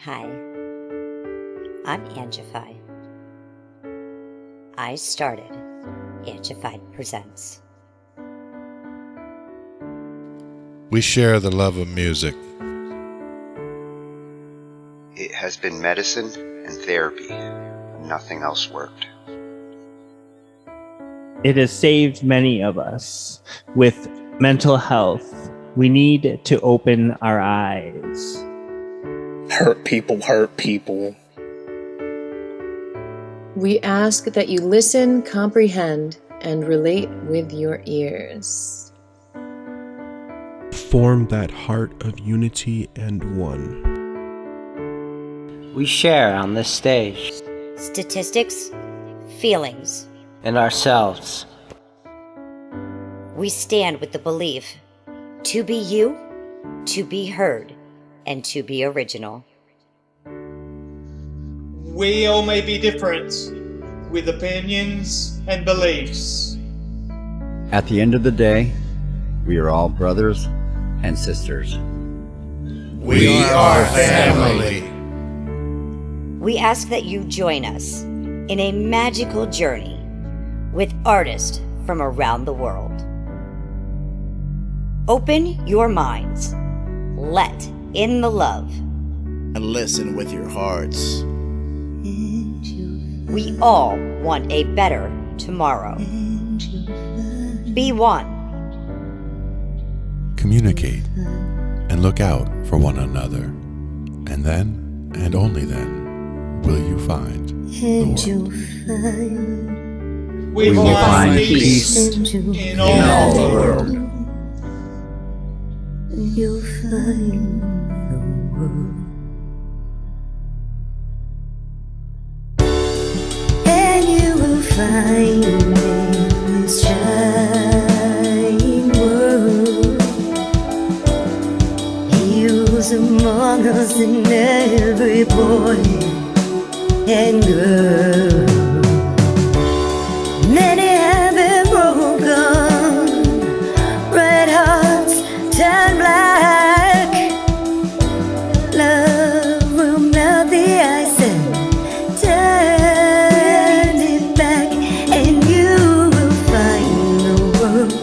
Hi, I'm Angified. I started Angified Presents. We share the love of music. It has been medicine and therapy. Nothing else worked. It has saved many of us. With mental health, we need to open our eyes. Hurt people hurt people. We ask that you listen, comprehend, and relate with your ears. Form that heart of unity and one. We share on this stage. Statistics, feelings. And ourselves. We stand with the belief to be you, to be heard, and to be original. We all may be different, with opinions and beliefs. At the end of the day, we are all brothers and sisters. We are family. We ask that you join us in a magical journey with artists from around the world. Open your minds, let in the love, and listen with your hearts. We all want a better tomorrow. Be one. Communicate and look out for one another. And then, and only then, will you find the world. We will find peace in all the world. You'll find the world. And you will find in this shining world. He was among us in every boy and girl. Many have been broken, red hearts turn black. Love will melt the ice and turn it back, and you will find the world.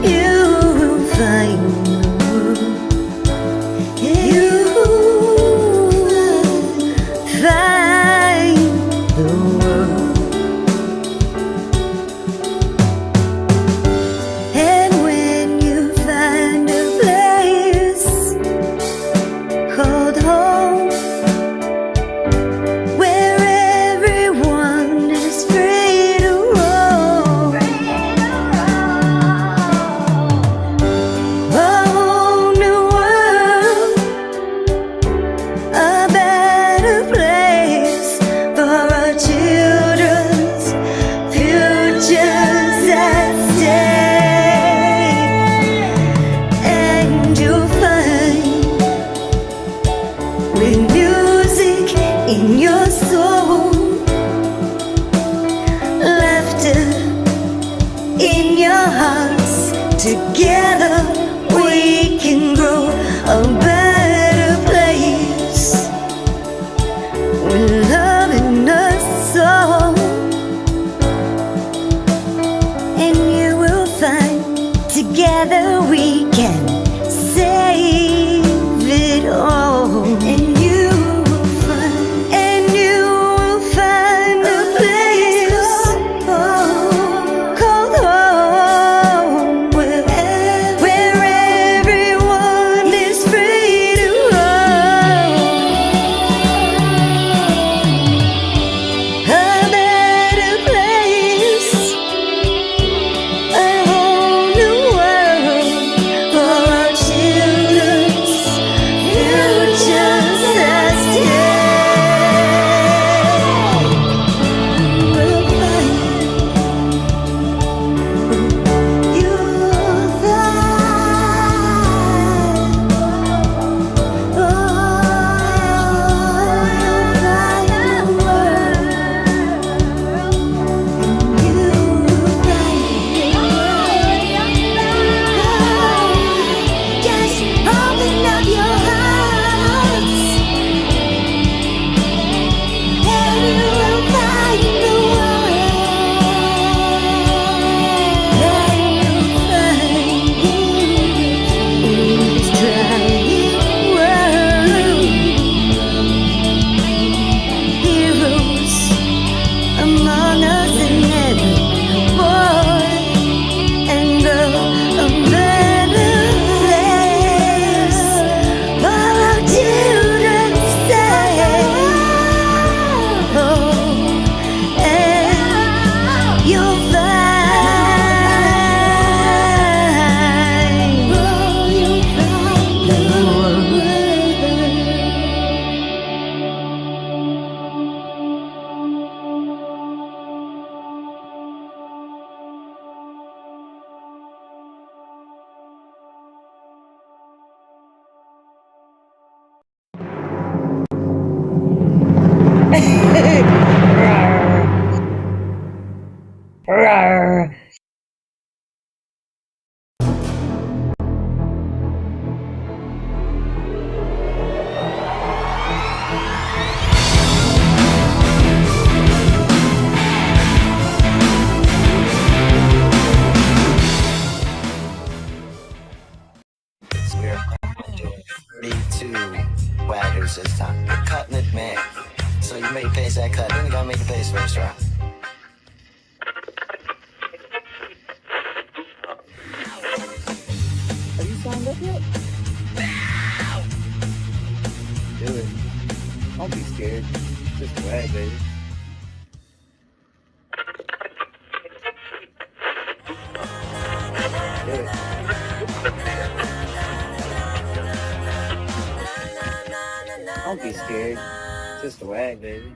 You will find the world. You will find the world. And when you find a place called home, where everyone is free to roam, a whole new world, a better place for our children's futures at stake. And you'll find, with music in your soul, laughter in your hearts, together we can grow a better place, with love in us soul. And you will find, together we can save it all. And you will find, a place called home, where everyone is free to roam, a better place, a whole new world for our children's futures two waggers this time. You're cutting it, man. So you made pace that cut. Then you gotta make the pace first, right? Have you signed up yet? Do it. Don't be scared. Just wag, baby. Do it. Don't be scared. Just a wag, baby.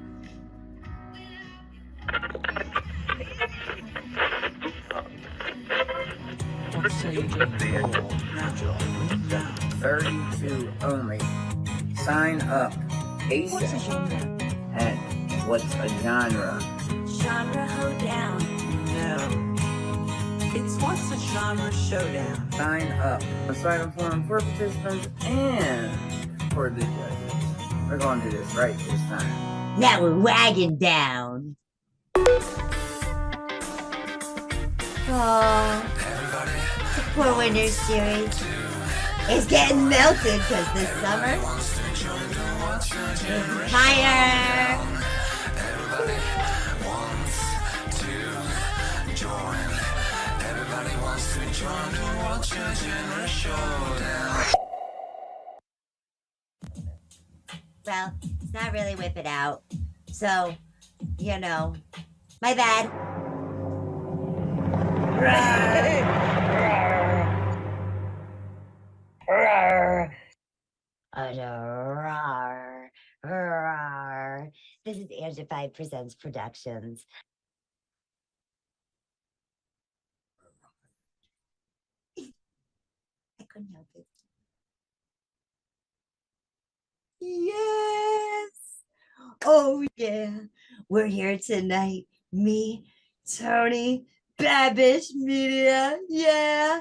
$32 only. Sign up. ASAP. And what's a genre? Genre hoedown. No. It's what's a genre showdown. Sign up. Sign up form for participants and for the judges. We're going to do this right this time. Now we're wagging down. Oh, the poor winter series is getting melted because this summer is higher. Well, it's not really whip it out. So, you know, my bad. This is Angified Presents Productions. I couldn't help it. Yes. Oh, yeah. We're here tonight. Me, Tony, Babish Media. Yeah.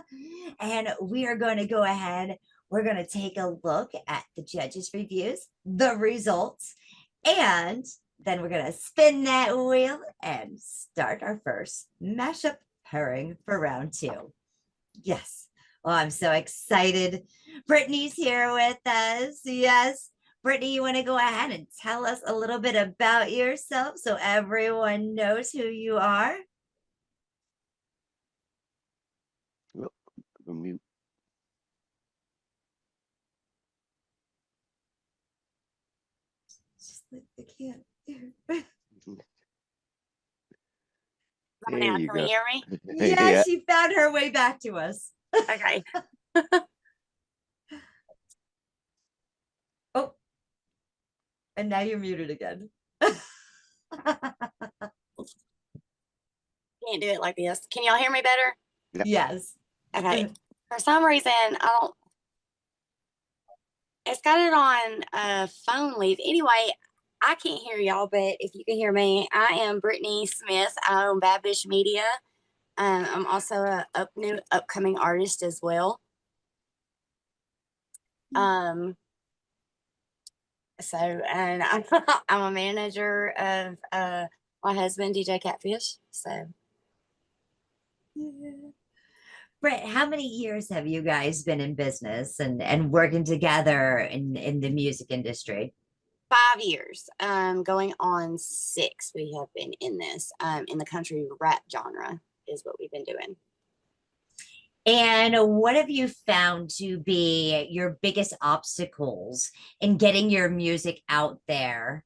And we are going to go ahead. We're going to take a look at the judges' reviews, the results, and then we're going to spin that wheel and start our first mashup pairing for round 2. Yes. Oh, I'm so excited. Brittany's here with us. Yes. Brittany, you want to go ahead and tell us a little bit about yourself so everyone knows who you are? Oh, mute. Just like the can. There Now, you can go. you hear me? Yeah, Yeah. she found her way back to us. Okay. Oh, and now you're muted again. Can't do it like this. Can y'all hear me better? Yes. Okay. For some reason, I don't. It's got it on phone leave. Anyway, I can't hear y'all, but if you can hear me, I am Brittany Smith. I own Babish Media. I'm also a upcoming artist as well. So, and I'm a manager of my husband, DJ Catfish. So, Yeah. Britt, how many years have you guys been in business and working together in the music industry? 5 years, going on 6. We have been in this, in the country rap genre is what we've been doing. And what have you found to be your biggest obstacles in getting your music out there?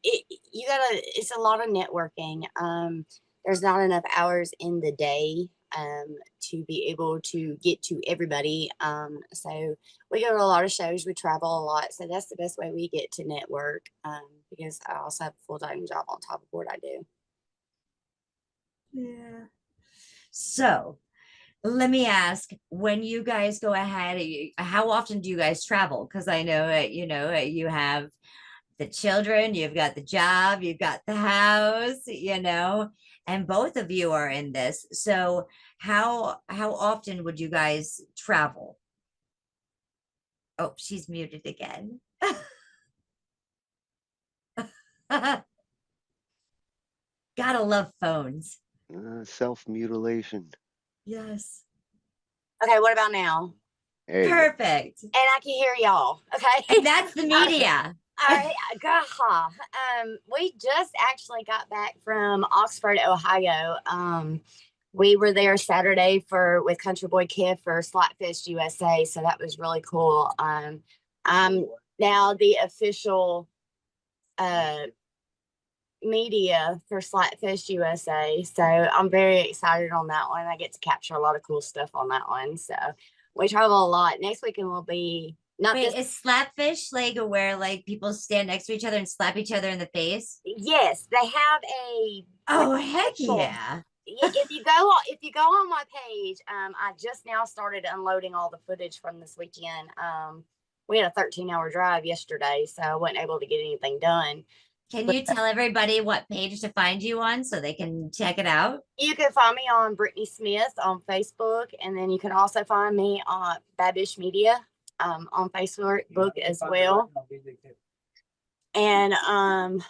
It's a lot of networking. There's not enough hours in the day to be able to get to everybody. So we go to a lot of shows, we travel a lot. So that's the best way we get to network, because I also have a full-time job on top of what I do. Yeah. So let me ask, when you guys go ahead, how often do you guys travel? Because I know that, you have the children, you've got the job, you've got the house, and both of you are in this. So how often would you guys travel? Oh, she's muted again. Gotta love phones. Self-mutilation. Yes. Okay, what about now? Perfect. And I can hear y'all. Okay. And that's the media. All right. We just actually got back from Oxford, Ohio. We were there Saturday with Country Boy Kid for Slapfish USA, so that was really cool. I'm now the official media for Slapfish USA, so I'm very excited on that one. I get to capture a lot of cool stuff on that one. So we travel a lot. Next weekend will be is Slapfish like where like people stand next to each other and slap each other in the face? Yes, they have a. Oh heck yeah! If you go on my page, I just now started unloading all the footage from this weekend. We had a 13-hour drive yesterday, so I wasn't able to get anything done. Can you tell everybody what page to find you on so they can check it out? You can find me on Brittany Smith on Facebook, and then you can also find me on Babish Media on Facebook as well. And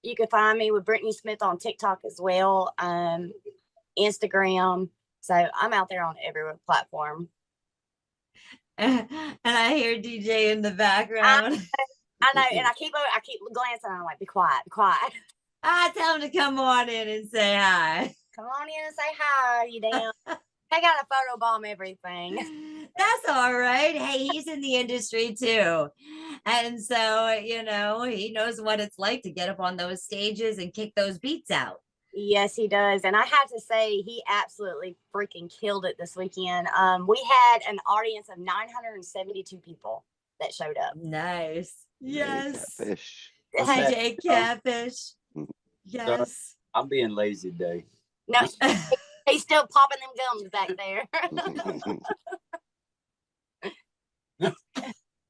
you can find me with Brittany Smith on TikTok as well, Instagram. So I'm out there on every platform. And I hear DJ in the background. I know, and I keep glancing. I'm like, be quiet, be quiet. I tell him to come on in and say hi. Come on in and say hi, you damn. I got to photo bomb everything. That's all right. Hey, he's in the industry too. And so, you know, he knows what it's like to get up on those stages and kick those beats out. Yes, he does. And I have to say, he absolutely freaking killed it this weekend. We had an audience of 972 people that showed up. Nice. Yes. Catfish. DJ Catfish. Yes. I'm being lazy today. No, he's still popping them gums back there.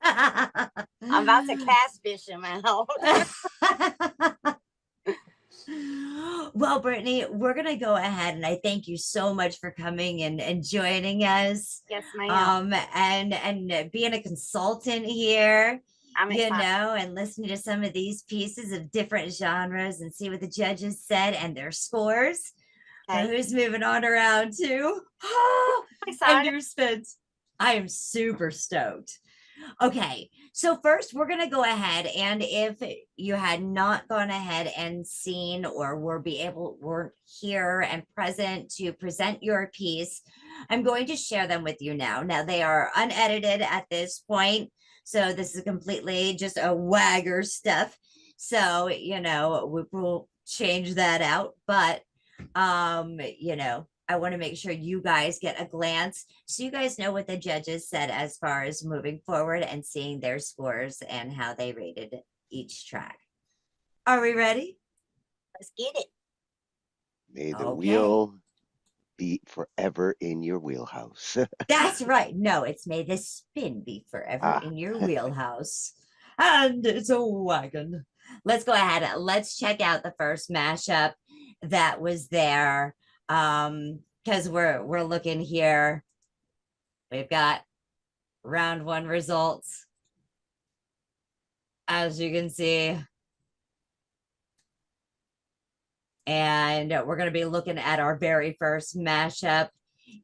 I'm about to catfish him out. Well, Brittany, we're going to go ahead, and I thank you so much for coming and joining us. Yes, ma'am. And being a consultant here. You know, and listening to some of these pieces of different genres and see what the judges said and their scores. Okay. Who's moving on around too? Oh, I am super stoked. Okay, so first we're gonna go ahead, and if you had not gone ahead and seen or weren't here and present to present your piece, I'm going to share them with you now. Now they are unedited at this point. So this is completely just a wagger stuff. So, you know, we will change that out. But, you know, I want to make sure you guys get a glance so you guys know what the judges said as far as moving forward and seeing their scores and how they rated each track. Are we ready? Let's get it. May the wheel be forever in your wheelhouse. That's right. No, it's may the spin be forever in your wheelhouse. And it's a wagon. Let's go ahead. Let's check out the first mashup that was there. Because we're looking here. We've got round one results. As you can see. And we're going to be looking at our very first mashup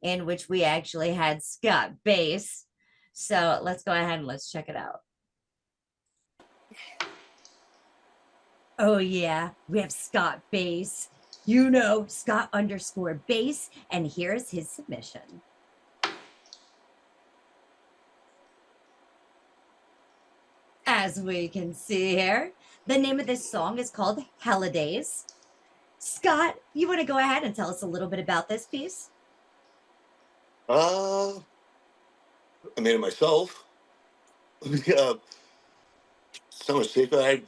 in which we actually had Scott bass. So let's go ahead and let's check it out. Oh yeah, we have Scott bass. You know, Scott_bass. And here's his submission. As we can see here, the name of this song is called HELLIDAZE. Scott, you want to go ahead and tell us a little bit about this piece? I made it myself. So much safer. I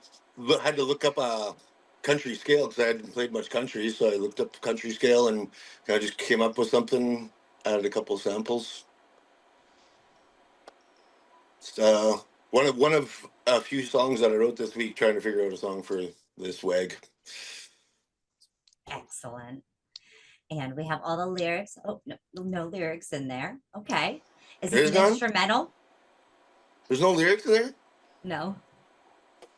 had to look up a country scale because I hadn't played much country, so I looked up the country scale and I just came up with something. Added a couple of samples. One of a few songs that I wrote this week, trying to figure out a song for this WAG. Excellent. And we have all the lyrics. Oh, no lyrics in there. Okay. Is it an instrumental? There's no lyrics in there? No.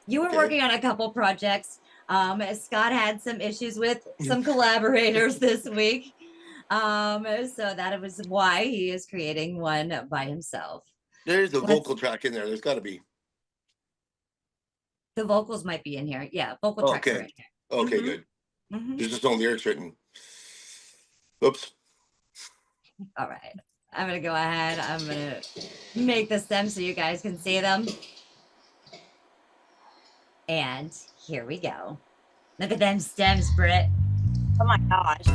You were working on a couple projects. Scott had some issues with some collaborators this week. So that was why he is creating one by himself. There's a vocal track in there. There's got to be. The vocals might be in here. Yeah, vocal tracks are in here. Okay, good. There's just no lyrics written. Oops. All right. I'm going to go ahead. I'm going to make the stems so you guys can see them. And here we go. Look at them stems, Britt. Oh my gosh.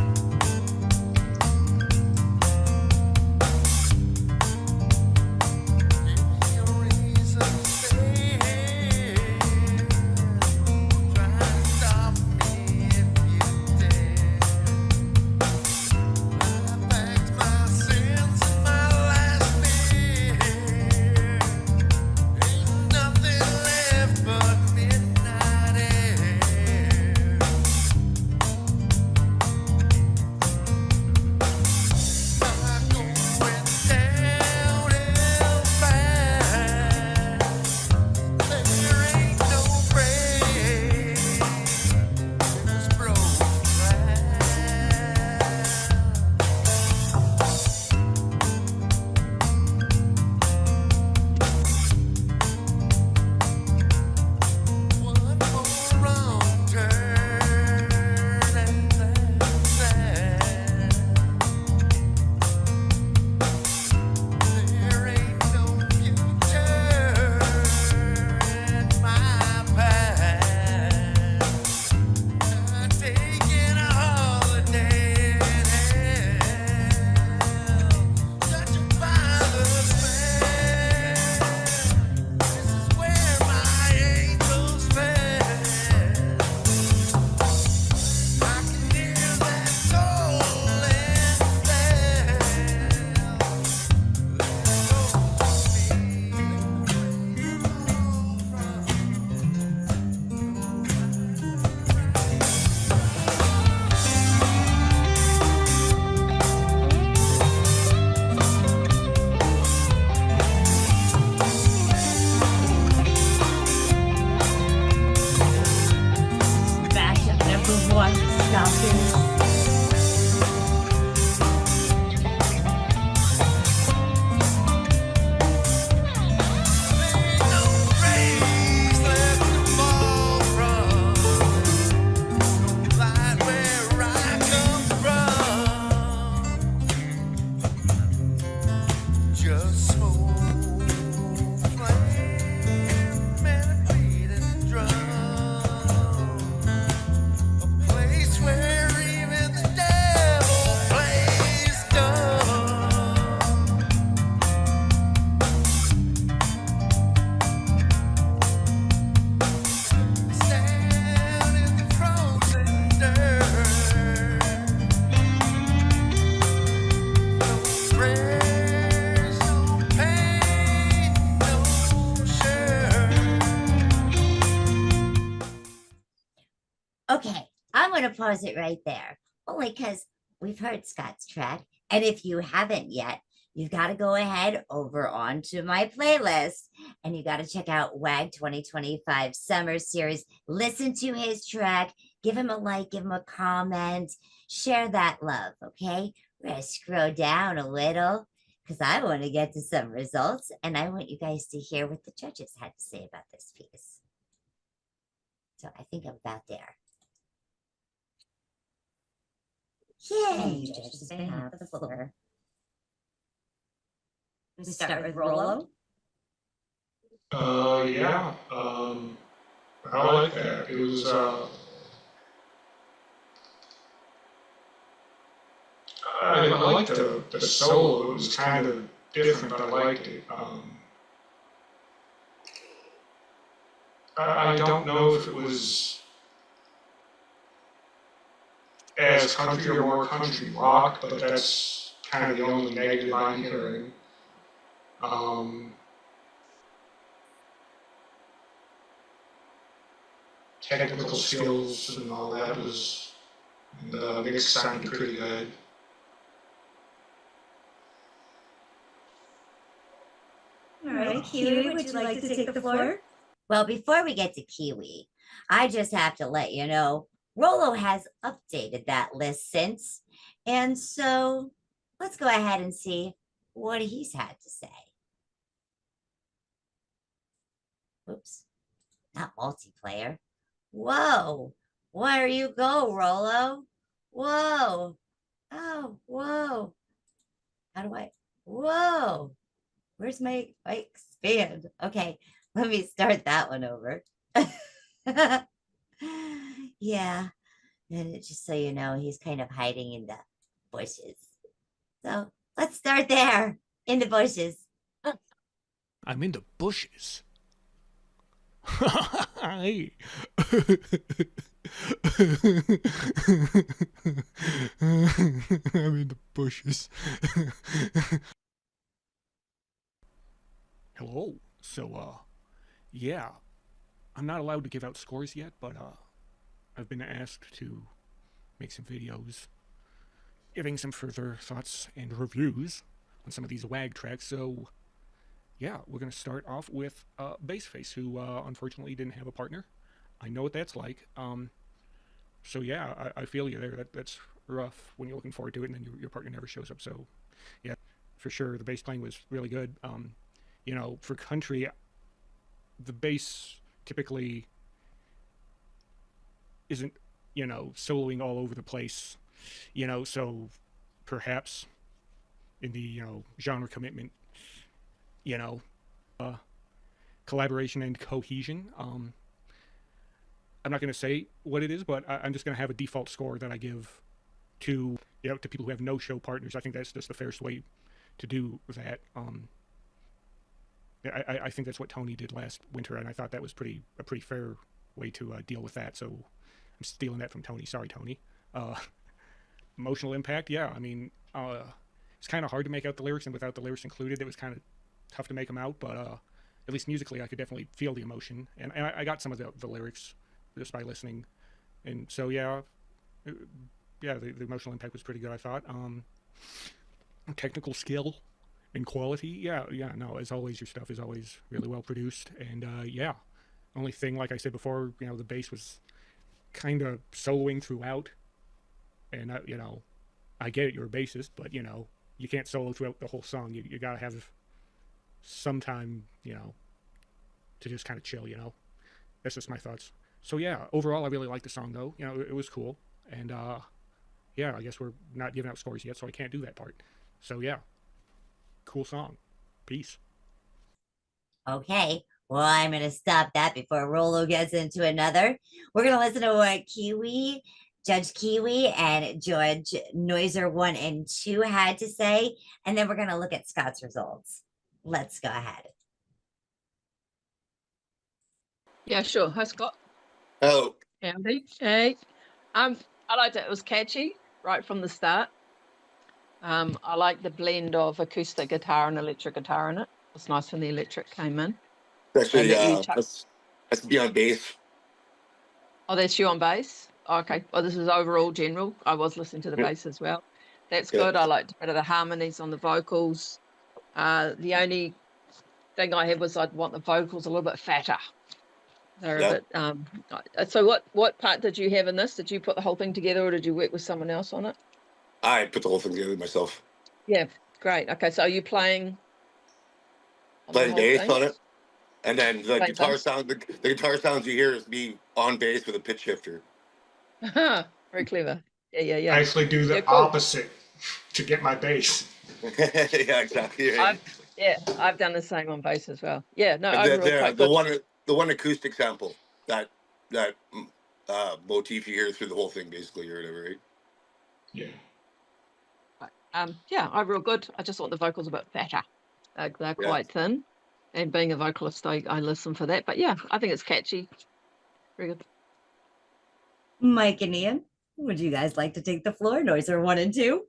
Okay, I'm going to pause it right there, only because we've heard Scott's track. And if you haven't yet, you've got to go ahead over onto my playlist and you got to check out WAG 2025 Summer Series. Listen to his track, give him a like, give him a comment, share that love, okay? We're going to scroll down a little because I want to get to some results and I want you guys to hear what the judges had to say about this piece. So I think I'm about there. Yay, judges may have the floor. We start with Rollo. Yeah. I like that. It was I liked the solo. It was kind of different, but I liked it. I don't know if it was as country or more country rock, but that's kind of the only negative I'm hearing. Technical skills and all that was, the mix sounded pretty good. All right, Kiwi, would you like to take the floor? Well, before we get to Kiwi, I just have to let you know, Rollo has updated that list since, And so let's go ahead and see what he's had to say. Oops, not multiplayer. Whoa, where you go, Rolo? Whoa, oh, whoa. How do I, whoa, where's my expand? Okay, let me start that one over. Yeah, and just so you know, he's kind of hiding in the bushes. So let's start there, in the bushes. I'm in the bushes. Hey. I'm in the bushes. Hello. So, yeah. I'm not allowed to give out scores yet, but, I've been asked to make some videos giving some further thoughts and reviews on some of these WAG tracks. So, yeah, we're going to start off with Bassface, who unfortunately didn't have a partner. I know what that's like. So yeah, I feel you there. That's rough when you're looking forward to it and then your partner never shows up. So yeah, for sure, the bass playing was really good. You know, for country, the bass typically isn't, you know, soloing all over the place, you know, so perhaps in the, you know, genre commitment, you know, collaboration and cohesion. I'm not going to say what it is, but I'm just going to have a default score that I give to, you know, to people who have no show partners. I think that's just the fairest way to do that. I think that's what Tony did last winter, and I thought that was a pretty fair way to deal with that. So I'm stealing that from Tony. Sorry, Tony. Emotional impact, yeah. I mean, it's kind of hard to make out the lyrics, and without the lyrics included, it was kind of tough to make them out. But at least musically, I could definitely feel the emotion, and I got some of the lyrics just by listening. And so yeah, the emotional impact was pretty good, I thought. Technical skill and quality, yeah, no, as always, your stuff is always really well produced. And yeah, only thing, like I said before, you know, the bass was kind of soloing throughout, and you know, I get it, you're a bassist, but you know, you can't solo throughout the whole song. You gotta have some time, you know, to just kind of chill, you know. That's just my thoughts. So yeah, overall, I really liked the song, though. You know, it was cool. And yeah, I guess we're not giving out scores yet, so I can't do that part. So yeah, cool song. Peace. Okay, well, I'm going to stop that before Rolo gets into another. We're going to listen to what Judge Kiwi and Judge Noiser 1 and 2 had to say, and then we're going to look at Scott's results. Let's go ahead. Yeah, sure. Hi, Scott. Oh. Howdy. Hey. I liked it. It was catchy right from the start. I like the blend of acoustic guitar and electric guitar in it. It was nice when the electric came in. Actually, that's me on bass. Oh, that's you on bass? Okay. Well, this is overall general. I was listening to the bass as well. That's good. I liked a bit of the harmonies on the vocals. The only thing I had was I'd want the vocals a little bit fatter. They're a bit. So what part did you have in this? Did you put the whole thing together, or did you work with someone else on it? I put the whole thing together myself. Yeah, great. Okay, so are you playing bass on it, and then the guitar bass. sound. The guitar sounds you hear is me on bass with a pitch shifter. Very clever. Yeah. I actually do the opposite to get my bass. Yeah, exactly. Right. I've done the same on bass as well. Yeah, no, the one acoustic sample that motif you hear through the whole thing, basically, or whatever, right? Yeah. Yeah, overall good. I just want the vocals a bit fatter. They're quite thin, and being a vocalist, I listen for that. But yeah, I think it's catchy. Very good. Mike and Ian, would you guys like to take the floor? Noiser 1 and 2.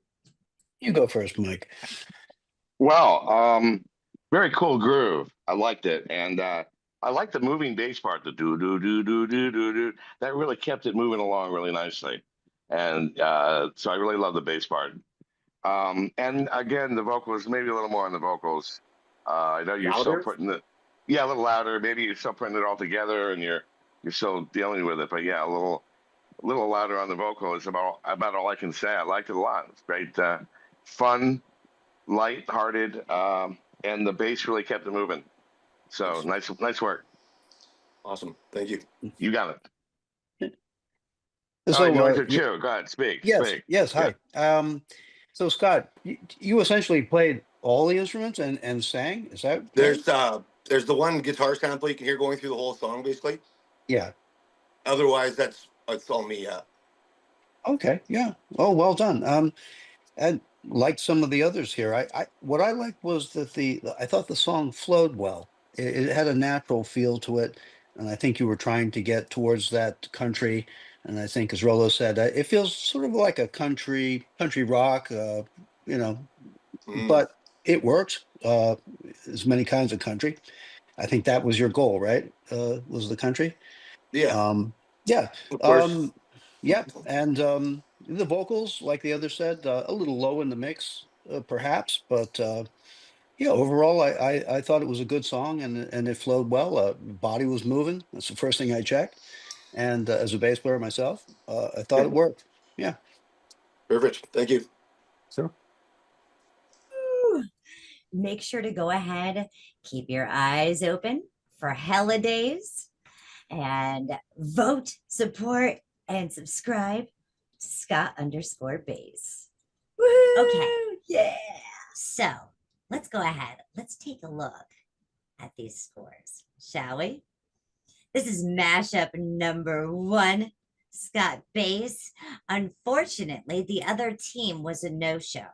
You go first, Mike. Well, very cool groove. I liked it, and I liked the moving bass part. The do do do do do do do. That really kept it moving along really nicely, and so I really love the bass part. And again, the vocals, maybe a little more on the vocals. I know you're still putting it, a little louder. Maybe you're still putting it all together, and you're still dealing with it. But yeah, a little a little louder on the vocal is about all I can say. I liked it a lot. It's great, fun, light-hearted, and the bass really kept it moving. So nice work. Awesome. Thank you. You got it. So, Noise too. Go ahead, speak. Yes, Speak. yes. Hi. So Scott, you essentially played all the instruments and sang. Is that There's the one guitar sample you can hear going through the whole song, basically. Yeah. Otherwise, that's all me. Yeah. Okay. Yeah. Oh, well done. And like some of the others here, I what I liked was that I thought the song flowed well. It had a natural feel to it, and I think you were trying to get towards that country. And I think, as Rolo said, it feels sort of like a country rock, you know, but it works. There's many kinds of country. I think that was your goal, right? Was the country? Yeah. Yeah. Of course. Yeah. And the vocals, like the other said, a little low in the mix, perhaps, but yeah, overall, I thought it was a good song and it flowed well. Body was moving. That's the first thing I checked. And as a bass player myself, I thought it worked. Yeah. Perfect. Thank you. Sure. Make sure to go ahead, keep your eyes open for HELLIDAZE, and vote, support, and subscribe to Scott_Bass. Okay. Yeah. So let's go ahead. Let's take a look at these scores, shall we? This is mashup number 1, Scott Bass. Unfortunately, the other team was a no-show,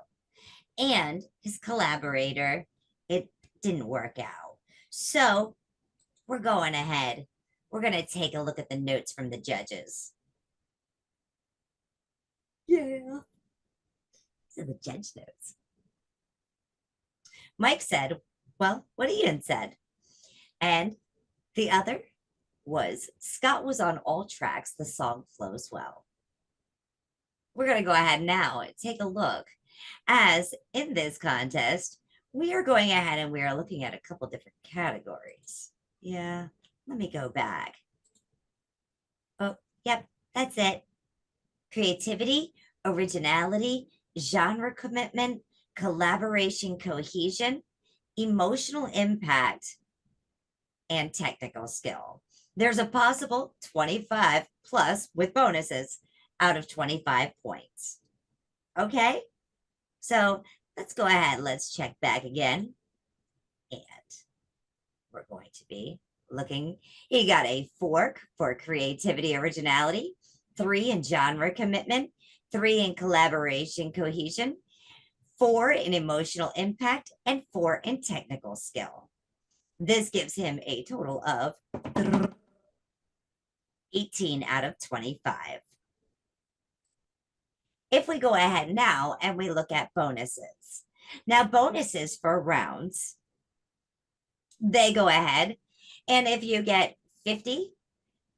and his collaborator, it didn't work out. So we're going ahead. We're going to take a look at the notes from the judges. Yeah. These are the judge notes. Mike said, well, what Ian said. And the other was Scott was on all tracks. The song flows well. We're going to go ahead now and take a look, as in this contest, we are going ahead and we are looking at a couple different categories. Yeah, let me go back. Oh, yep, that's it. Creativity, originality, genre commitment, collaboration cohesion, emotional impact, and technical skill. There's a possible 25 plus with bonuses out of 25 points. Okay, so let's go ahead. Let's check back again. And we're going to be looking. He got a 4 for creativity, originality, 3 in genre commitment, 3 in collaboration cohesion, 4 in emotional impact, and 4 in technical skill. This gives him a total of 18 out of 25. If we go ahead now and we look at bonuses. Now, bonuses for rounds, they go ahead, and if you get 50,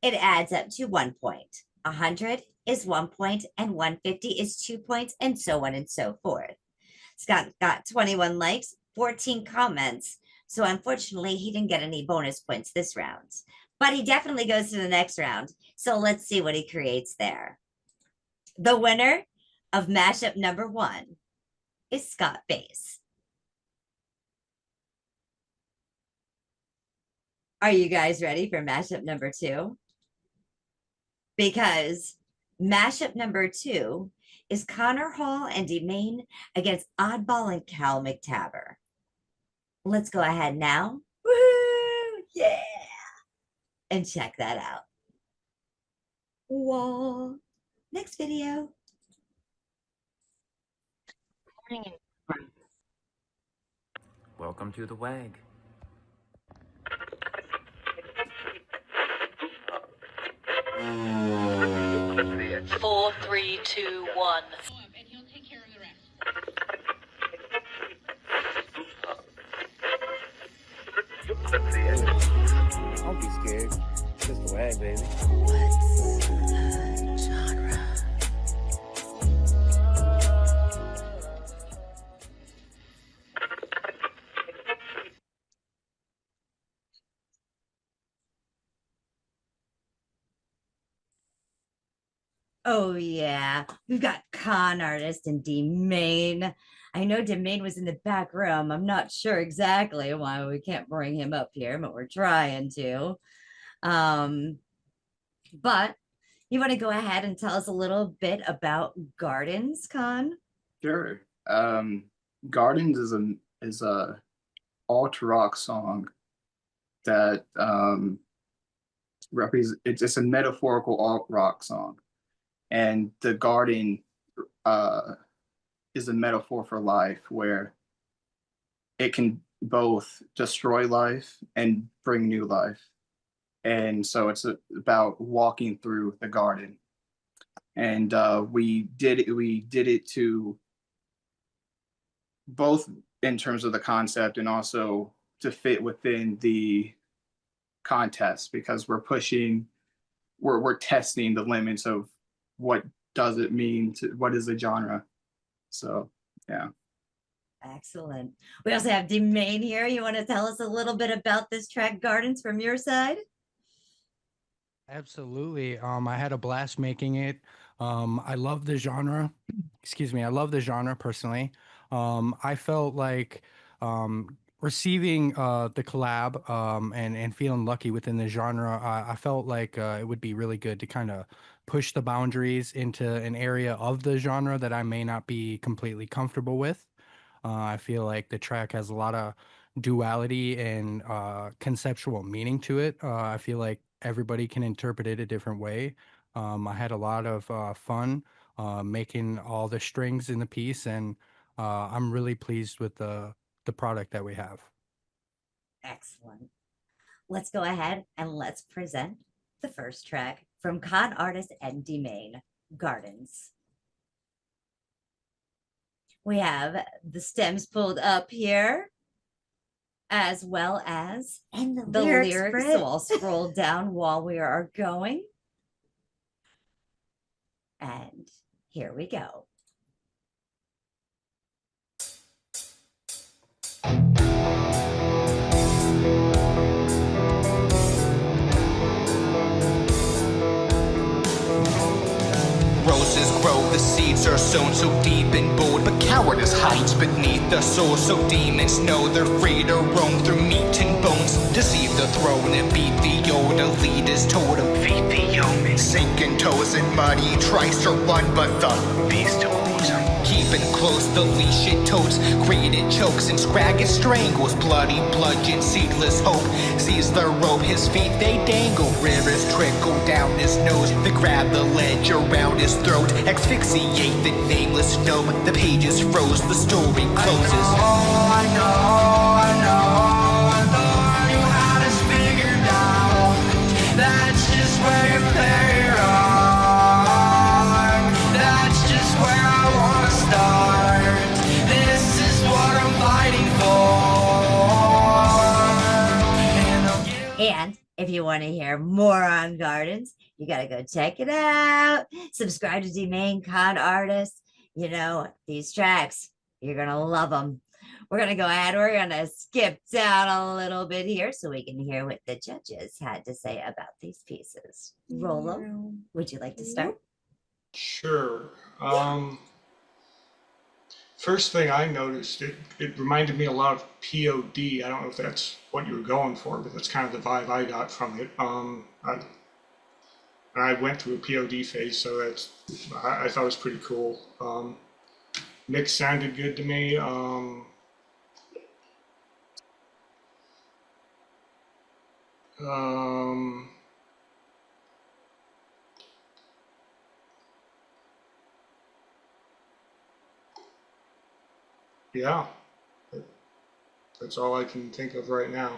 it adds up to 1 point. 100 is 1 point, and 150 is 2 points, and so on and so forth. Scott got 21 likes, 14 comments. So unfortunately, he didn't get any bonus points this round, but he definitely goes to the next round. So let's see what he creates there. The winner of mashup number 1 is Scott Bass. Are you guys ready for mashup number 2? Because mashup number 2 is Connor Hall and Demain against Oddball and Cal McTaber. Let's go ahead now. Woohoo! Yeah! And check that out. Whoa. Next video. Welcome to the WAG. Four, three, two, one. Don't be scared. It's just the WAG, baby. Genre. Oh yeah, we've got con artist and D-Main. I know D-Main was in the back room. I'm not sure exactly why we can't bring him up here, but we're trying to. Um, but you want to go ahead and tell us a little bit about Gardens, Con? Sure. Gardens is a alt rock song that it's a metaphorical alt rock song, and the garden is a metaphor for life, where it can both destroy life and bring new life. And so it's about walking through the garden. And we did it to both in terms of the concept and also to fit within the contest, because we're testing the limits of what does it mean to what is the genre. So yeah. Excellent. We also have D-Main here. You want to tell us a little bit about this track Gardens from your side? Absolutely. I had a blast making it. I love the genre. Excuse me. I love the genre personally. I felt like receiving the collab and feeling lucky within the genre. I felt like it would be really good to kind of push the boundaries into an area of the genre that I may not be completely comfortable with. I feel like the track has a lot of duality and conceptual meaning to it. I feel like everybody can interpret it a different way. I had a lot of fun making all the strings in the piece, and I'm really pleased with the product that we have. Excellent. Let's go ahead and let's present the first track from Con Artist and D-Main, Gardens. We have the stems pulled up here, as well as and the lyrics. spread. So I'll scroll down while we are going. And here we go. Roses grow, the seeds are sown so deep and bold, but cowardice hides beneath the soul. So demons know they're free to roam through meat and bones, deceive the throne and beat the old elitist totem. Feed the humans, sinking toes in mud. He tries to run, but the beast holds him. Keeping close, the leash it totes. Created chokes and scraggot strangles. Bloody bludgeon, seedless hope. Sees the rope, his feet they dangle. Rivers trickle down his nose. They grab the ledge around his throat. Asphyxiate the nameless gnome. The pages froze, the story closes. I thought you had us figured out. That's just where you play wrong. That's just where I wanna start. This is what I'm fighting for. And if you want to hear more on Gardens, you got to go check it out. Subscribe to D-Main, Con Artist. You know, these tracks, you're going to love them. We're going to go ahead. We're going to skip down a little bit here so we can hear what the judges had to say about these pieces. Rolo, would you like to start? Sure. First thing I noticed, it reminded me a lot of POD. I don't know if that's what you were going for, but that's kind of the vibe I got from it. I went through a POD phase, so I thought it was pretty cool. Mix sounded good to me. Yeah, that's all I can think of right now.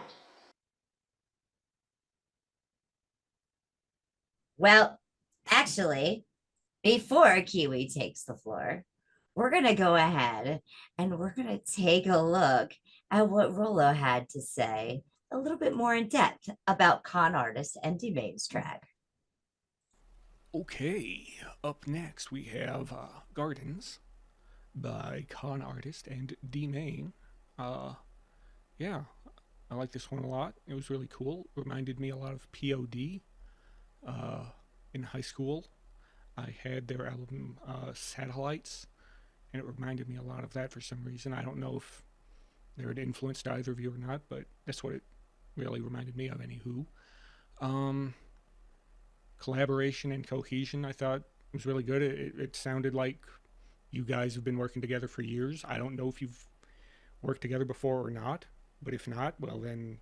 Well, actually, before Kiwi takes the floor, we're going to go ahead and we're going to take a look at what Rolo had to say a little bit more in depth about Con Artist and D-Main's track. Okay, up next we have Gardens by Con Artist and D-Main. Yeah, I like this one a lot. It was really cool. Reminded me a lot of POD in high school. I had their album Satellites, and it reminded me a lot of that for some reason. I don't know if they had influenced either of you or not, but that's what it really reminded me of. Anywho, collaboration and cohesion, I thought was really good. It sounded like you guys have been working together for years. I don't know if you've worked together before or not, but if not, well then,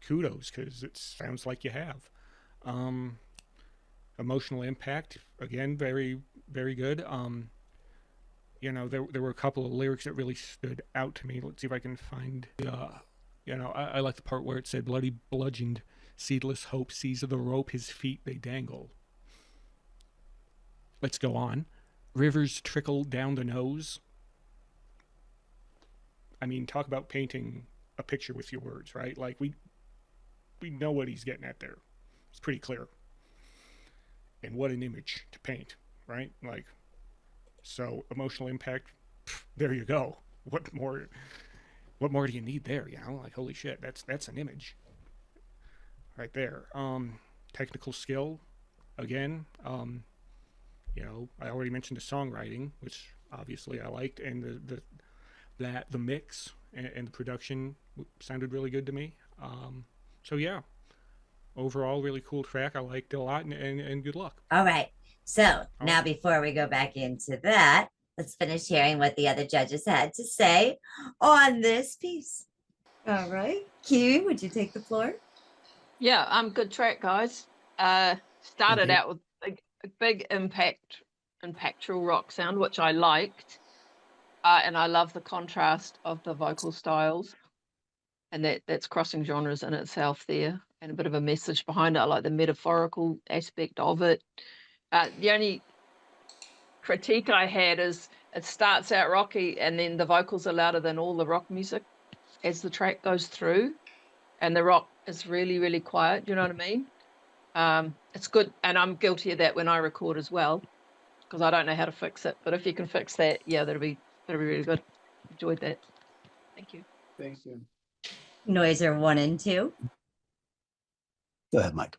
kudos, because it sounds like you have. Emotional impact, again, very, very good. You know, there were a couple of lyrics that really stood out to me. Let's see if I can find, you know, I like the part where it said, bloody bludgeoned, seedless hope sees the rope, his feet they dangle. Let's go on. Rivers trickle down the nose. I mean, talk about painting a picture with your words, right? Like, we know what he's getting at there. It's pretty clear. And what an image to paint, right? Like, so emotional impact, there you go. What more do you need there, you know? Like, holy shit, that's an image right there. Technical skill, again, you know, I already mentioned the songwriting, which obviously I liked, and the mix and the production sounded really good to me. So yeah, overall, really cool track. I liked it a lot, and good luck. All right. So now before we go back into that, let's finish hearing what the other judges had to say on this piece. All right. Kiwi, would you take the floor? Yeah, good track, guys. Started out with a big impactful rock sound, which I liked. And I love the contrast of the vocal styles. And that's crossing genres in itself there. And a bit of a message behind it. I like the metaphorical aspect of it. The only critique I had is it starts out rocky and then the vocals are louder than all the rock music as the track goes through. And the rock is really, really quiet. Do you know what I mean? It's good. And I'm guilty of that when I record as well, because I don't know how to fix it. But if you can fix that, yeah, that'll be really good. Enjoyed that. Thank you. Thank you. Noiser 1 and 2. Go ahead, Mike.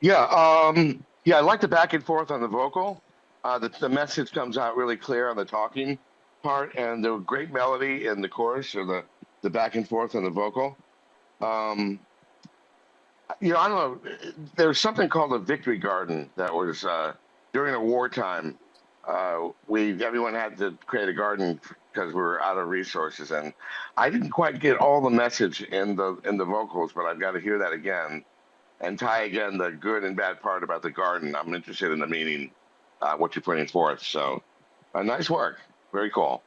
Yeah, I like the back and forth on the vocal. The message comes out really clear on the talking part, and the great melody in the chorus, or the back and forth on the vocal. You know, I don't know. There's something called a victory garden that was during a wartime. Everyone had to create a garden because we were out of resources, and I didn't quite get all the message in the vocals, but I've got to hear that again and tie again the good and bad part about the garden. I'm interested in the meaning, what you're putting forth. So, nice work, very cool.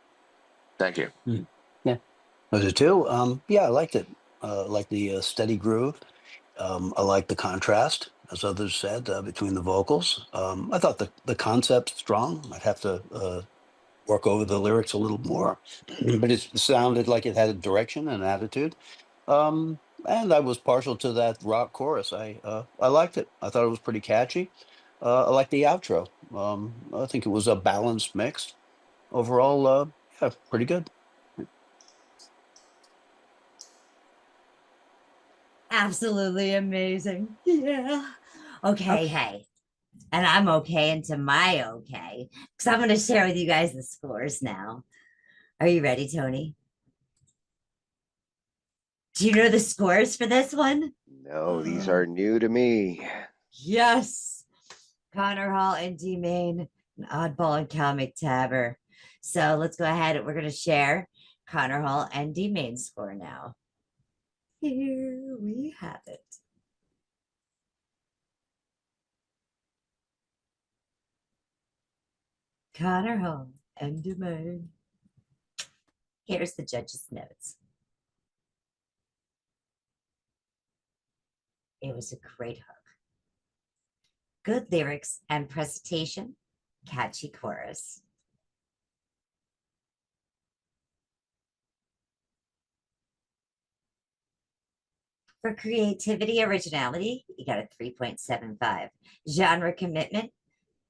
Thank you. Yeah, was it too? Yeah, I liked it. Like the steady groove. I like the contrast, as others said, between the vocals. I thought the concept strong. I'd have to work over the lyrics a little more, but it sounded like it had a direction and attitude. And I was partial to that rock chorus. I liked it. I thought it was pretty catchy. I liked the outro. I think it was a balanced mix. Overall, yeah, pretty good. Absolutely amazing. Yeah. Okay, hey. And I'm okay into my okay, because I'm going to share with you guys the scores now. Are you ready, Tony? Do you know the scores for this one? No, these are new to me. Yes. Connor Hall and D Main, an oddball and Cal McTaber. So let's go ahead. We're going to share Connor Hall and D Main's score now. Here we have it. Connor Hall and D Main. Here's the judge's notes. It was a great hook. Good lyrics and presentation, catchy chorus. For creativity, originality, you got a 3.75. Genre commitment,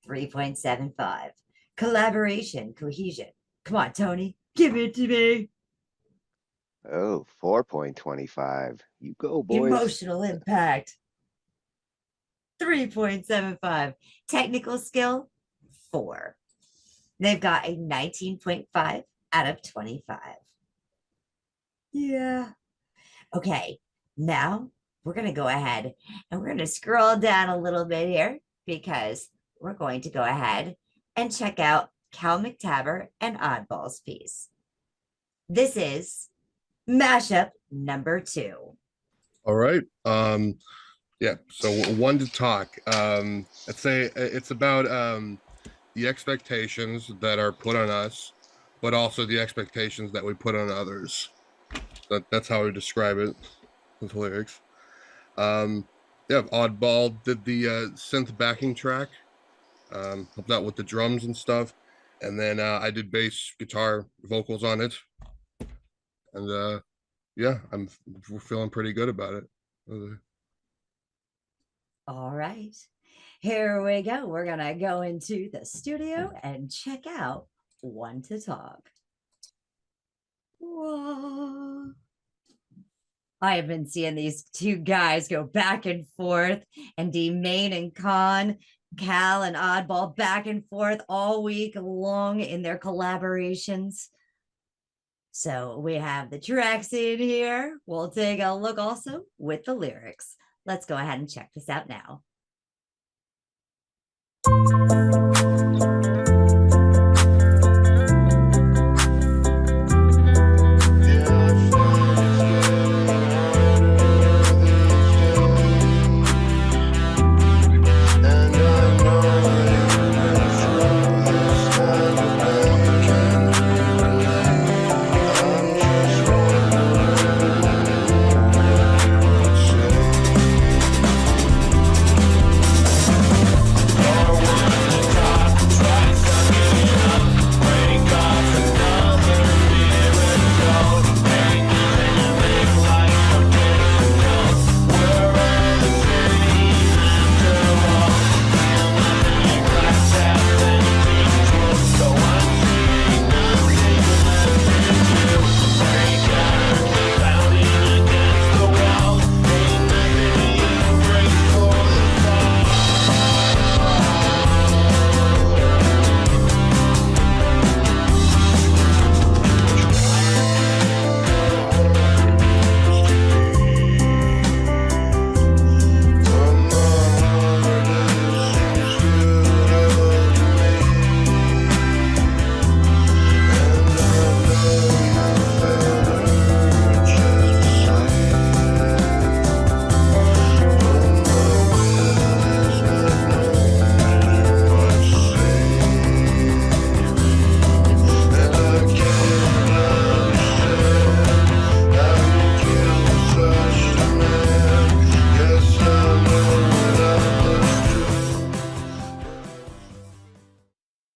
3.75. Collaboration, cohesion. Come on, Tony, give it to me. Oh, 4.25. You go, boys. Emotional impact. 3.75. Technical skill, 4. They've got a 19.5 out of 25. Yeah. Okay, now we're going to go ahead and we're going to scroll down a little bit here because we're going to go ahead and check out Cal McTaber and Oddball's piece. This is mashup number 2. All right. Yeah. So one to talk. I'd say it's about the expectations that are put on us, but also the expectations that we put on others. That's how I describe it with lyrics. Yeah, Oddball did the synth backing track, helped out with the drums and stuff, and then I did bass, guitar, vocals on it, and yeah, we're feeling pretty good about it. All right, here we go. We're going to go into the studio and check out One to Talk. Whoa. I have been seeing these two guys go back and forth, and D-Main and Con, Cal and Oddball back and forth all week long in their collaborations. So we have the tracks in here. We'll take a look also with the lyrics. Let's go ahead and check this out now.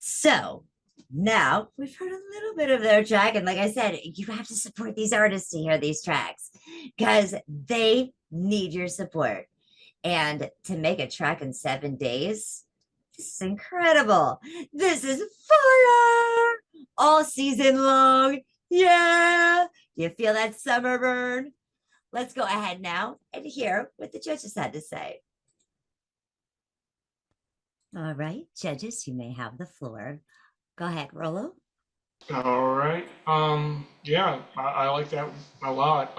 So now we've heard a little bit of their track. And like I said, you have to support these artists to hear these tracks because they need your support. And to make a track in 7 days, this is incredible. This is fire all season long. Yeah. You feel that summer burn? Let's go ahead now and hear what the judges had to say. All right, judges, you may have the floor. Go ahead, Rollo. All right. Yeah, I like that a lot.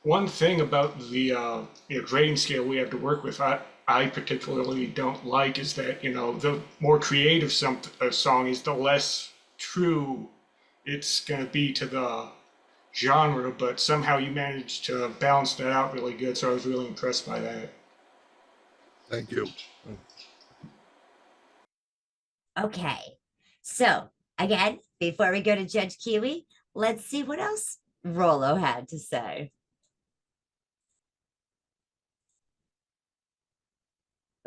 One thing about the grading scale we have to work with, I particularly don't like is that, the more creative a song is, the less true it's going to be to the genre, but somehow you managed to balance that out really good, so I was really impressed by that. Thank you. Okay, so again, before we go to Judge Kiwi, let's see what else Rollo had to say.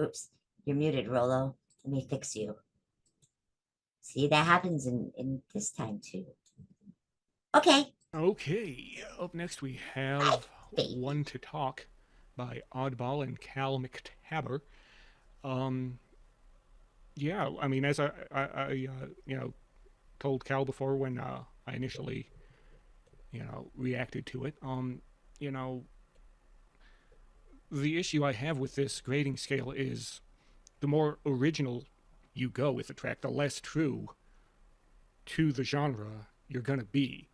Oops, you're muted, Rollo. Let me fix you. See, that happens in this time too. Okay. Okay, up next we have One to Talk by Oddball and Cal McTaber. Yeah, I mean, as I told Cal before when I initially, reacted to it, the issue I have with this grading scale is the more original you go with a track, the less true to the genre you're going to be.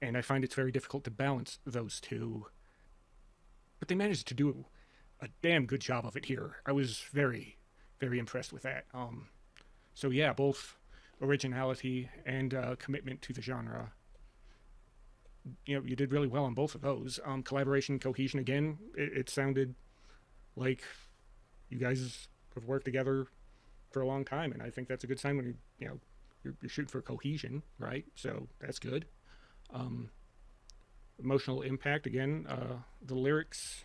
And I find it's very difficult to balance those two. But they managed to do a damn good job of it here. I was very, very impressed with that. So yeah, both originality and commitment to the genre. You know, you did really well on both of those. Collaboration, cohesion, again, it sounded like you guys have worked together for a long time, and I think that's a good sign when you're shooting for cohesion, right? So that's good. Emotional impact, again, the lyrics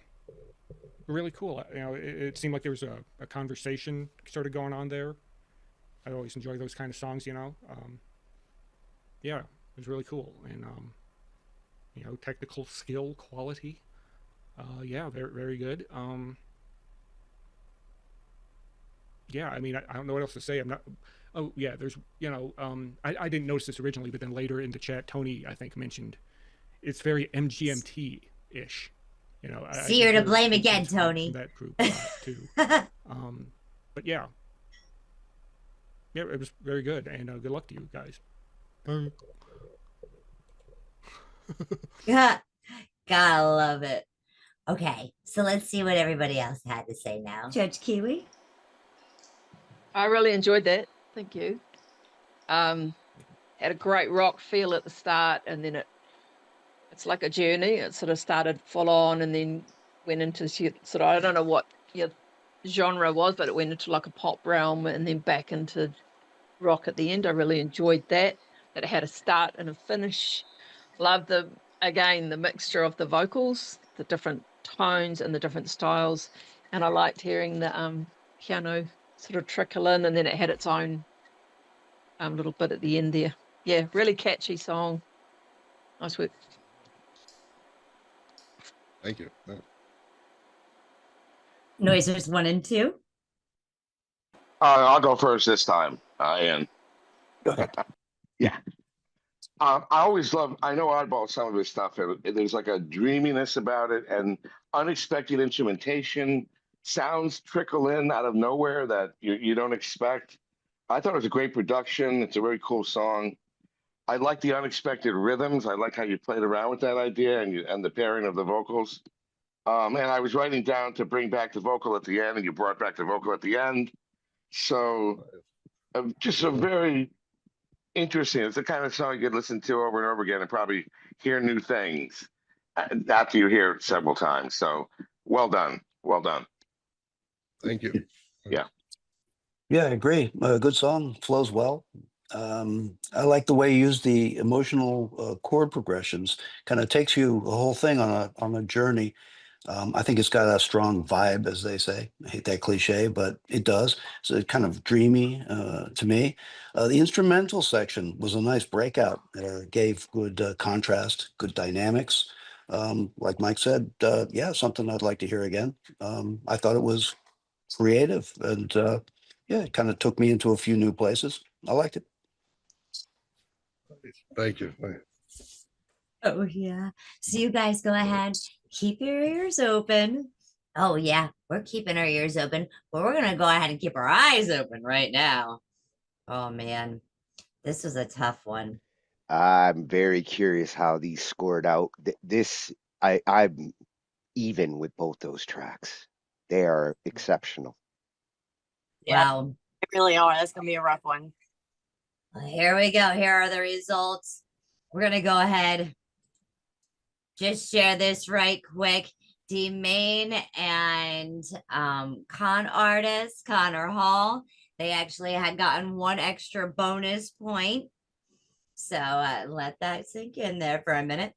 were really cool. You know, it seemed like there was a conversation sort of going on there. I always enjoy those kind of songs, you know. Yeah, it was really cool. And you know, technical skill, quality, yeah, very, very good. Yeah, I mean, I don't know what else to say. I'm not. Oh yeah, there's, you know, I didn't notice this originally, but then later in the chat, Tony, I think, mentioned it's very MGMT-ish. You know, See, you're to blame again, from Tony. that group a lot too. But yeah, it was very good, and good luck to you guys. Bye. Yeah, gotta love it. Okay, so let's see what everybody else had to say now. Judge Kiwi? I really enjoyed that. Thank you. Had a great rock feel at the start, and then it's like a journey. It sort of started full on and then went into sort of, I don't know what your genre was, but it went into like a pop realm and then back into rock at the end. I really enjoyed that it had a start and a finish. Love the mixture of the vocals, the different tones and the different styles, and I liked hearing the piano sort of trickle in, and then it had its own little bit at the end there. Yeah, really catchy song. Nice work. Thank you. Noisers 1 and 2. I'll go first this time, Ian. Go ahead. Yeah. I always love, I know Oddball, some of his stuff, there's like a dreaminess about it and unexpected instrumentation, sounds trickle in out of nowhere that you don't expect. I thought it was a great production. It's a very cool song. I like the unexpected rhythms. I like how you played around with that idea and the pairing of the vocals. And I was writing down to bring back the vocal at the end, and you brought back the vocal at the end. So just a very interesting. It's the kind of song you could listen to over and over again and probably hear new things after you hear it several times. So well done. Well done. Thank you. Yeah. Yeah, I agree. Good song, flows well. I like the way you use the emotional chord progressions. Kind of takes you the whole thing on a journey. I think it's got a strong vibe, as they say. I hate that cliche, but it does. So it's kind of dreamy to me. The instrumental section was a nice breakout. Gave good contrast, good dynamics. Like Mike said, yeah, something I'd like to hear again. I thought it was creative, and yeah, it kind of took me into a few new places. I liked it. Thank you. Oh, yeah. So you guys go ahead, keep your ears open. Oh, yeah, we're keeping our ears open, but we're going to go ahead and keep our eyes open right now. Oh, man, this was a tough one. I'm very curious how these scored out. I'm even with both those tracks. They are exceptional. Yeah, Wow. they really are. That's gonna be a rough one. Well, here we go. Here are the results. We're going to go ahead, just share this right quick. D Main and con artist Connor Hall, they actually had gotten one extra bonus point. So let that sink in there for a minute.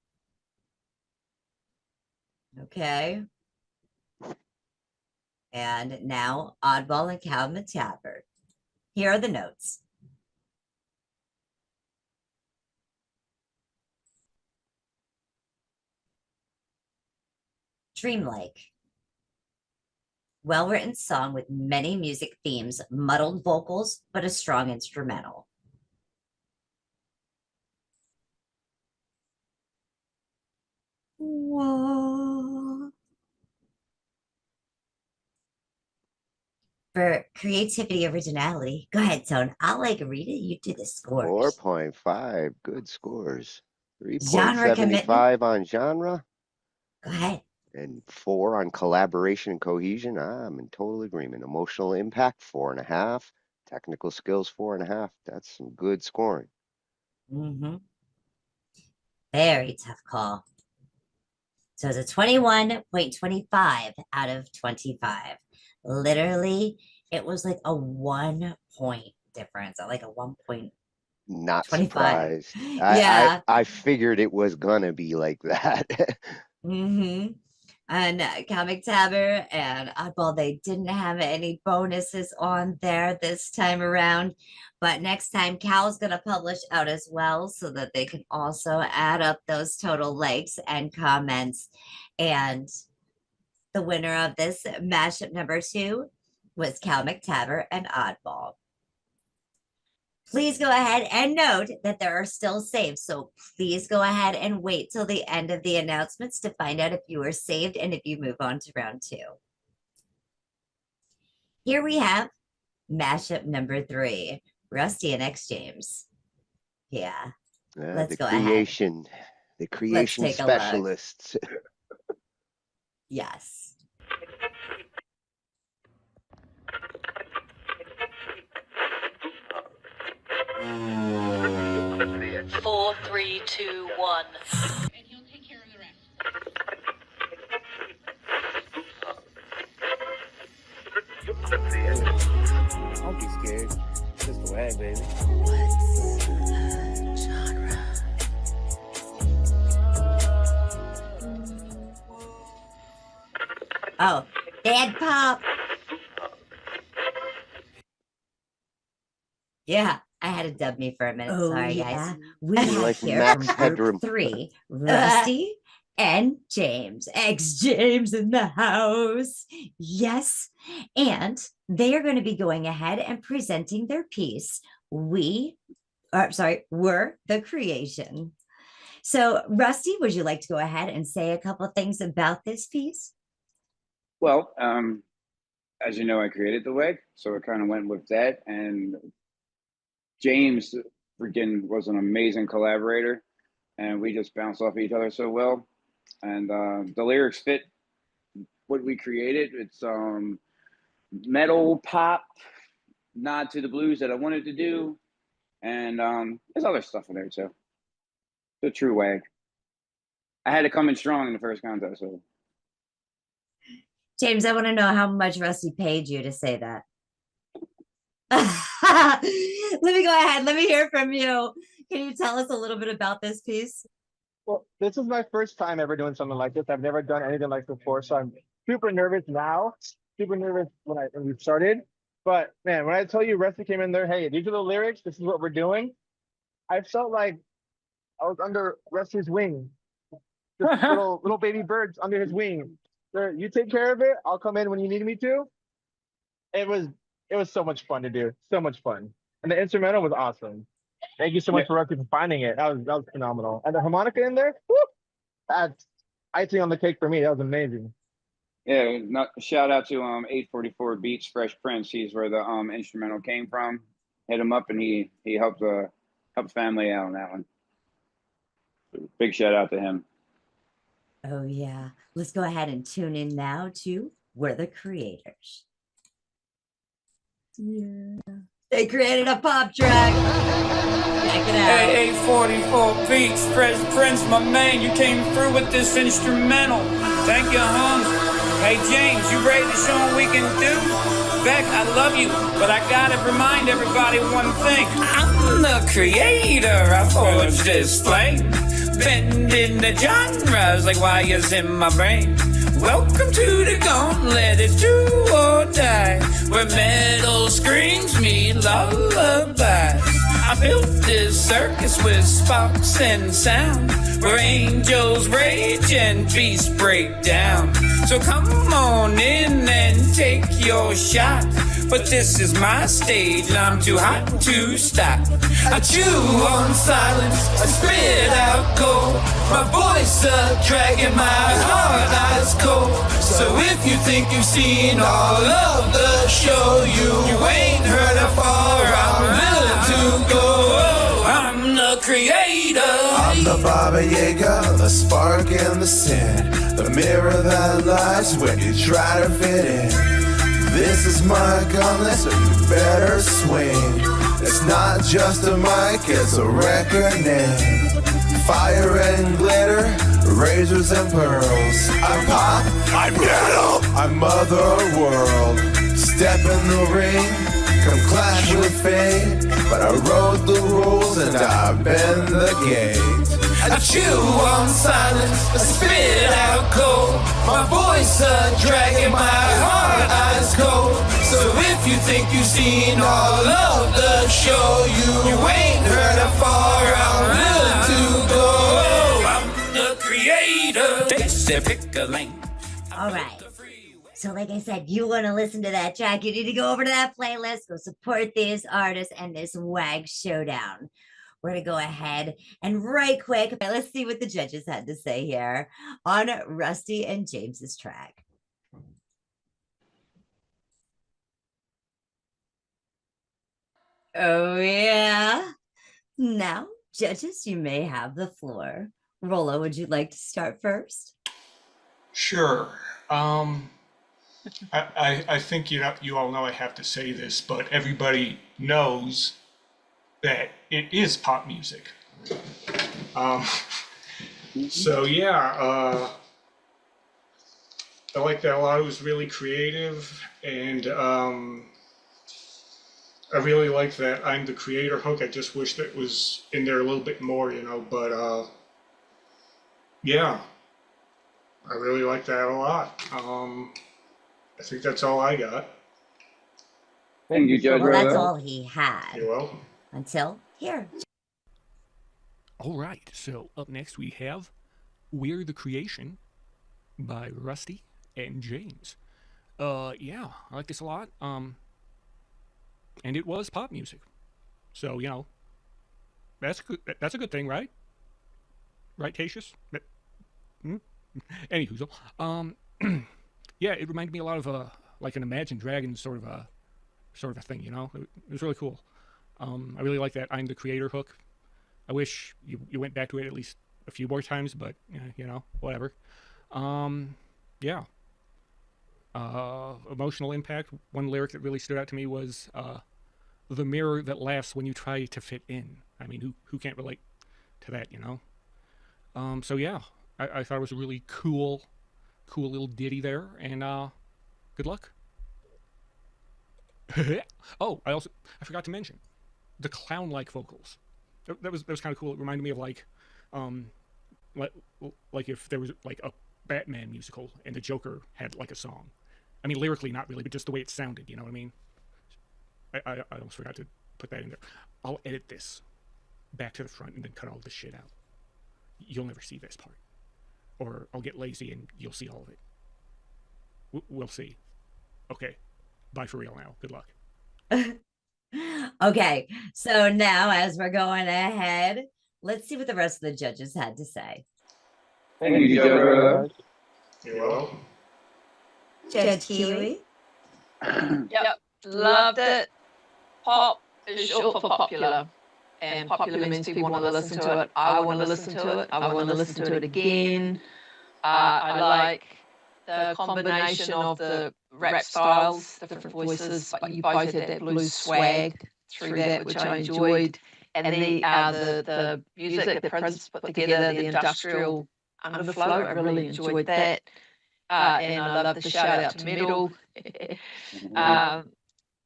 Okay. And now Oddball and Calvin Tapper. Here are the notes. Dreamlike. Well-written song with many music themes, muddled vocals, but a strong instrumental. Whoa. for creativity, originality. Go ahead, Tone. I'll read it. You do the scores. 4.5. Good scores. Genre commitment. 3.75 on genre. Go ahead. And 4 on collaboration and cohesion. I'm in total agreement. Emotional impact, 4.5. Technical skills, 4.5. That's some good scoring. Mm-hmm. Very tough call. So it's a 21.25 out of 25. Literally, it was like a 1 point difference, like a 1.25. Not surprised. Yeah. I figured it was gonna be like that. Mm-hmm. And Comic Tabber and Oddball, they didn't have any bonuses on there this time around. But next time, Cal's going to publish out as well so that they can also add up those total likes and comments. And the winner of this mashup number 2 was Cal McTaver and Oddball. Please go ahead and note that there are still saves. So please go ahead and wait till the end of the announcements to find out if you are saved and if you move on to round 2. Here we have mashup number 3, Rusty and X James. Yeah. Let's go ahead. The creation specialists. Yes. Four, three, two, one. And he'll take care of the rest. Don't be scared. It's just the WAG, baby. Oh, Dad Pop. Yeah, I had to dub me for a minute. Sorry, guys. We have here from group 3, Rusty and James. X James in the house. Yes. And they are going to be going ahead and presenting their piece. We're the creation. So, Rusty, would you like to go ahead and say a couple of things about this piece? Well, as you know, I created the WAG, so it kind of went with that. And James freaking was an amazing collaborator, and we just bounced off each other so well. And the lyrics fit what we created. It's metal pop, nod to the blues that I wanted to do, and there's other stuff in there too. The true WAG. I had to come in strong in the first contest. So, James, I want to know how much Rusty paid you to say that. Let me go ahead. Let me hear from you. Can you tell us a little bit about this piece? Well, this is my first time ever doing something like this. I've never done anything like this before, so I'm super nervous now. Super nervous when we started. But man, when I tell you Rusty came in there, hey, these are the lyrics. This is what we're doing. I felt like I was under Rusty's wing. Just little baby birds under his wing. You take care of it. I'll come in when you need me to. It was so much fun to do. So much fun. And the instrumental was awesome. Thank you so much for Rusty for finding it. That was phenomenal. And the harmonica in there, whoop, that's icing on the cake for me. That was amazing. yeah, shout out to 844 Beats Fresh Prince. He's where the instrumental came from. Hit him up, and he helped family out on that one. Big shout out to him. Oh yeah. Let's go ahead and tune in now to We're the Creators. Yeah. They created a pop track. Check it out. Hey, 844 Beats, Fresh Prince, my man, you came through with this instrumental. Thank you, Holmes. Hey, James, you ready to show them we can do? Beck, I love you, but I gotta remind everybody one thing. I'm the creator, I forged this flame. Bending the genres like wires in my brain. Welcome to the gauntlet, it's do or die, where metal screams me lullabies. I built this circus with sparks and sound, where angels rage and beasts break down. So come on in and take your shot. But this is my stage and I'm too hot to stop. I chew on silence, I spit out cold. My voice dragging my heart ice cold. So if you think you've seen all of the show, you ain't heard how far I'm willing to go. I'm the creator. I'm the Baba Yaga, the spark and the sin, the mirror that lies when you try to fit in. This is my gauntlet, so you better swing. It's not just a mic, it's a reckoning. Fire and glitter, razors and pearls. I pop, I metal, I mother world. Step in the ring, come clash with fate. But I wrote the rules and I bend the gate. I chew on silence, I spit out cold. My voice dragging my heart ice cold. So if you think you've seen all of the show, you ain't heard how far I'm willing to go. I'm the creator. They pick a lane. All right. So like I said, you want to listen to that track, you need to go over to that playlist, go support these artists and this WAG showdown. We're going to go ahead and right quick, let's see what the judges had to say here on Rusty and James's track. Oh, yeah. Now, judges, you may have the floor. Rollo, would you like to start first? Sure. I think you all know I have to say this, but everybody knows that it is pop music. So yeah, I like that a lot. It was really creative, and I really like that I'm the creator hook. I just wish that was in there a little bit more, you know, but yeah, I really like that a lot. I think that's all I got. Thank you, Judge. Well, that's all he had. You're welcome. Until here. All right, so up next we have We're the Creation by Rusty and James. Yeah, I like this a lot. And it was pop music. So, you know, that's a good thing, right? Right, Tatius? Anywho, yeah, it reminded me a lot of like an Imagine Dragons sort of a thing, you know? It was really cool. I really like that I'm the creator hook. I wish you went back to it at least a few more times, but you know, whatever. Yeah. Emotional impact. One lyric that really stood out to me was the mirror that laughs when you try to fit in. I mean, who can't relate to that, you know? So yeah, I thought it was a really cool little ditty there, and good luck. Oh, I forgot to mention the clown-like vocals. That was kind of cool. It reminded me of like if there was like a Batman musical and the Joker had like a song. I mean, lyrically, not really, but just the way it sounded. You know what I mean? I almost forgot to put that in there. I'll edit this back to the front and then cut all this shit out. You'll never see this part, or I'll get lazy and you'll see all of it. We'll see. Okay, bye for real now. Good luck. Okay, so now as we're going ahead, let's see what the rest of the judges had to say. Thank you, Judge. You're welcome. Judge Kiwi? Yep, loved it. Pop is short for popular. And popular means people want to listen to it. I want to listen to it. I want to listen to it again. I like the combination of the rap styles, different voices, but you both had that blues swag through that, which I enjoyed. And the music that Prince put together, the industrial underflow, I really enjoyed that. And I love the shout out to Metal.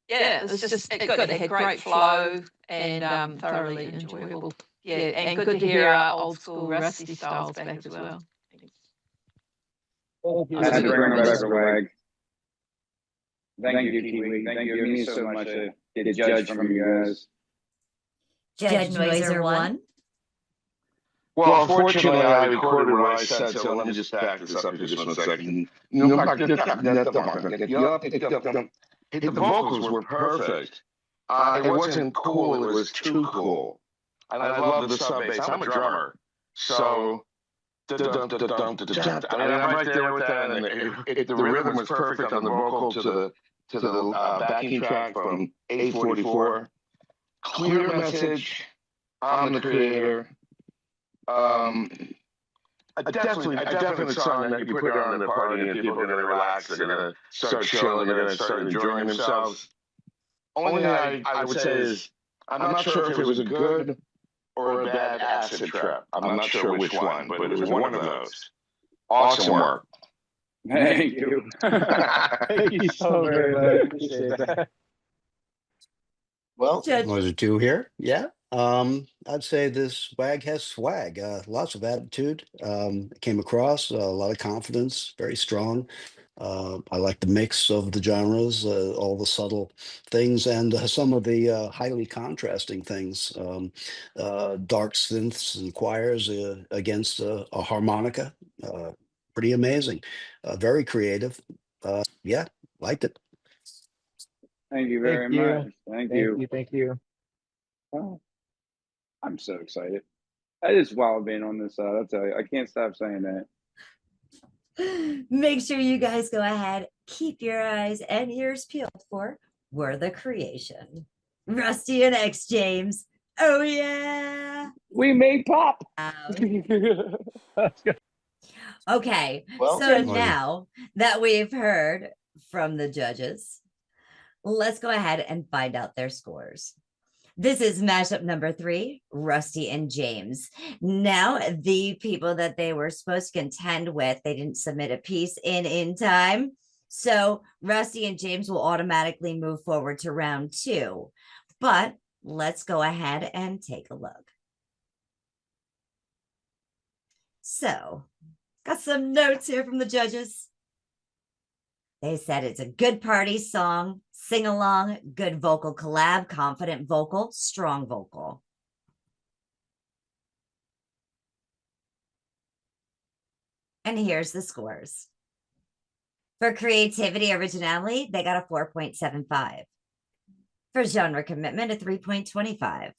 Yeah, it was just good. It had great flow and thoroughly enjoyable. Yeah, and good to hear old school Rusty styles back as well. That's a great record, WAG. Thank you, Kiwi. Thank you. It means so much to get a judge from you guys. Judge Noiser 1? Well, unfortunately, I recorded what I said, so let me just back this up for just 1 second. The vocals were perfect. It wasn't cool, it was too cool. And I love the sub bass. I'm a drummer, so and I'm right there with that. And the rhythm was perfect on the vocal to the backing track from 844. Clear message. I'm the creator. A definite song that you put on the party and people are gonna relax. They're gonna start chilling. They're gonna start enjoying themselves. Only thing I would say is I'm not sure if it was a good or a bad acid trip. I'm not sure which one, but it was one of those. Awesome work. Thank you. Thank you so very much. Appreciate that. Well, Judge. was it two here? Yeah. I'd say this WAG has swag, lots of attitude. Came across a lot of confidence, very strong. I like the mix of the genres, all the subtle things, and some of the highly contrasting things. Dark synths and choirs against a harmonica. Pretty amazing. Very creative. Yeah, liked it. Thank you very Thank you. much. Thank you. Thank you. Oh, I'm so excited. I just wild being on this side. I'll tell you, I can't stop saying that. Make sure you guys go ahead, keep your eyes and ears peeled for We're the Creation. Rusty and X James. Oh yeah. We made pop. Okay, Well, so good. now that we've heard from the judges, let's go ahead and find out their scores. This is mashup number 3, Rusty and James. Now, the people that they were supposed to contend with, they didn't submit a piece in time. So Rusty and James will automatically move forward to round 2. But let's go ahead and take a look. So, got some notes here from the judges. They said it's a good party song, sing along, good vocal collab, confident vocal, strong vocal. And here's the scores. For creativity, originality, they got a 4.75. For genre commitment, a 3.25.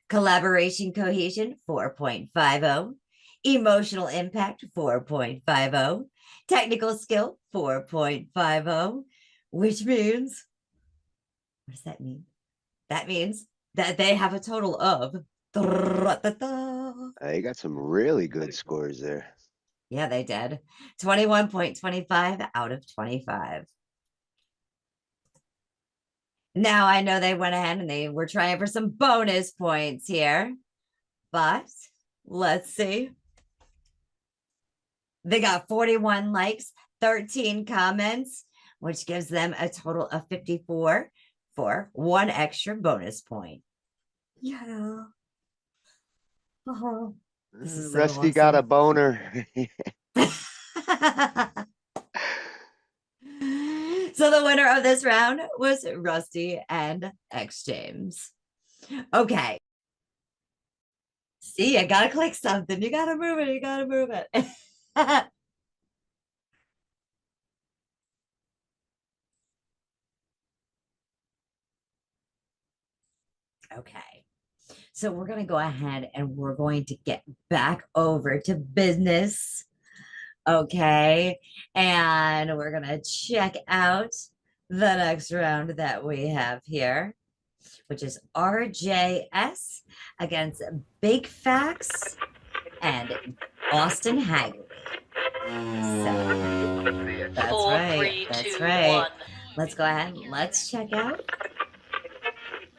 Collaboration cohesion, 4.50. Emotional impact, 4.50. Technical skill, 4.50, which means, what does that mean? That means that they have a total of, You got some really good scores there. yeah, they did, 21.25 out of 25. Now I know they went ahead and they were trying for some bonus points here, but let's see. They got 41 likes, 13 comments, which gives them a total of 54 for 1 extra bonus point. Yeah. Oh, this is so Rusty got a boner. So the winner of this round was Rusty and X James. Okay. See, you gotta click something. You gotta move it. You gotta move it. Okay, so we're going to go ahead and we're going to get back over to business. Okay, and we're going to check out the next round that we have here, which is RJS against Big Facts and Austin Hagley. So, that's right. That's right. Let's go ahead and let's check out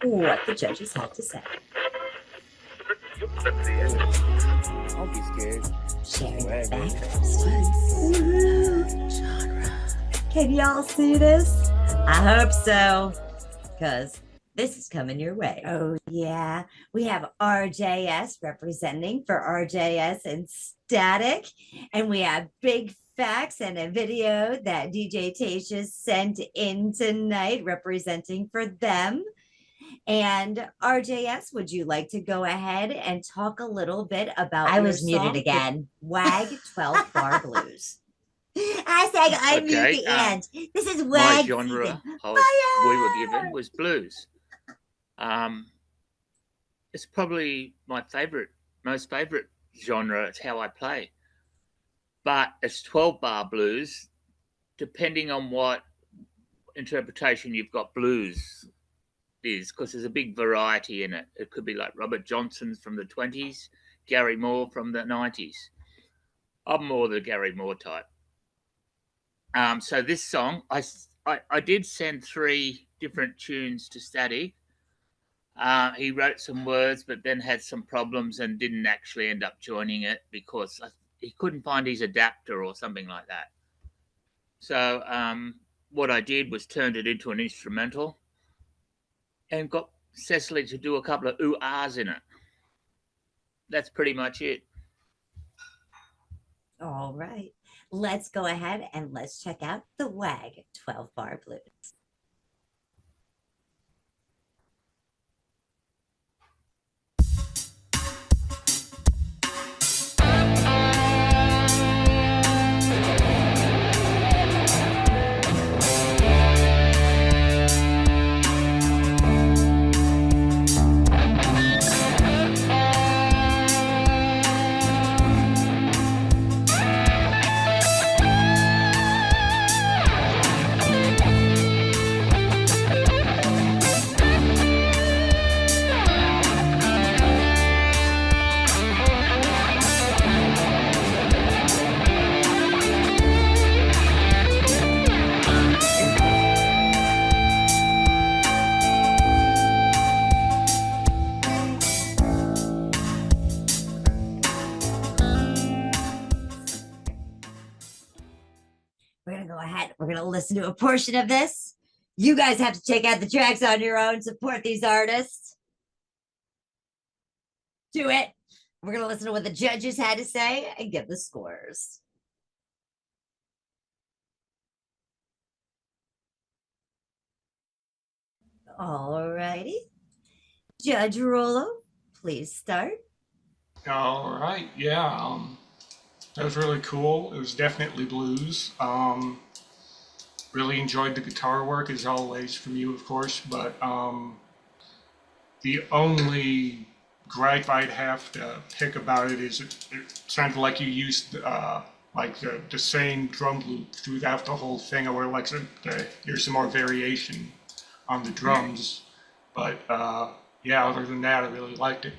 what the judges had to say. Don't be scared. Sharing Can y'all see this? I hope so, because this is coming your way. Oh, yeah. We have RJS representing for RJS and Static, and we have Big Facts and a video that DJ Tasha sent in tonight representing for them. And RJS, would you like to go ahead and talk a little bit about I your was muted song, the again. WAG 12 Bar Blues? I mute Okay, the end. This is my WAG genre season. we were given was blues. It's probably my most favorite genre. It's how I play, but it's 12 bar blues. Depending on what interpretation you've got blues is, because there's a big variety in it. It could be like Robert Johnson's from the 20s, Gary Moore from the 90s. I'm more the Gary Moore type. So this song, I did send 3 different tunes to Static. He wrote some words, but then had some problems and didn't actually end up joining it because he couldn't find his adapter or something like that. So what I did was turned it into an instrumental and got Cecily to do a couple of ooh-ahs in it. That's pretty much it. All right. Let's go ahead and let's check out the WAG 12 Bar Blues. We're going to go ahead. We're going to listen to a portion of this. You guys have to check out the tracks on your own, support these artists. Do it. We're going to listen to what the judges had to say and give the scores. All righty. Judge Rollo, please start. All right, yeah, that was really cool. It was definitely blues. Really enjoyed the guitar work as always from you, of course, but the only gripe I'd have to pick about it is it sounded like you used like the same drum loop throughout the whole thing. I would like to hear some more variation on the drums, but yeah, other than that, I really liked it.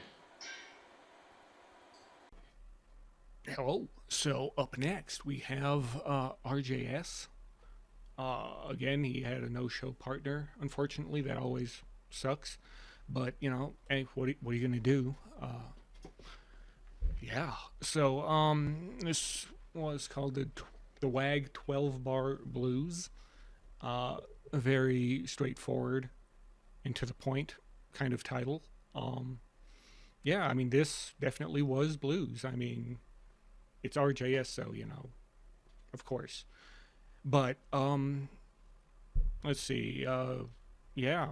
Hello. So up next we have RJS. Again, he had a no-show partner. Unfortunately, that always sucks. But you know, hey, what are you gonna do? Yeah. So this was called the WAG 12 Bar Blues. A very straightforward and to the point kind of title. Yeah, I mean, this definitely was blues. I mean, it's RJS, so you know, of course. But let's see. Yeah.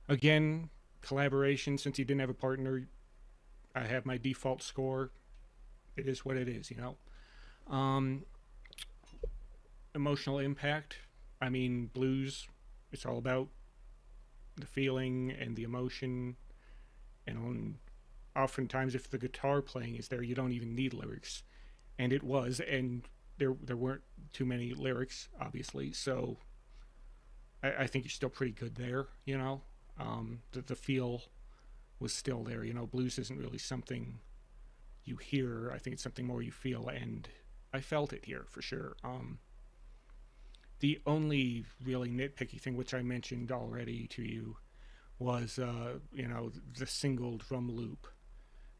Again, collaboration. Since he didn't have a partner, I have my default score. It is what it is, you know. Emotional impact. I mean, blues. It's all about the feeling and the emotion, and oftentimes, if the guitar playing is there, you don't even need lyrics, and it was, and there weren't too many lyrics, obviously. So I think you're still pretty good there, you know. The feel was still there, you know. Blues isn't really something you hear. I think it's something more you feel, and I felt it here for sure. The only really nitpicky thing, which I mentioned already to you, was you know, the single drum loop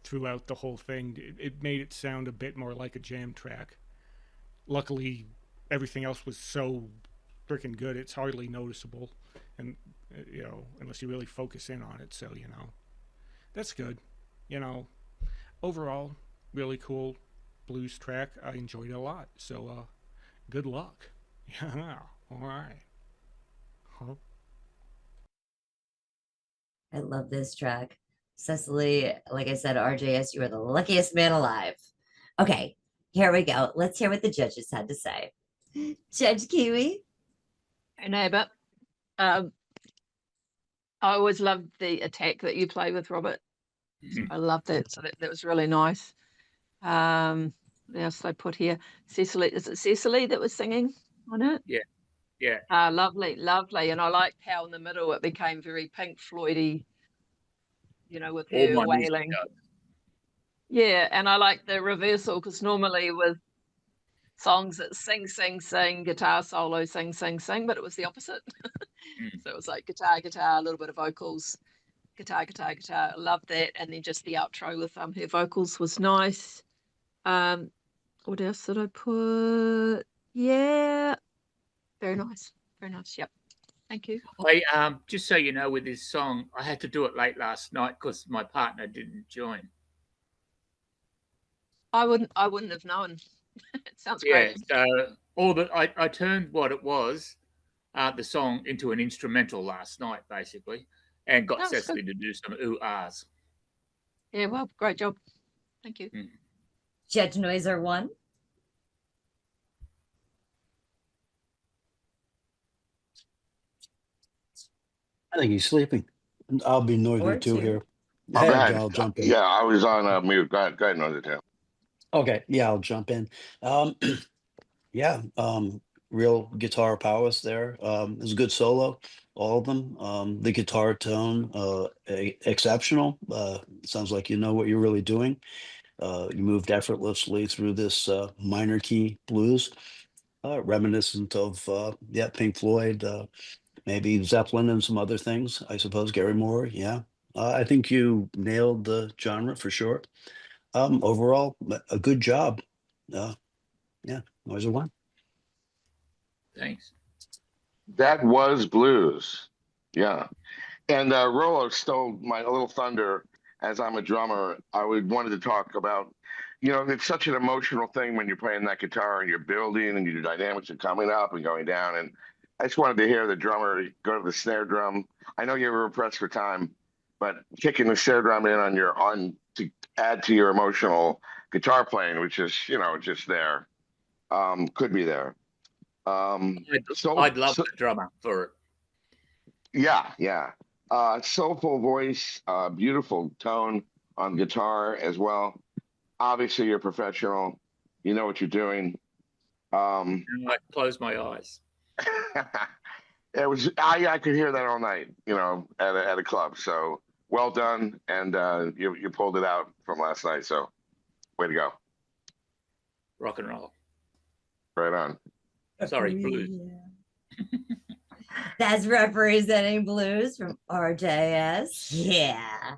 throughout the whole thing. It made it sound a bit more like a jam track. Luckily, everything else was so freaking good, it's hardly noticeable, and you know, unless you really focus in on it. So you know, that's good. You know, overall, really cool blues track. I enjoyed it a lot. So good luck. Yeah. All right. Huh? I love this track. Cecily, like I said, RJS, you are the luckiest man alive. Okay, here we go. Let's hear what the judges had to say. Judge Kiwi. Hey, neighbour. I always loved the attack that you play with, Robert. I loved that. So that was really nice. What else they put here? Cecily, is it Cecily that was singing on it? Yeah, yeah. Lovely, lovely. And I liked how in the middle it became very Pink Floydy, you know, with All her my music wailing. does. Yeah, and I like the reversal because normally with songs that sing, sing, sing, guitar solo, sing, sing, sing, but it was the opposite. So it was like guitar, guitar, a little bit of vocals, guitar, guitar, guitar. I loved that. And then just the outro with her vocals was nice. What else did I put? Yeah, very nice. Very nice. Yep. Thank you. I just so you know, with this song, I had to do it late last night because my partner didn't join. I wouldn't have known. It sounds Yeah, great. so I turned what it was, the song, into an instrumental last night, basically, and got That was Cecily good. to do some ooh-ahs. Yeah, well, great job. Thank you. Judge Noiser 1. I think he's sleeping. I'll be noisy Or too 2. here. Oh, go ahead. I'll jump in. Yeah, I was on mute. Go ahead, Noisy Tail. Okay, yeah, I'll jump in. Yeah, real guitar prowess there. It was a good solo, all of them. The guitar tone, exceptional. Sounds like you know what you're really doing. You moved effortlessly through this minor key blues, reminiscent of yeah, Pink Floyd, maybe Zeppelin and some other things, I suppose. Gary Moore, yeah. I think you nailed the genre for sure. Overall, a good job. Yeah, Noiser 1. Thanks. That was blues. Yeah. And Rolo stole my little thunder. As I'm a drummer, I would wanted to talk about, you know, it's such an emotional thing when you're playing that guitar and you're building and your dynamics are coming up and going down. And I just wanted to hear the drummer go to the snare drum. I know you were pressed for time, but kicking the snare drum in on to add to your emotional guitar playing, which is, you know, just there, could be there. I'd love the drummer for it. Yeah, yeah. Soulful voice, beautiful tone on guitar as well. Obviously, you're professional. You know what you're doing. I close my eyes. It was I could hear that all night, you know, at a club. So well done, and you pulled it out from last night. So way to go. Rock and roll. Right on. Sorry, blues. That's representing blues from RJS. Yeah.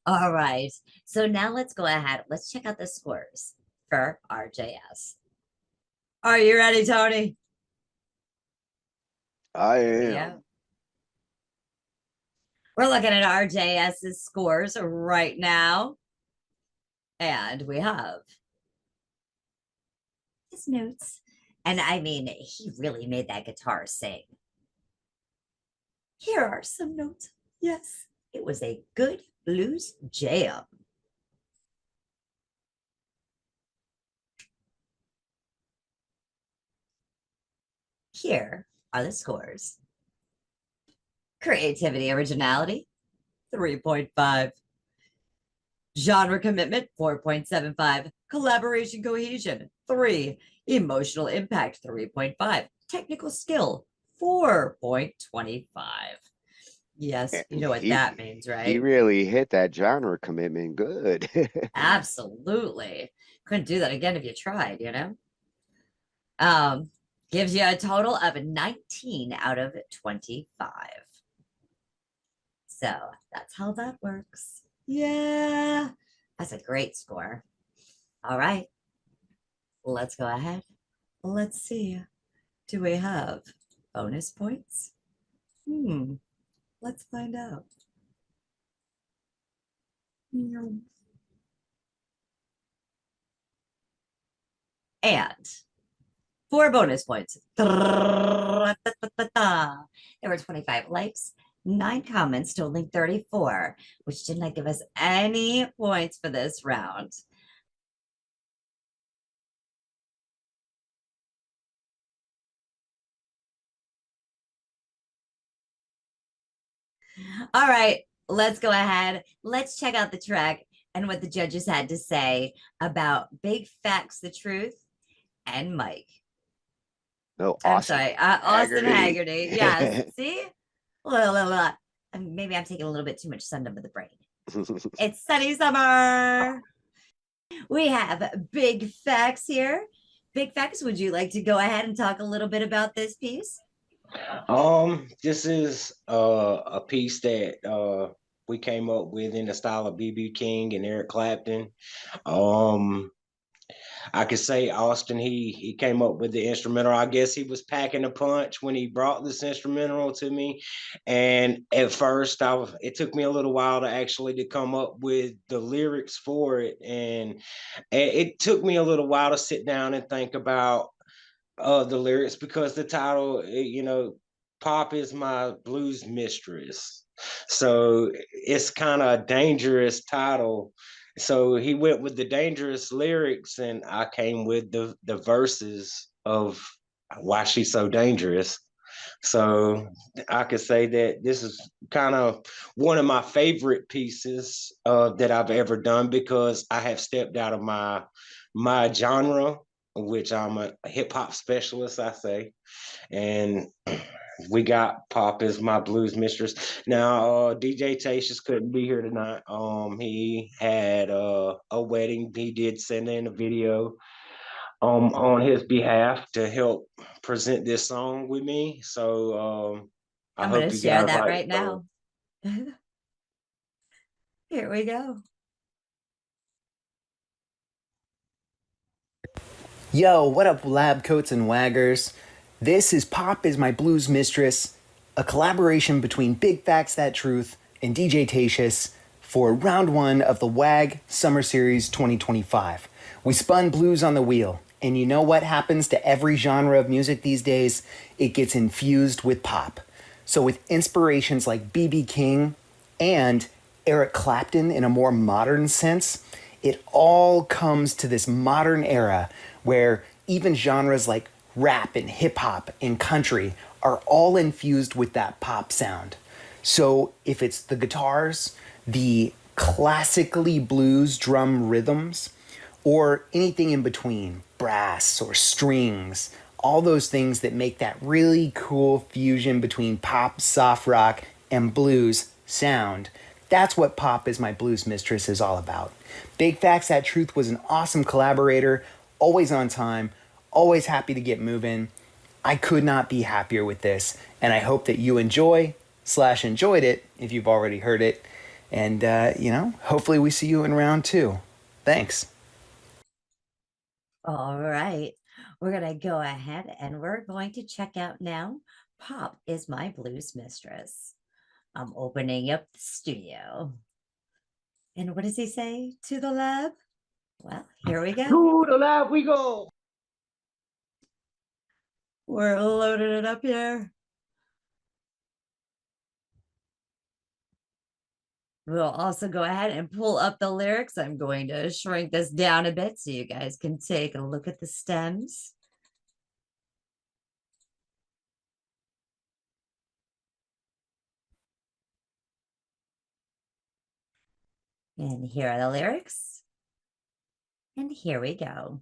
All right. So now let's go ahead. Let's check out the scores for RJS. Are you ready, Tony? I Here we am. go. We're looking at RJS's scores right now. And we have his notes. And I mean, he really made that guitar sing. Here are some notes. Yes, it was a good blues jam. Here are the scores. Creativity, originality, 3.5. Genre commitment, 4.75. Collaboration, cohesion, 3. Emotional impact, 3.5. Technical skill, 4.25. Yes, you know what that means, He right? really hit that genre commitment good. Absolutely. Couldn't do that again if you tried, you know? Gives you a total of 19 out of 25. So that's how that works. Yeah, that's a great score. All right, let's go ahead. Let's see. Do we have bonus points? Let's find out. And 4 bonus points. There were 25 likes 9 comments to only 34, which did not give us any points for this round. All right, let's go ahead. Let's check out the track and what the judges had to say about Big Facts the Truth and Mike. No, I'm sorry, Austin Haggerty. Yes, Haggerty. see? Maybe I'm taking a little bit too much sun under the brain. It's sunny summer. We have Big Facts here. Big Facts, would you like to go ahead and talk a little bit about this piece? This is a piece that we came up with in the style of BB King and Eric Clapton. I could say Austin, he came up with the instrumental. I guess he was packing a punch when he brought this instrumental to me. And at first it took me a little while to actually come up with the lyrics for it. And it took me a little while to sit down and think about the lyrics, because the title, Pop Is My Blues Mistress. So it's kind of a dangerous title. So he went with the dangerous lyrics, and I came with the verses of why she's so dangerous. So I could say that this is kind of one of my favorite pieces that I've ever done, because I have stepped out of my genre, which I'm a hip hop specialist, I say. And we got Pop Is My Blues Mistress. Now, DJ Tatius couldn't be here tonight. He had a wedding. He did send in a video on his behalf to help present this song with me. So I I'm hope going to you share guys that like right now. Here we go. Yo, what up, lab coats and waggers? This is Pop Is My Blues Mistress, a collaboration between Big Facts That Truth and DJ Tatius for round 1 of the WAG Summer Series 2025. We spun blues on the wheel, and you know what happens to every genre of music these days? It gets infused with pop. So with inspirations like B.B. King and Eric Clapton in a more modern sense, it all comes to this modern era where even genres like rap and hip hop and country are all infused with that pop sound. So if it's the guitars, the classically blues drum rhythms, or anything in between, brass or strings, all those things that make that really cool fusion between pop, soft rock, and blues sound, that's what Pop Is My Blues Mistress is all about. Big Facts That Truth was an awesome collaborator, always on time, always happy to get moving. I could not be happier with this, and I hope that you enjoyed it if you've already heard it. And, hopefully we see you in round 2. Thanks. All right, we're going to go ahead and we're going to check out now Pop Is My Blues Mistress. I'm opening up the studio. And what does he say? To the lab? Well, here we go. To the lab we go. We're loading it up here. We'll also go ahead and pull up the lyrics. I'm going to shrink this down a bit so you guys can take a look at the stems. And here are the lyrics. And here we go.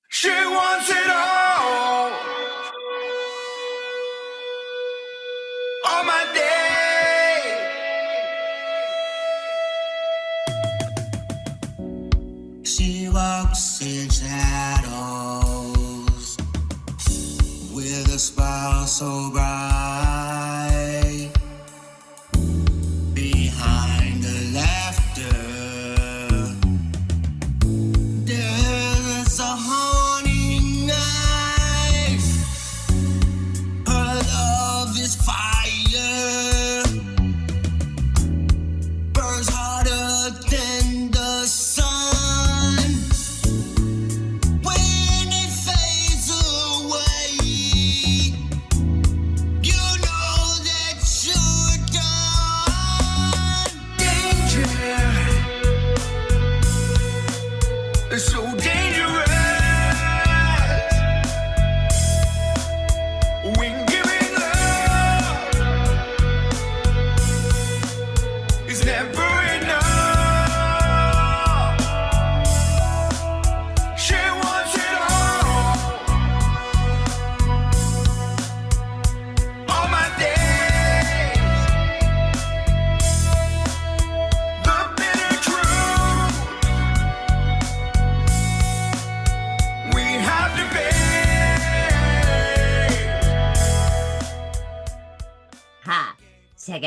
She wants it all. On my day. She walks in shadows with a smile so bright. Behind the laughter, there's a haunting knife. Her love is fire, burns harder than the sun.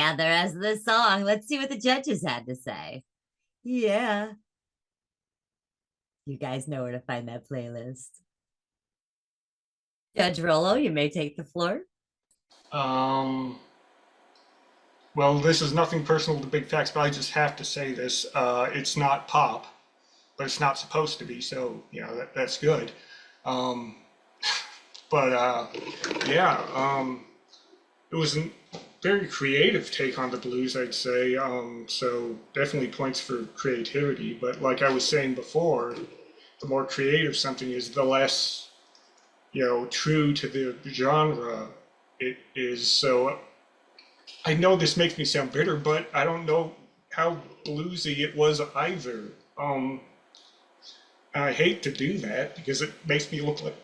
gather as the song. Let's see what the judges had to say. Yeah. You guys know where to find that playlist. Judge Rollo, you may take the floor. Well, this is nothing personal to Big Facts, but I just have to say this. It's not pop, but it's not supposed to be, so, you know, that's good. It was a very creative take on the blues, I'd say. So definitely points for creativity. But like I was saying before, the more creative something is, the less, you know, true to the genre it is. So I know this makes me sound bitter, but I don't know how bluesy it was either. I hate to do that because it makes me look like,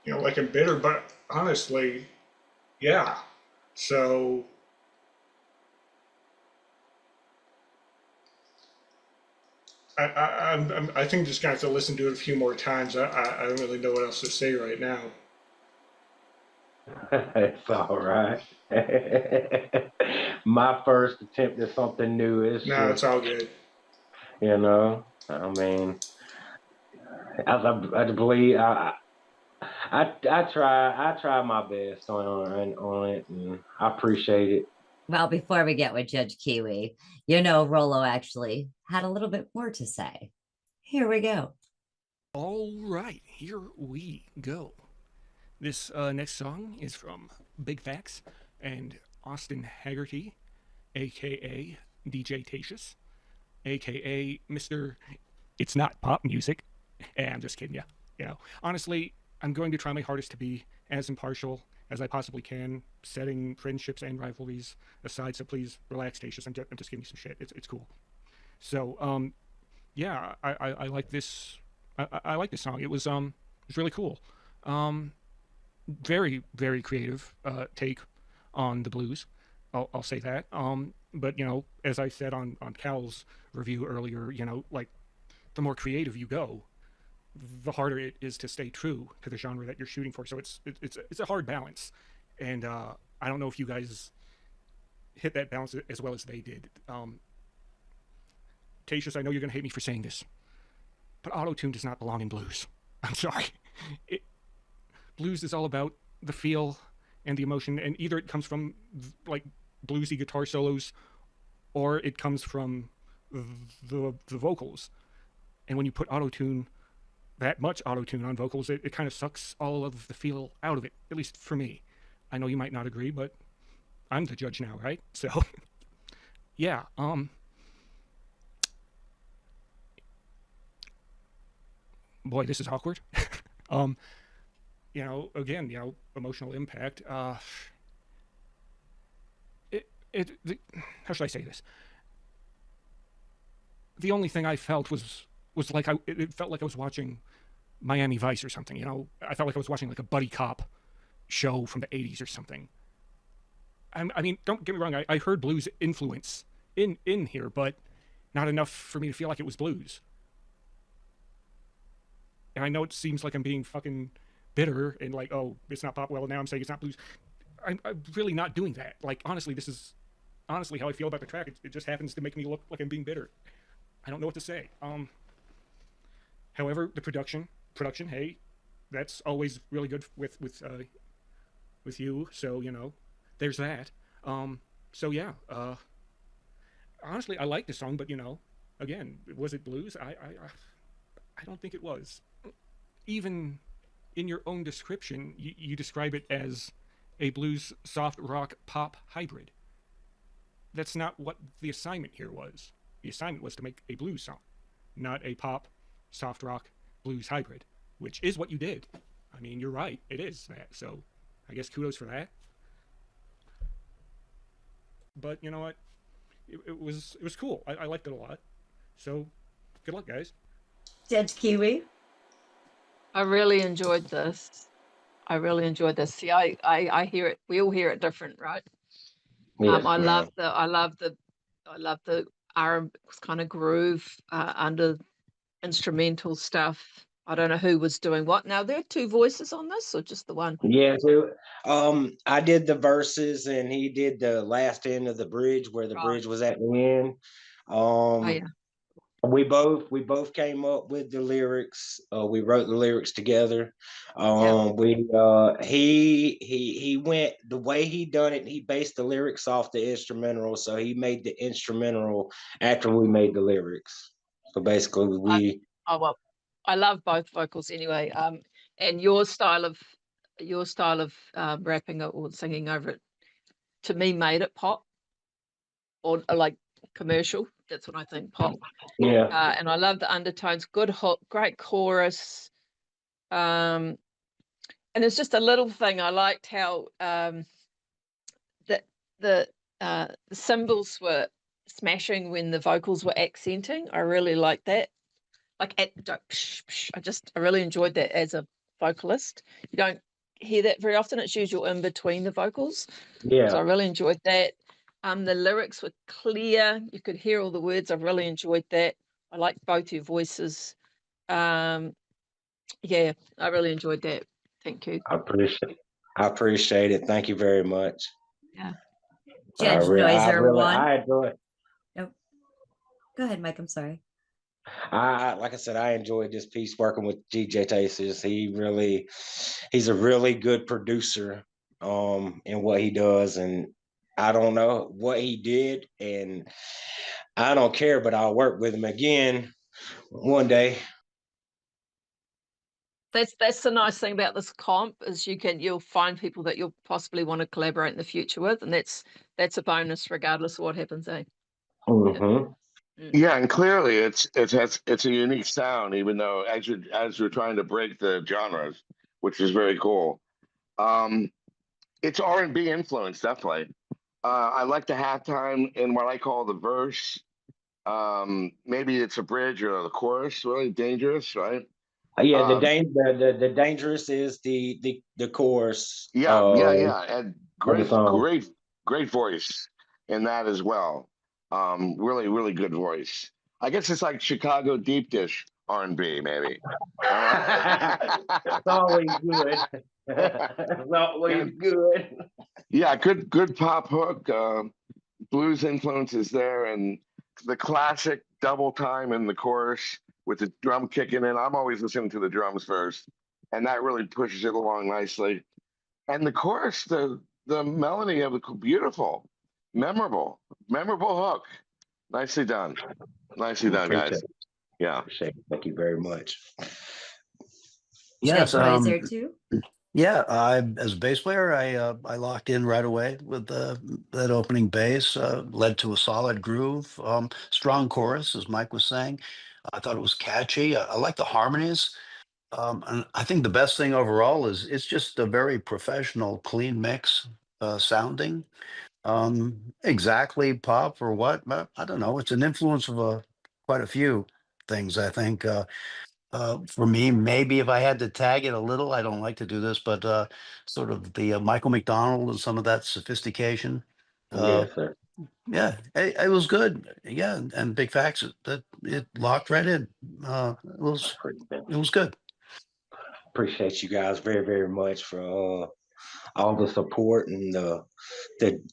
you know, like I'm bitter, but honestly, yeah. So I think I'm just gonna have to listen to it a few more times. I don't really know what else to say right now. It's all right. My first attempt at something new is No, it's just, all good. you know, I mean, I believe I try my best on it, and I appreciate it. Well, before we get with Judge Kiwi, you know, Rollo actually had a little bit more to say. Here we go. All right, here we go. This next song is from Big Facts and Austin Haggerty, aka DJ Tatius, aka Mr. It's Not Pop Music. I'm just kidding, yeah. You know, honestly, I'm going to try my hardest to be as impartial as I possibly can, setting friendships and rivalries aside. So please relax, Tatius. I'm just giving you some shit. It's cool. So yeah, I like this. I like this song. It was really cool. Very very creative take on the blues. I'll say that. But you know, as I said on Cal's review earlier, you know, like the more creative you go, the harder it is to stay true to the genre that you're shooting for. So it's a hard balance, and I don't know if you guys hit that balance as well as they did. Tatius, I know you're gonna hate me for saying this, but auto-tune does not belong in blues. I'm sorry. Blues is all about the feel and the emotion, and either it comes from like bluesy guitar solos, or it comes from the vocals. And when you put auto-tune, that much auto-tune on vocals, it kind of sucks all of the feel out of it, at least for me. I know you might not agree, but I'm the judge now, right? So, yeah, boy, this is awkward. You know, again, you know, emotional impact. How should I say this? The only thing I felt was like it felt like I was watching Miami Vice or something. You know, I felt like I was watching like a buddy cop show from the '80s or something. I mean, don't get me wrong. I heard blues influence in here, but not enough for me to feel like it was blues. And I know it seems like I'm being fucking bitter and like, oh, it's not pop. Well, now I'm saying it's not blues. I'm really not doing that. Like, honestly, this is honestly how I feel about the track. It just happens to make me look like I'm being bitter. I don't know what to say. However, the production, hey, that's always really good with you. So, you know, there's that. So yeah, honestly, I like the song, but you know, again, was it blues? I don't think it was. Even in your own description, you describe it as a blues soft rock pop hybrid. That's not what the assignment here was. The assignment was to make a blues song, not a pop soft rock blues hybrid, which is what you did. I mean, you're right, it is that. So I guess kudos for that. But you know what? It was cool. I liked it a lot. So good luck, guys. Judge Kiwi. I really enjoyed this. See, I hear it. We all hear it different, right? Yes, I ma'am. love the R kind of groove under instrumental stuff. I don't know who was doing what. Now, there are two voices on this or just the one? Yeah, I did the verses and he did the last end of the bridge where the bridge was at the end. Oh, yeah. We both came up with the lyrics. We wrote the lyrics together. He went the way he done it. He based the lyrics off the instrumental, so he made the instrumental after we made the lyrics. So basically, well, I love both vocals anyway. And your style of rapping or singing over it, to me, made it pop or like commercial. That's what I think, pop. Yeah. And I love the undertones, good hook, great chorus. And it's just a little thing. I liked how the cymbals were smashing when the vocals were accenting. I really liked that. Like I really enjoyed that as a vocalist. You don't hear that very often. It's usually in between the vocals. Yeah. So I really enjoyed that. The lyrics were clear. You could hear all the words. I really enjoyed that. I liked both your voices. Yeah, I really enjoyed that. Thank you. I appreciate it. Thank you very much. Yeah. Judge Noiser one. I enjoy it. Nope. Go ahead, Mike. I'm sorry. Like I said, I enjoyed this piece working with DJ Taces. He's a really good producer in what he does, and I don't know what he did, and I don't care, but I'll work with him again one day. That's the nice thing about this comp is you'll find people that you'll possibly want to collaborate in the future with, and that's a bonus regardless of what happens. Mm-hmm. Yeah, and clearly it's a unique sound, even though as you're trying to break the genres, which is very cool. It's R&B influence, definitely. I like the halftime in what I call the verse. Maybe it's a bridge or the chorus, really dangerous, right? Yeah, the dangerous is the chorus. Yeah, and great voice in that as well. Really good voice. I guess it's like Chicago deep dish R&B, maybe. It's always good. It's always good. Yeah, good pop hook. Blues influences there, and the classic double time in the chorus with the drum kicking in. I'm always listening to the drums first, and that really pushes it along nicely. And the chorus, the melody of it, beautiful, memorable hook. Nicely done. Nicely done, guys. Yeah. Appreciate it. Thank you very much. Yes. There too. Yeah, as a bass player, I locked in right away with that opening bass. Led to a solid groove, strong chorus, as Mike was saying. I thought it was catchy. I like the harmonies. And I think the best thing overall is it's just a very professional, clean mix sounding. Exactly pop or what? I don't know. It's an influence of quite a few things, I think. For me, maybe if I had to tag it a little, I don't like to do this, but sort of the Michael McDonald and some of that sophistication. Yes, sir. Yeah, it was good. Yeah, and big facts that it locked right in. It was good. Appreciate you guys very, very much for all the support and the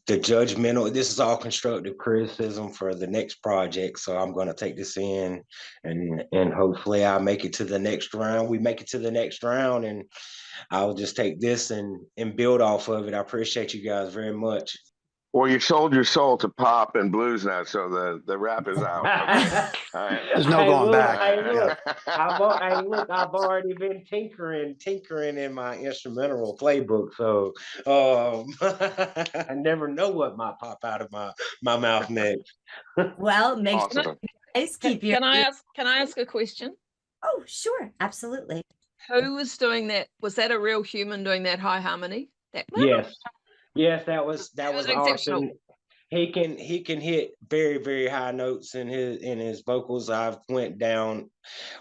judgmental. This is all constructive criticism for the next project. So I'm going to take this in, and hopefully I make it to the next round. We make it to the next round, and I'll just take this and build off of it. I appreciate you guys very much. Well, you sold your soul to pop and blues now, so the rap is out. Okay. All right. There's no going back. I've already been tinkering in my instrumental playbook, so I never know what might pop out of my mouth next. Well, make Awesome. sure you guys keep your. Can I ask a question? Oh, sure, absolutely. Who was doing that? Was that a real human doing that high harmony? Yes, that was exceptional. Austin. he can hit very, very high notes in his vocals. I've went down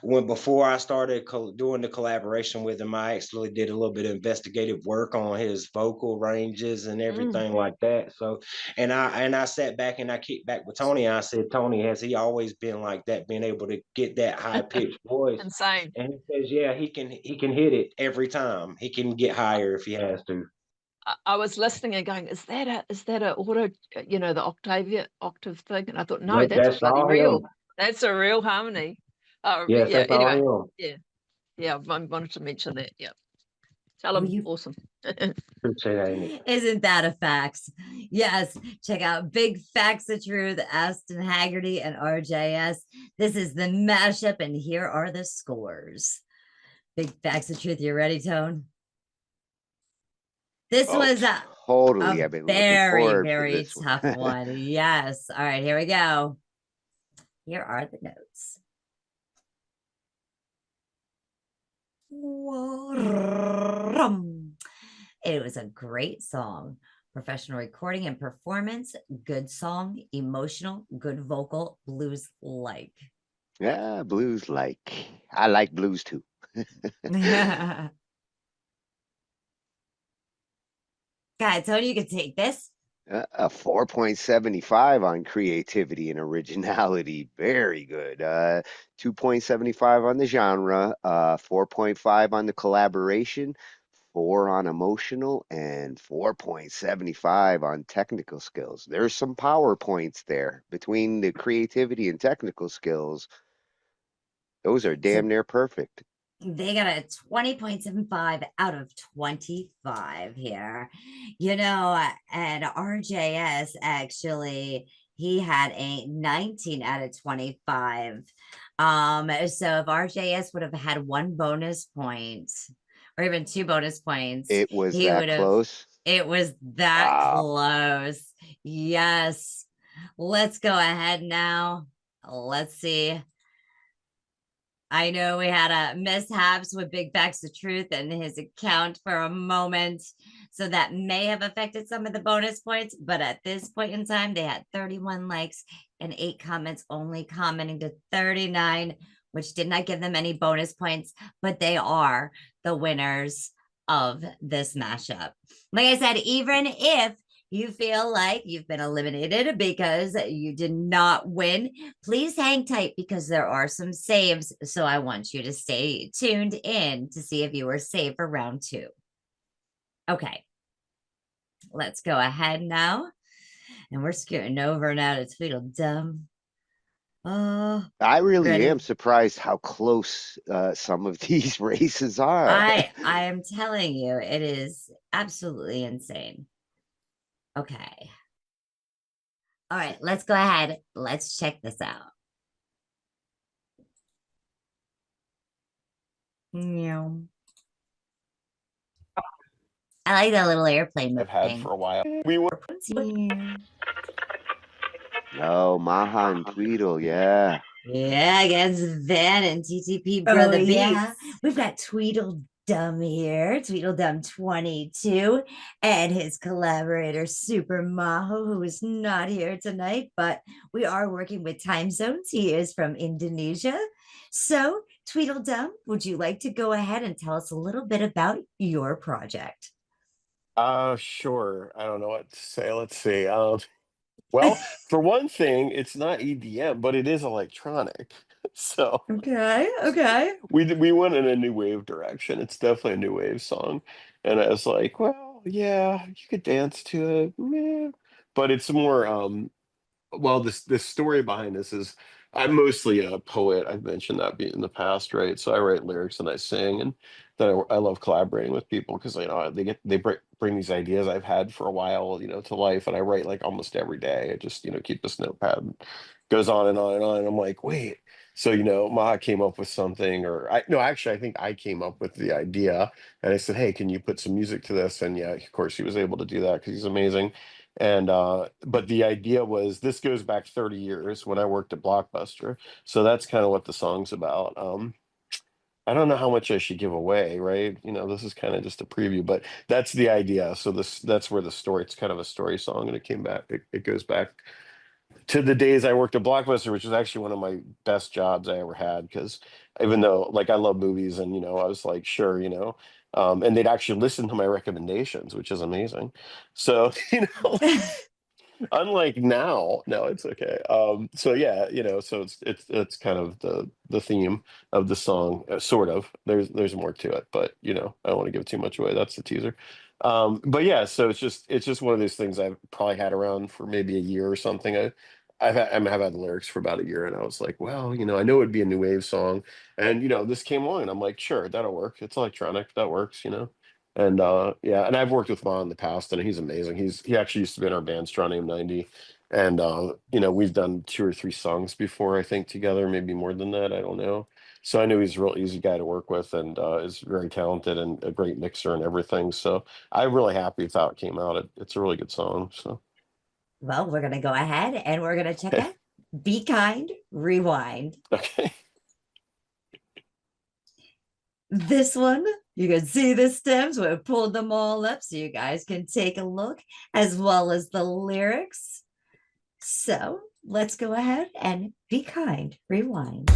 when before I started doing the collaboration with him, I actually did a little bit of investigative work on his vocal ranges and everything like that. So, and I sat back and I kicked back with Tony. I said, Tony, has he always been like that, being able to get that high pitched voice? Insane. And he says, yeah, he can hit it every time. He can get higher if he has to. I was listening and going, is that a auto, the octave thing? And I thought, no, Nope, that's that's bloody all real. him. That's a real harmony. Yes, Yeah. that's all Anyway, him. yeah. I wanted to mention that. Yeah. Tell Well, him. Awesome. Appreciate it. Isn't that a fact? Yes. Check out Big Facts of Truth, Aston Haggerty and RJS. This is the mashup, and here are the scores. Big Facts of Truth. You ready, Tone? This was Totally. a I've been looking very, forward to very this tough one. Yes. All right, here we go. Here are the notes. It was a great song. Professional recording and performance, good song, emotional, good vocal, blues like. Yeah, blues like. I like blues too. God, Tony, you can take this. A 4.75 on creativity and originality. Very good. 2.75 on the genre, 4.5 on the collaboration, 4 on emotional, and 4.75 on technical skills. There's some power points there between the creativity and technical skills. Those are damn near perfect. They got a 20.75 out of 25 here. And RJS actually, he had a 19 out of 25. So if RJS would have had 1 bonus point or even 2 bonus points, It was he that would have. close. It was that Wow. close. Yes. Let's go ahead now. Let's see. I know we had a mishaps with Big Facts of Truth and his account for a moment. So that may have affected some of the bonus points. But at this point in time, they had 31 likes and 8 comments, only commenting to 39, which did not give them any bonus points. But they are the winners of this mashup. Like I said, even if you feel like you've been eliminated because you did not win, please hang tight because there are some saves. So I want you to stay tuned in to see if you were saved for round 2. Okay. Let's go ahead now. And we're scooting over now to Tweedledum. I really am surprised how close some of these races are. I am telling you, it is absolutely insane. Okay. All right, let's go ahead. Let's check this out. Yeah. I like that little airplane I've had for a while. We were. Oh, Maha and Tweedle, yeah. Yeah, against Van and TTP Brother Beats. We've got Tweedledum here, Tweedledum 22, and his collaborator Super Maho, who is not here tonight, but we are working with time zones. He is from Indonesia. So, Tweedledum, would you like to go ahead and tell us a little bit about your project? Sure. I don't know what to say. Let's see. Well, for one thing, it's not EDM, but it is electronic. So Okay. we went in a new wave direction. It's definitely a new wave song. And I was like, well, yeah, you could dance to it. Meh. But it's more well, this story behind this is I'm mostly a poet. I've mentioned that in the past, right? So I write lyrics and I sing, and then I love collaborating with people because they bring these ideas I've had for a while, to life, and I write like almost every day. I just keep this notepad, and goes on and on and on. And I'm like, wait. So Ma came up with something, or I no, actually, I think I came up with the idea, and I said, hey, can you put some music to this? And yeah, of course, he was able to do that because he's amazing. And but the idea was this goes back 30 years when I worked at Blockbuster. So that's kind of what the song's about. I don't know how much I should give away, right? You know, this is kind of just a preview, but that's the idea. So that's where the story, it's kind of a story song, and it came back, it goes back to the days I worked at Blockbuster, which was actually one of my best jobs I ever had. Because even though, like, I love movies, and I was like, sure, and they'd actually listen to my recommendations, which is amazing. So, unlike now, no, it's okay. So yeah, so it's kind of the theme of the song, sort of. There's more to it, but I don't want to give too much away. That's the teaser. But yeah, so it's just one of those things I've probably had around for maybe a year or something. I've had the lyrics for about a year, and I was like, well, I know it'd be a new wave song, and this came along, and I'm like, sure, that'll work. It's electronic, that works. And yeah, and I've worked with Mon in the past, and he's amazing. He actually used to be in our band Strong Name 90. And we've done 2 or 3 songs before, I think, together, maybe more than that, I don't know. So I know he's a real easy guy to work with, and is very talented and a great mixer and everything. So I'm really happy with how it came out. It's a really good song. So Well, we're going to go ahead and we're going to check out Be Kind, Rewind. okay. This one, you can see the stems. We pulled them all up so you guys can take a look, as well as the lyrics. So let's go ahead and Be Kind, Rewind.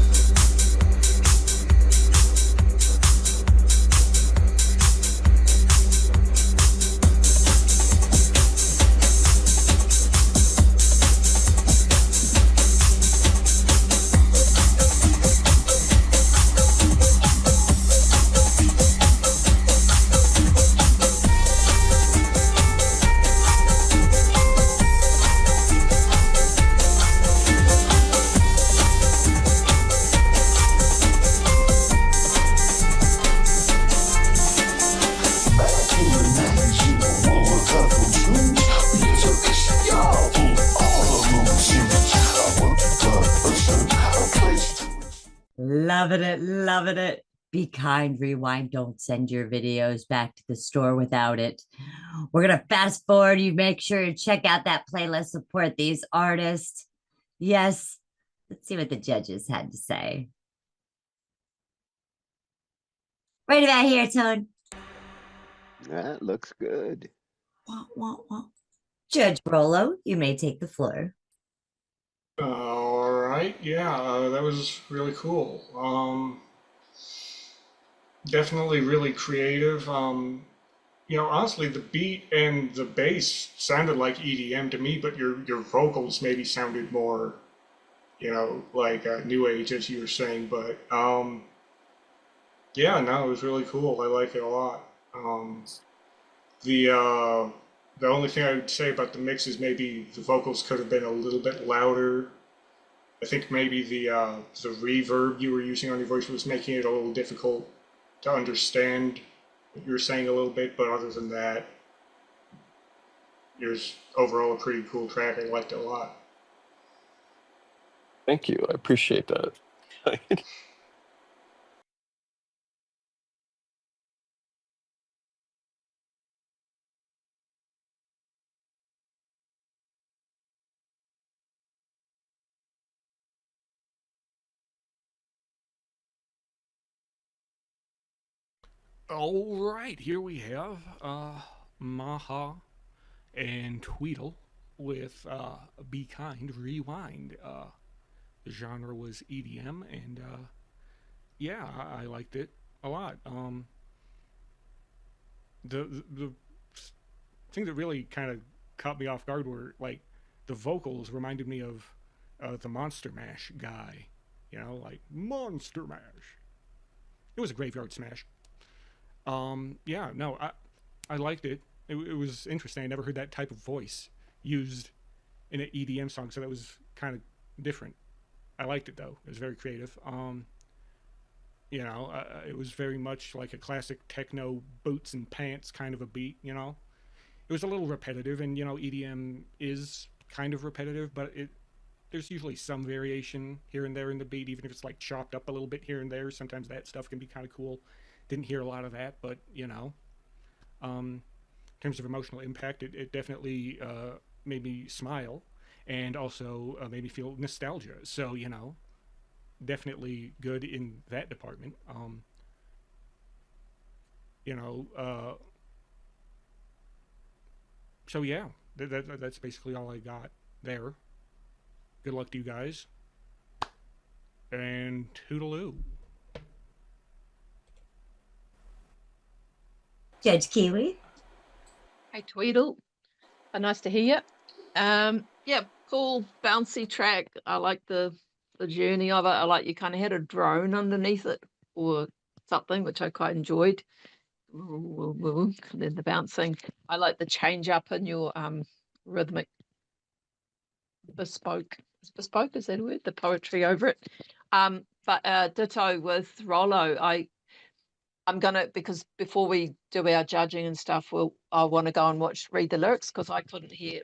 Loving it. Be kind, rewind. Don't send your videos back to the store without it. We're going to fast forward. You make sure to check out that playlist, support these artists. Yes. Let's see what the judges had to say. Right about here, Tone. That looks good. Judge Rollo, you may take the floor. All right, yeah, that was really cool. Definitely really creative. Honestly, the beat and the bass sounded like EDM to me, but your vocals maybe sounded more, like new age, as you were saying. But yeah, no, it was really cool. I like it a lot. The uh, the only thing I would say about the mix is maybe the vocals could have been a little bit louder. I think maybe the reverb you were using on your voice was making it a little difficult to understand what you were saying a little bit, but other than that, it was overall a pretty cool track. I liked it a lot. Thank you. I appreciate that. All right, here we have Maha and Tweedle with Be Kind, Rewind. The genre was EDM, and yeah, I liked it a lot. The thing that really kind of caught me off guard were like the vocals reminded me of the Monster Mash guy, like Monster Mash. It was a graveyard smash. Yeah, no, I liked it. It was interesting. I never heard that type of voice used in an EDM song, so that was kind of different. I liked it though. It was very creative. It was very much like a classic techno boots and pants kind of a beat. It was a little repetitive, and EDM is kind of repetitive, but there's usually some variation here and there in the beat, even if it's like chopped up a little bit here and there. Sometimes that stuff can be kind of cool. Didn't hear a lot of that, but in terms of emotional impact, it definitely made me smile, and also made me feel nostalgia. So definitely good in that department. you know, so yeah, that's basically all I got there. Good luck to you guys. And toodaloo. Judge Kiwi. Hey, Tweedle. Nice to hear you. Yeah, cool, bouncy track. I like the journey of it. I like you kind of had a drone underneath it or something, which I quite enjoyed. And then the bouncing. I like the change up in your rhythmic bespoke. Is bespoke, is that a word? The poetry over it. But ditto with Rollo. I'm gonna, because before we do our judging and stuff, I want to go and read the lyrics because I couldn't hear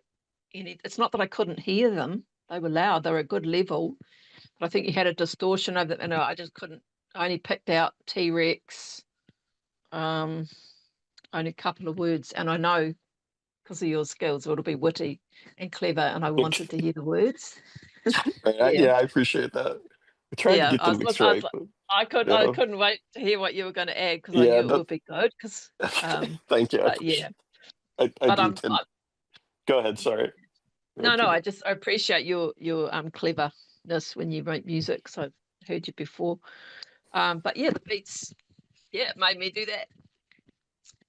any. It's not that I couldn't hear them; they were loud, they were a good level. But I think you had a distortion of it, and I just couldn't. I only picked out T-Rex, only a couple of words, and I know because of your skills, it'll be witty and clever, and I wanted to hear the words. Yeah, I appreciate that. I tried to Yeah, get the mix right, but I yeah, couldn't wait to hear what you were going to add because I yeah. knew it would be good. Because, Thank you. but yeah, I but do tend. Go ahead. Sorry. no, I appreciate your cleverness when you write music. So I've heard you before. But yeah, the beats, yeah, it made me do that.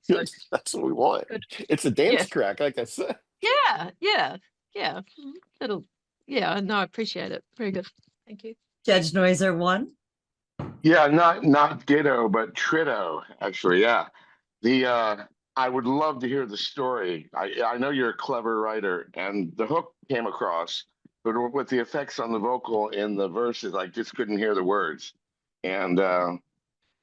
So Good. That's what we want. good. It's a Yeah, dance track, like I said. yeah. It'll, yeah. No, I appreciate it. Very good. Thank you. Judge Noiser 1. Yeah, not Ditto, but Trito, actually. Yeah. I would love to hear the story. I know you're a clever writer, and the hook came across, but with the effects on the vocal in the verses, I just couldn't hear the words. And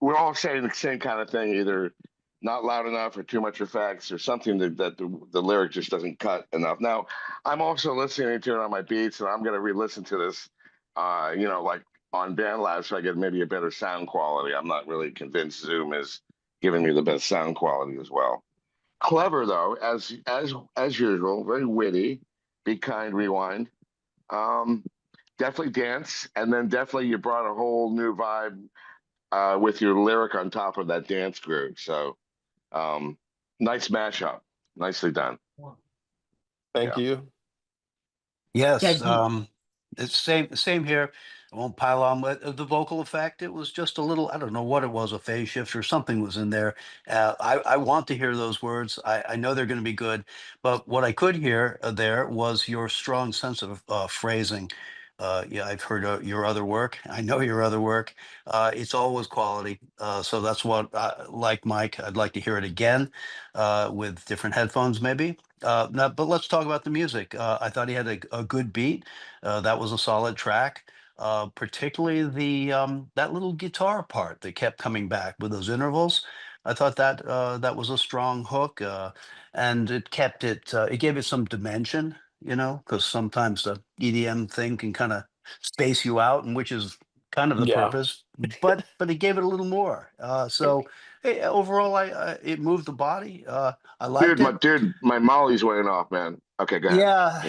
we're all saying the same kind of thing, either not loud enough or too much effects or something that the lyric just doesn't cut enough. Now, I'm also listening to it on my beats, and I'm going to re-listen to this, like on BandLab, so I get maybe a better sound quality. I'm not really convinced Zoom is giving me the best sound quality as well. Clever though, as usual, very witty. Be kind, rewind. Definitely dance, and then definitely you brought a whole new vibe with your lyric on top of that dance groove. So nice mashup, nicely done. Thank you. Yes, Judge- it's same here. I won't pile on with the vocal effect. It was just a little, I don't know what it was, a phase shift or something was in there. I want to hear those words. I know they're going to be good, but what I could hear there was your strong sense of phrasing. Yeah, I've heard your other work. I know your other work. It's always quality. So that's what, like Mike, I'd like to hear it again with different headphones, maybe. Now, but let's talk about the music. I thought he had a good beat. That was a solid track. Particularly that little guitar part that kept coming back with those intervals. I thought that was a strong hook, and it kept it. It gave it some dimension, because sometimes the EDM thing can kind of space you out, and which is kind of the Yeah. purpose. But it gave it a little more. So hey, overall, it moved the body. I liked it. My Molly's wearing off, man. Okay, go ahead.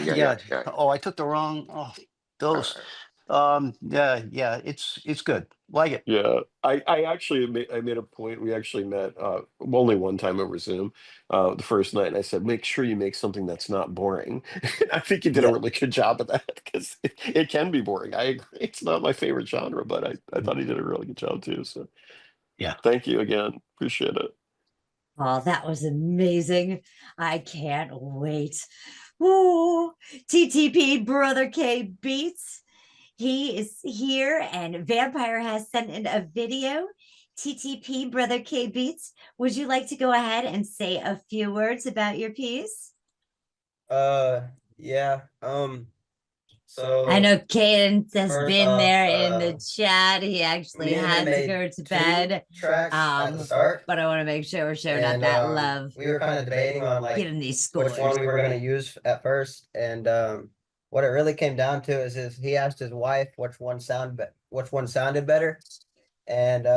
Yeah. Yeah. Oh, I took the wrong. Oh, those. Yeah. It's good. Like it. Yeah, I actually I made a point. We actually met only one time over Zoom the first night, and I said, make sure you make something that's not boring. I think you did a Yeah. really good job of that because it can be boring. I agree. It's not my favorite genre, but I thought he did a really good job too. So Yeah. thank you again. Appreciate it. Oh, that was amazing. I can't wait. Woo! TTP Brother K Beats. He is here, and Vampire has sent in a video. TTP Brother K Beats, would you like to go ahead and say a few words about your piece? Yeah. I know Cadence has first been off, there in the chat. He actually me and him had to made go to 2 bed. tracks at the start. But I want to make sure we're showing out And that love. we were kind of debating on getting these which scores. one we were going to use at first. And what it really came down to is he asked his wife which one sounded better. And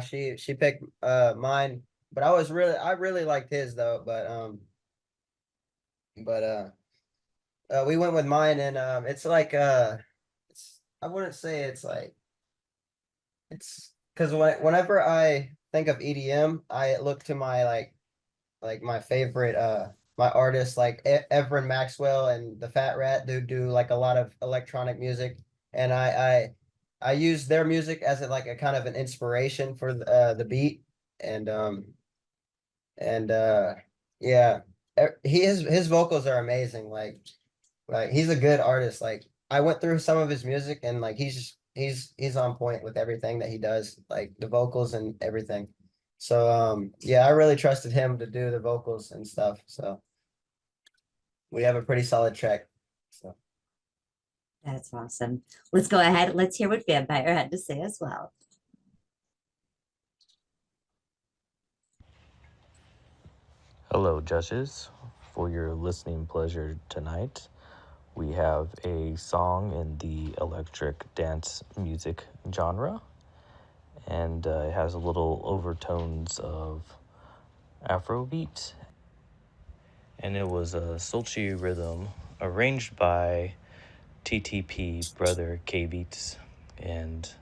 she picked mine. But I really liked his though. But we went with mine, and it's like I wouldn't say it's like it's because whenever I think of EDM, I look to my my favorite my artists like Everin Maxwell and the Fat Rat do like a lot of electronic music, and I use their music as like a kind of an inspiration for the beat, and and yeah, his vocals are amazing. Like he's a good artist. Like I went through some of his music, and like he's on point with everything that he does, like the vocals and everything. So yeah, I really trusted him to do the vocals and stuff. So we have a pretty solid track. So That's awesome. Let's go ahead. Let's hear what Vampire had to say as well. Hello, judges. For your listening pleasure tonight, we have a song in the electric dance music genre, and it has a little overtones of Afrobeat, and it was a sultry rhythm arranged by TTP brother K Beats, and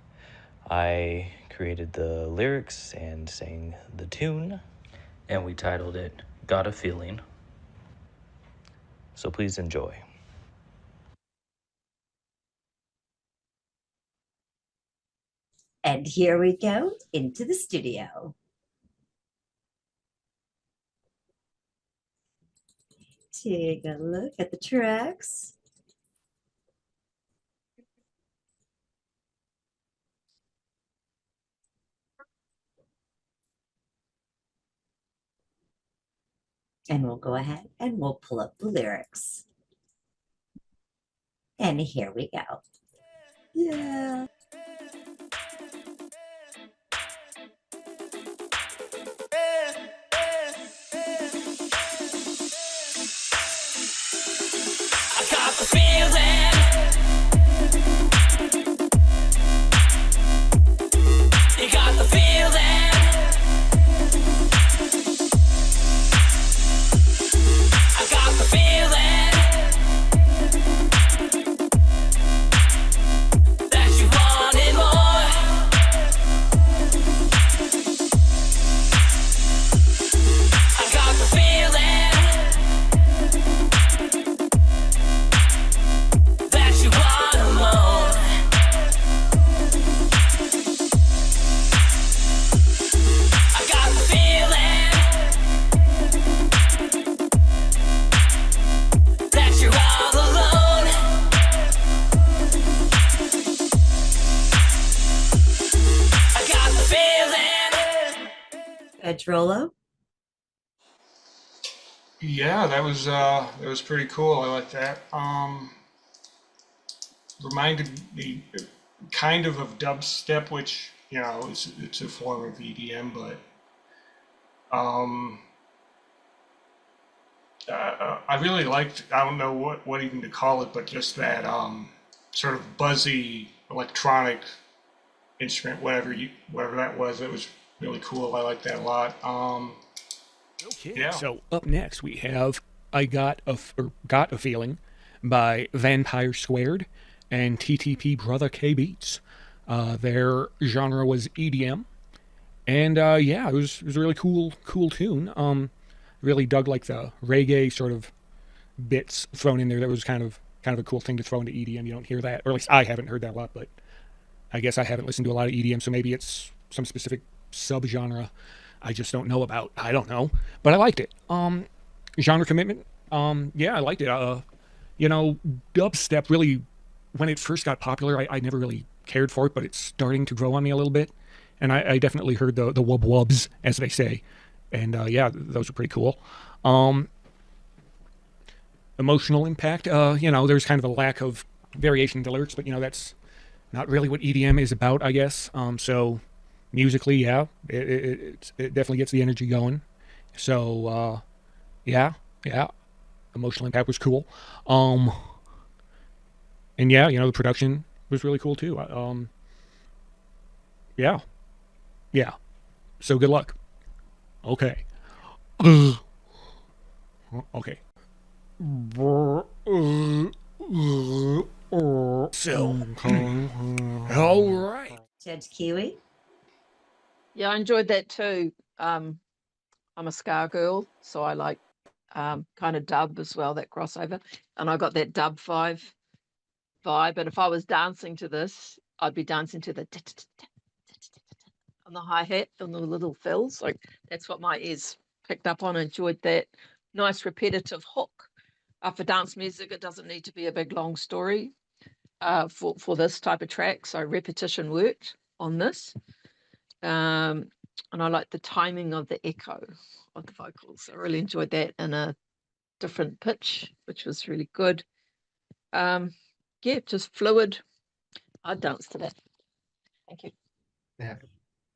I created the lyrics and sang the tune, and we titled it Got a Feeling. So please enjoy. And here we go into the studio. Take a look at the tracks. And we'll go ahead and we'll pull up the lyrics. And here we go. Yeah. I got the feeling. You got the feeling. I got the feeling that you wanted more. I got the feeling that you want more. I got the feeling that you're all alone. I got the feeling. Pedrolo. Yeah, that was pretty cool. I like that. Reminded me kind of dubstep, which it's a form of EDM, but I really liked. I don't know what even to call it, but just that sort of buzzy electronic instrument, whatever that was. It was really cool. I like that a lot. Okay, yeah. So up next we have I Got a Feeling by Vampire Squared and TTP brother K Beats. Their genre was EDM, and yeah, it was a really cool tune. Really dug like the reggae sort of bits thrown in there. That was kind of a cool thing to throw into EDM. You don't hear that, or at least I haven't heard that a lot. But I guess I haven't listened to a lot of EDM, so maybe it's some specific subgenre I just don't know about. I don't know, but I liked it. Genre commitment. Yeah, I liked it. Dubstep really, when it first got popular, I never really cared for it, but it's starting to grow on me a little bit, and I definitely heard the wub wubs, as they say, and yeah, those are pretty cool. Emotional impact. There's kind of a lack of variation in the lyrics, but that's not really what EDM is about, I guess. So musically, yeah, it definitely gets the energy going. So yeah, emotional impact was cool. And yeah, the production was really cool too. Yeah. So good luck. Okay. Okay. So, all right. Judge Kiwi. Yeah, I enjoyed that too. I'm a ska girl, so I like kind of dub as well, that crossover. And I got that dub vibe. And if I was dancing to this, I'd be dancing to the on the hi-hat and the little fills. Like that's what my ears picked up on. Enjoyed that nice repetitive hook. For dance music, it doesn't need to be a big long story for this type of track. So repetition worked on this. And I like the timing of the echo of the vocals. I really enjoyed that in a different pitch, which was really good. Yeah, just fluid. I'd dance to that. Thank you. Yeah.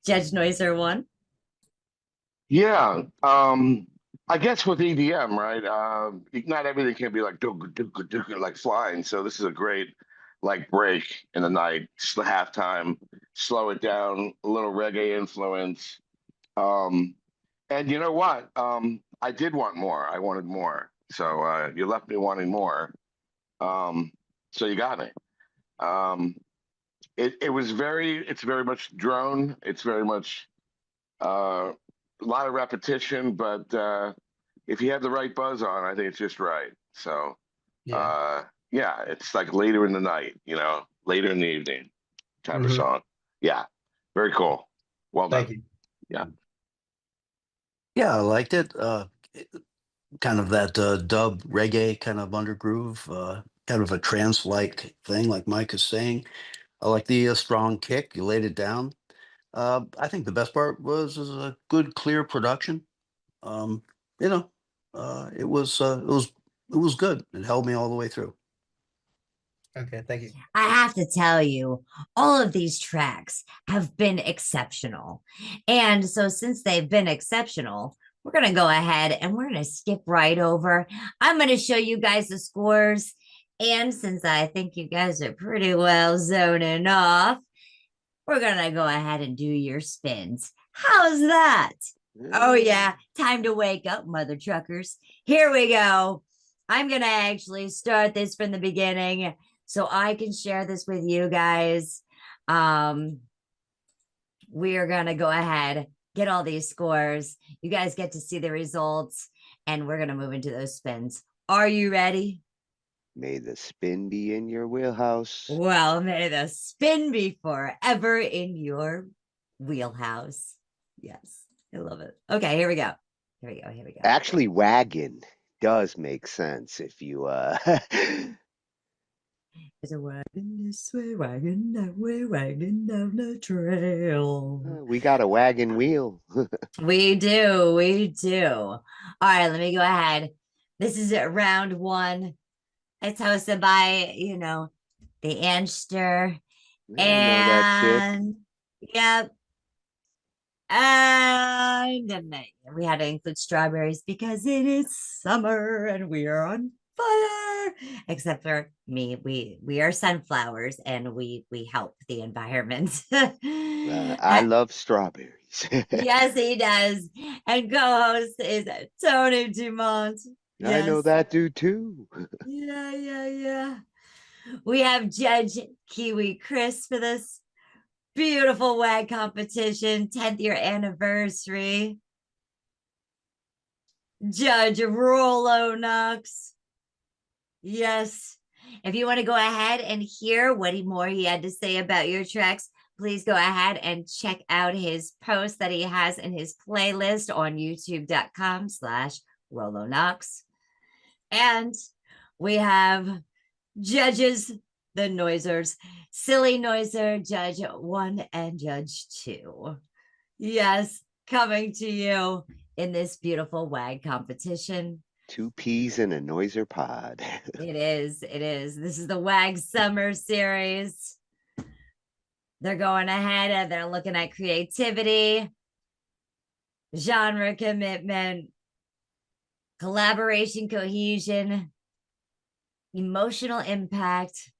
Judge Noiser one. Yeah. I guess with EDM, right? Not everything can be like like flying. So this is a great like break in the night, halftime, slow it down, a little reggae influence. And you know what? I did want more. I wanted more. So you left me wanting more. So you got me. It's very much drone. It's very much a lot of repetition, but if you have the right buzz on, I think it's just right. So yeah, it's like later in the night, later in the evening type of song. Yeah, very cool. Well done. Thank you. Yeah. Yeah, I liked it. Kind of that dub reggae kind of undergroove, kind of a trance-like thing, like Mike is saying. I like the strong kick. You laid it down. I think the best part was a good, clear production. You know, it was good. It held me all the way through. Okay, thank you. I have to tell you, all of these tracks have been exceptional. And so, since they've been exceptional, we're going to go ahead and we're going to skip right over. I'm going to show you guys the scores. And since I think you guys are pretty well zoning off, we're going to go ahead and do your spins. How's that? Oh, yeah. Time to wake up, mother truckers. Here we go. I'm going to actually start this from the beginning so I can share this with you guys. We are going to go ahead, get all these scores. You guys get to see the results, and we're going to move into those spins. Are you ready? May the spin be in your wheelhouse. Well, may the spin be forever in your wheelhouse. Yes, I love it. Okay, here we go. Here we go. Actually, wagon does make sense if you There's a wagon this way, wagon that way, wagon down the trail. we got a wagon wheel. We do. All right, let me go ahead. This is round one. It's hosted by, the Anster. I know that shit. And yep. And we had to include strawberries because it is summer and we are on fire. Except for me, we are sunflowers and we help the environment. I love strawberries. Yes, he does. And co-host is Tony Dumont. I know that dude too. Yeah. We have Judge Kiwi Chris for this beautiful WAG competition, 10th year anniversary. Judge Rollo Knox. Yes. If you want to go ahead and hear what more he had to say about your tracks, please go ahead and check out his post that he has in his playlist on youtube.com/Rollo Knox. And we have judges, the Noisers, Silly Noiser, Judge 1 and Judge 2. Yes, coming to you in this beautiful WAG competition. 2 peas in a Noiser pod. It is. This is the WAG Summer Series. They're going ahead and they're looking at creativity, genre commitment, collaboration, cohesion, emotional impact,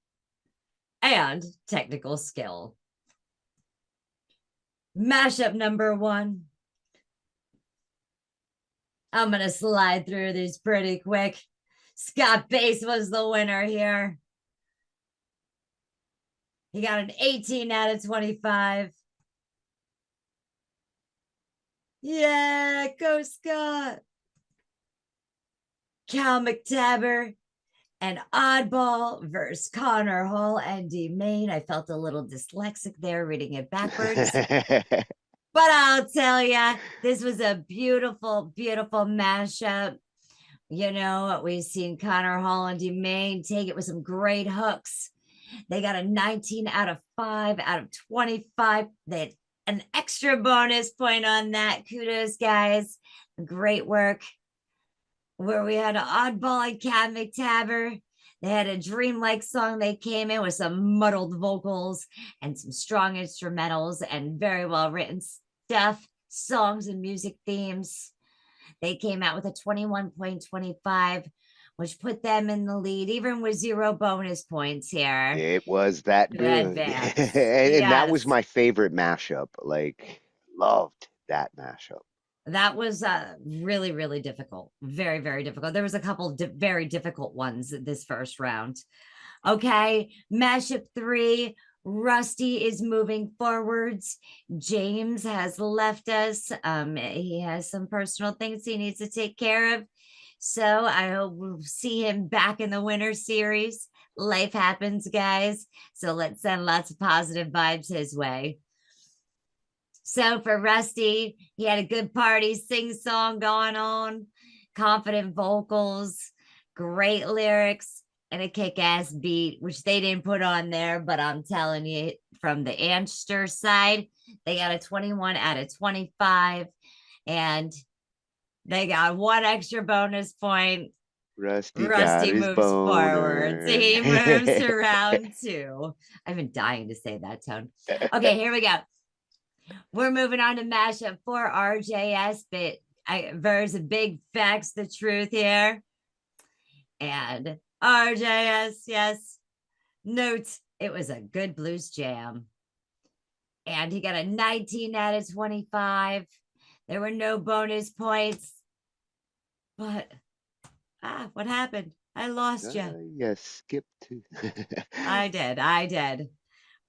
and technical skill. Mashup number 1. I'm going to slide through these pretty quick. Scott Bass was the winner here. He got an 18 out of 25. Yeah, go Scott. Cal McTaber and Oddball versus Connor Hall and D Main. I felt a little dyslexic there reading it backwards. But I'll tell you, this was a beautiful, beautiful mashup. You know, we've seen Connor Hall and D Main take it with some great hooks. They got a 19 out of 5 out of 25. They had an extra bonus point on that. Kudos, guys. Great work. Where we had an Oddball and Cat McTaber. They had a dreamlike song. They came in with some muddled vocals and some strong instrumentals and very well written stuff, songs and music themes. They came out with a 21.25, which put them in the lead, even with 0 bonus points here. It was that To good. advance. And that was Yes. my favorite mashup. Like, loved that mashup. That was really, really difficult. Very, very difficult. There was a couple very difficult ones this first round. Okay, mashup 3. Rusty is moving forwards. James has left us. He has some personal things he needs to take care of. So I hope we'll see him back in the winter series. Life happens, guys. So let's send lots of positive vibes his way. So for Rusty, he had a good party, sing song going on, confident vocals, great lyrics, and a kick-ass beat, which they didn't put on there, but I'm telling you, from the Anster side, they got a 21 out of 25, and they got 1 extra bonus point. Rusty got his moves boner. forward. He moves to round 2. I've been dying to say that, Tone. Okay, here we go. We're moving on to mashup 4 RJS, but versus Big Facts the Truth here. And RJS, yes. Notes, it was a good blues jam. And he got a 19 out of 25. There were no bonus points. But, what happened? I lost you. Yes, skipped. I did.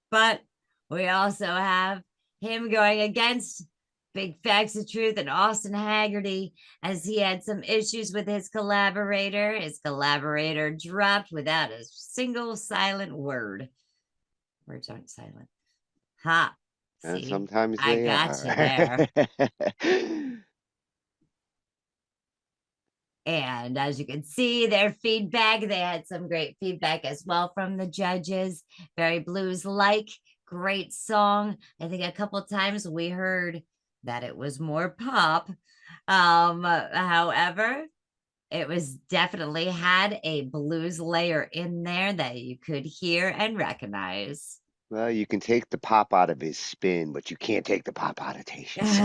But we also have him going against Big Facts of Truth and Austin Haggerty, as he had some issues with his collaborator. His collaborator dropped without a single silent word. Words aren't silent. Ha. See, sometimes I they got are. you there. And as you can see, their feedback, they had some great feedback as well from the judges. Very blues-like, great song. I think a couple of times we heard that it was more pop. However, it was definitely had a blues layer in there that you could hear and recognize. Well, you can take the pop out of his spin, but you can't take the pop out of Tatius.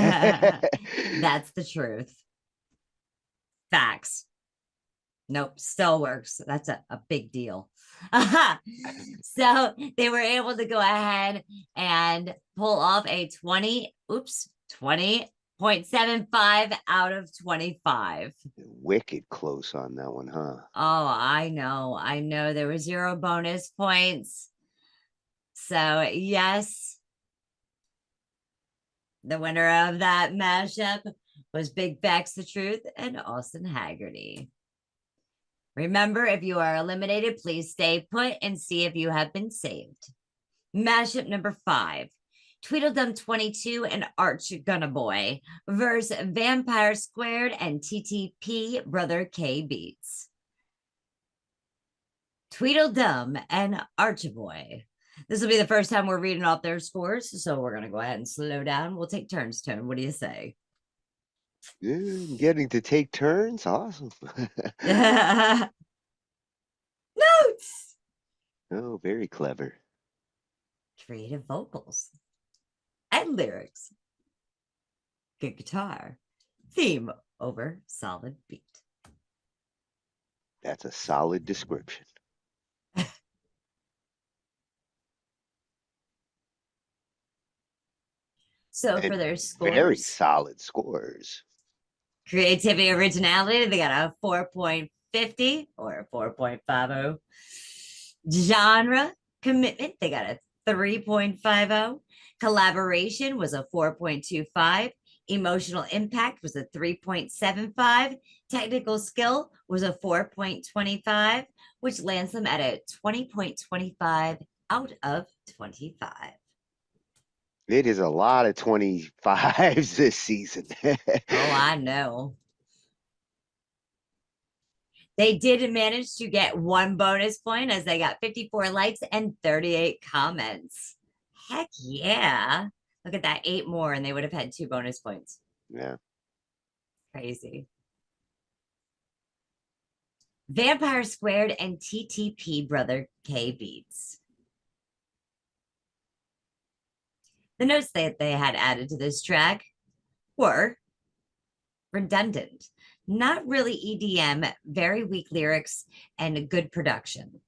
That's the truth. Facts. Nope, still works. That's a big deal. So they were able to go ahead and pull off a 20.75 out of 25. Wicked close on that one, huh? Oh, I know. There were 0 bonus points. So yes, the winner of that mashup was Big Facts the Truth and Austin Haggerty. Remember, if you are eliminated, please stay put and see if you have been saved. Mashup number 5. Tweedledum 22 and Arch Gunna Boy versus Vampire Squared and TTP Brother K Beats. Tweedledum and Archboy. This will be the first time we're reading off their scores, so we're going to go ahead and slow down. We'll take turns, Tone. What do you say? Yeah, getting to take turns, awesome. Notes. Oh, very clever. Creative vocals and lyrics. Good guitar. Theme over solid beat. That's a solid description. So And for their scores, very solid scores. Creativity, originality, they got a 4.50 or a 4.50. Genre, commitment, they got a 3.50. Collaboration was a 4.25. Emotional impact was a 3.75. Technical skill was a 4.25, which lands them at a 20.25 out of 25. It is a lot of 25s this season. Oh, I know. They did manage to get 1 bonus point as they got 54 likes and 38 comments. Heck yeah. Look at that, 8 more, and they would have had 2 bonus points. Yeah. Crazy. Vampire Squared and TTP Brother K Beats. The notes that they had added to this track were redundant, not really EDM, very weak lyrics, and good production.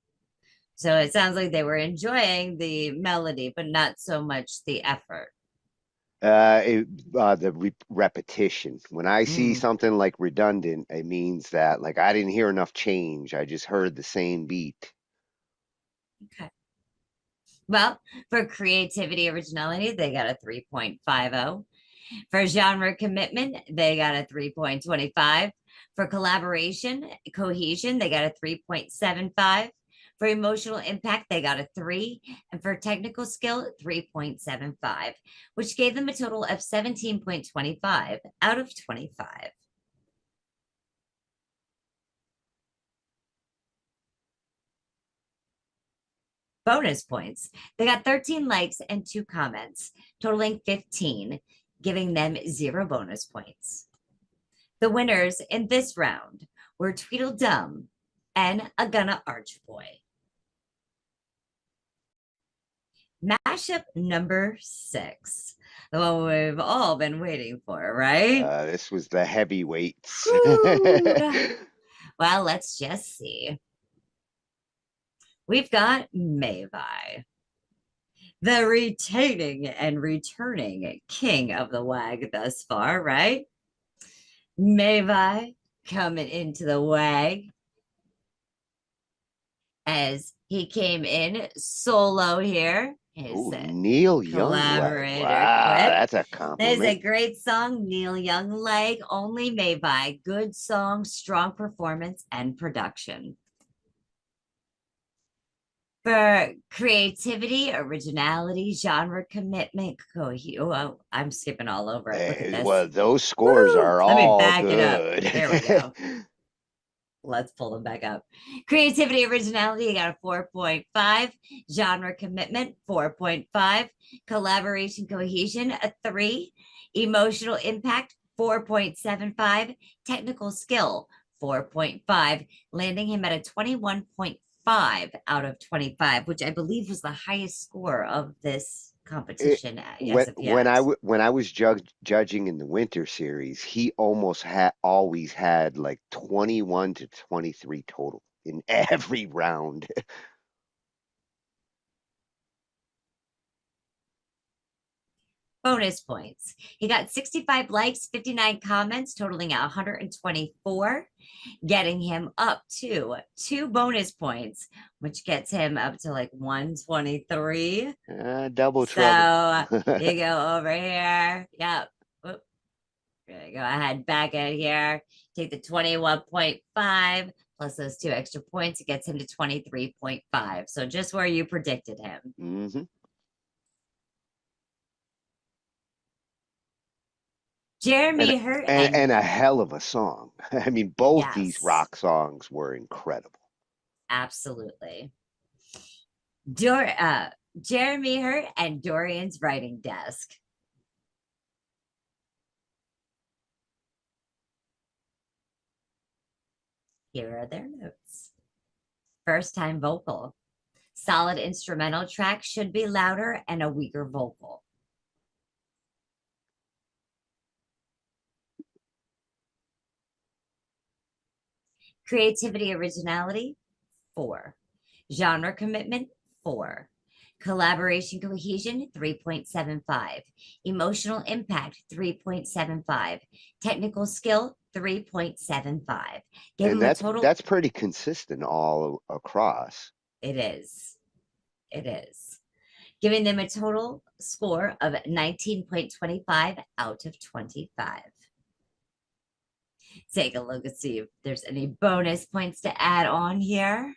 So it sounds like they were enjoying the melody, but not so much the effort. The repetition. When I see something like redundant, it means that like I didn't hear enough change. I just heard the same beat. Okay. Well, for creativity, originality, they got a 3.50. For genre commitment, they got a 3.25. For collaboration, cohesion, they got a 3.75. For emotional impact, they got a 3. And for technical skill, 3.75, which gave them a total of 17.25 out of 25. Bonus points. They got 13 likes and 2 comments, totaling 15, giving them 0 bonus points. The winners in this round were Tweedledum and A Gunna Arch Boy. Mashup number 6, the one we've all been waiting for, right? This was the heavyweights. Well, let's just see. We've got Mavi, the retaining and returning king of the WAG thus far, right? Mavi coming into the WAG as he came in solo here. His Neil Youngleg. Wow, that's a compliment. There's a great song, Neil Youngleg, only Mavi. Good song, strong performance, and production. For creativity, originality, genre commitment, oh, I'm skipping all over it. Look at this. Well, those scores are Let me all back good. it up. There we go. Let's pull them back up. Creativity, originality, you got a 4.5. Genre commitment, 4.5. Collaboration, cohesion, a 3. Emotional impact, 4.75. Technical skill, 4.5, landing him at a 21.5 out of 25, which I believe was the highest score of this competition as of yet. When I was judging in the winter series, he almost always had like 21 to 23 total in every round. Bonus points. He got 65 likes, 59 comments, totaling 124, getting him up to 2 bonus points, which gets him up to like 123. Double trouble. So you go over here. Yep. Whoop. There you go. I had back out here. Take the 21.5 plus those 2 extra points. It gets him to 23.5. So just where you predicted him. Mm-hmm. Jeremy Hurt and a hell of a song. I mean, both these rock songs were incredible. Absolutely. Jeremy Hurt and Dorian's Writing Desk. Here are their notes. First time vocal. Solid instrumental track, should be louder and a weaker vocal. Creativity, originality, 4. Genre commitment, 4. Collaboration, cohesion, 3.75. Emotional impact, 3.75. Technical skill, 3.75. Give him a total. That's pretty consistent all across. It is. It is. giving them a total score of 19.25 out of 25. Take a look and see if there's any bonus points to add on here.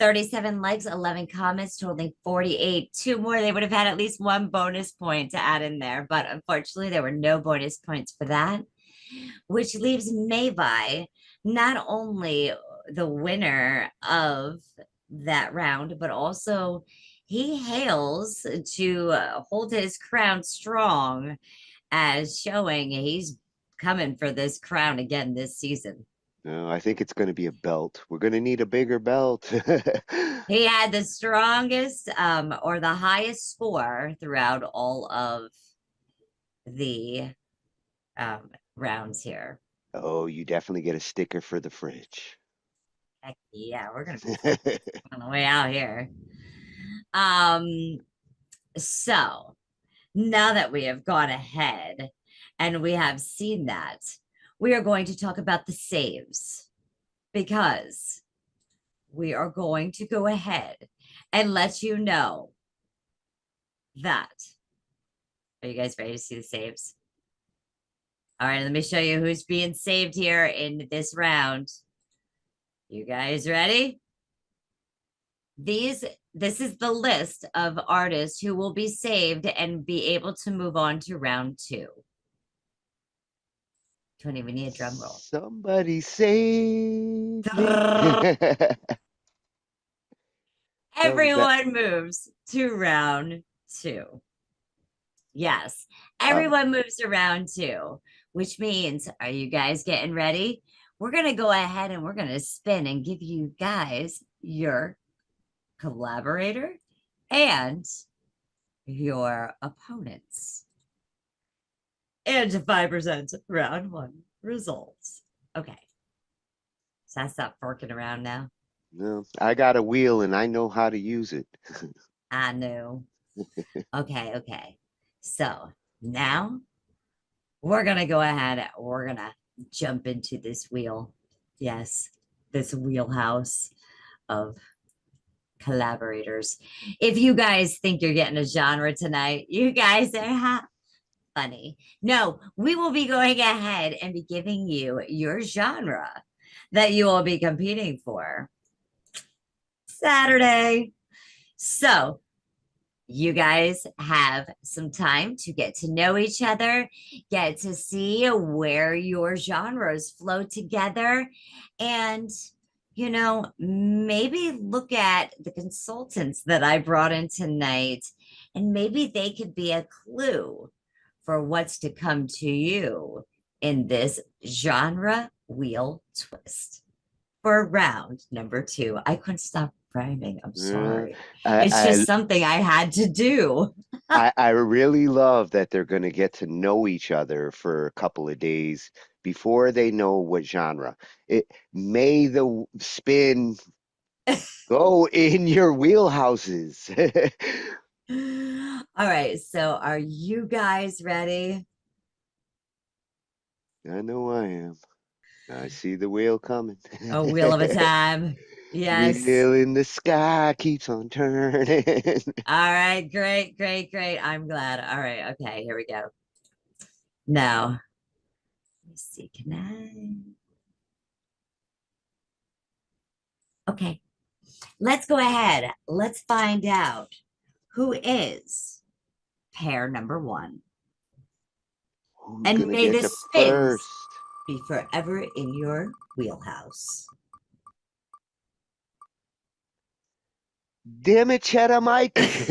37 likes, 11 comments, totaling 48. 2 more, they would have had at least 1 bonus point to add in there. But unfortunately, there were no bonus points for that, which leaves Mavi not only the winner of that round, but also he hails to hold his crown strong, as showing he's coming for this crown again this season. No, I think it's going to be a belt. We're going to need a bigger belt. He had the strongest or the highest score throughout all of the rounds here. Oh, you definitely get a sticker for the fridge. Heck yeah, we're gonna on the way out here. So now that we have gone ahead and we have seen that, we are going to talk about the saves, because we are going to go ahead and let you know that. Are you guys ready to see the saves? All right, let me show you who's being saved here in this round. You guys ready? This is the list of artists who will be saved and be able to move on to round 2. Don't even need a drum roll. Somebody save me. Everyone moves to round 2. Yes, everyone moves to round 2, which means, are you guys getting ready? We're going to go ahead and we're going to spin and give you guys your collaborator and your opponents. Angified presents round 1 results. Okay. So I stop forking around now. No, I got a wheel and I know how to use it. I know. Okay. So now we're going to go ahead. We're going to jump into this wheel. Yes, this wheelhouse of collaborators. If you guys think you're getting a genre tonight, you guys are funny. No, we will be going ahead and be giving you your genre that you will be competing for Saturday. So you guys have some time to get to know each other, get to see where your genres flow together, and maybe look at the consultants that I brought in tonight, and maybe they could be a clue for what's to come to you in this genre wheel twist for round number 2. I couldn't stop rhyming. I'm sorry. It's just something I had to do. I really love that they're going to get to know each other for a couple of days before they know what genre. May the spin go in your wheelhouses. All right. So are you guys ready? I know I am. I see the wheel coming. A wheel of a time. Yes. Wheel in the sky keeps on turning. All right. Great. I'm glad. All right. Okay. Here we go. Now, let me see. Can I? Okay. Let's go ahead. Let's find out who is pair number 1. Who's and gonna may get the to spins first? be forever in your wheelhouse. Damn it, Cheddar Mike. He's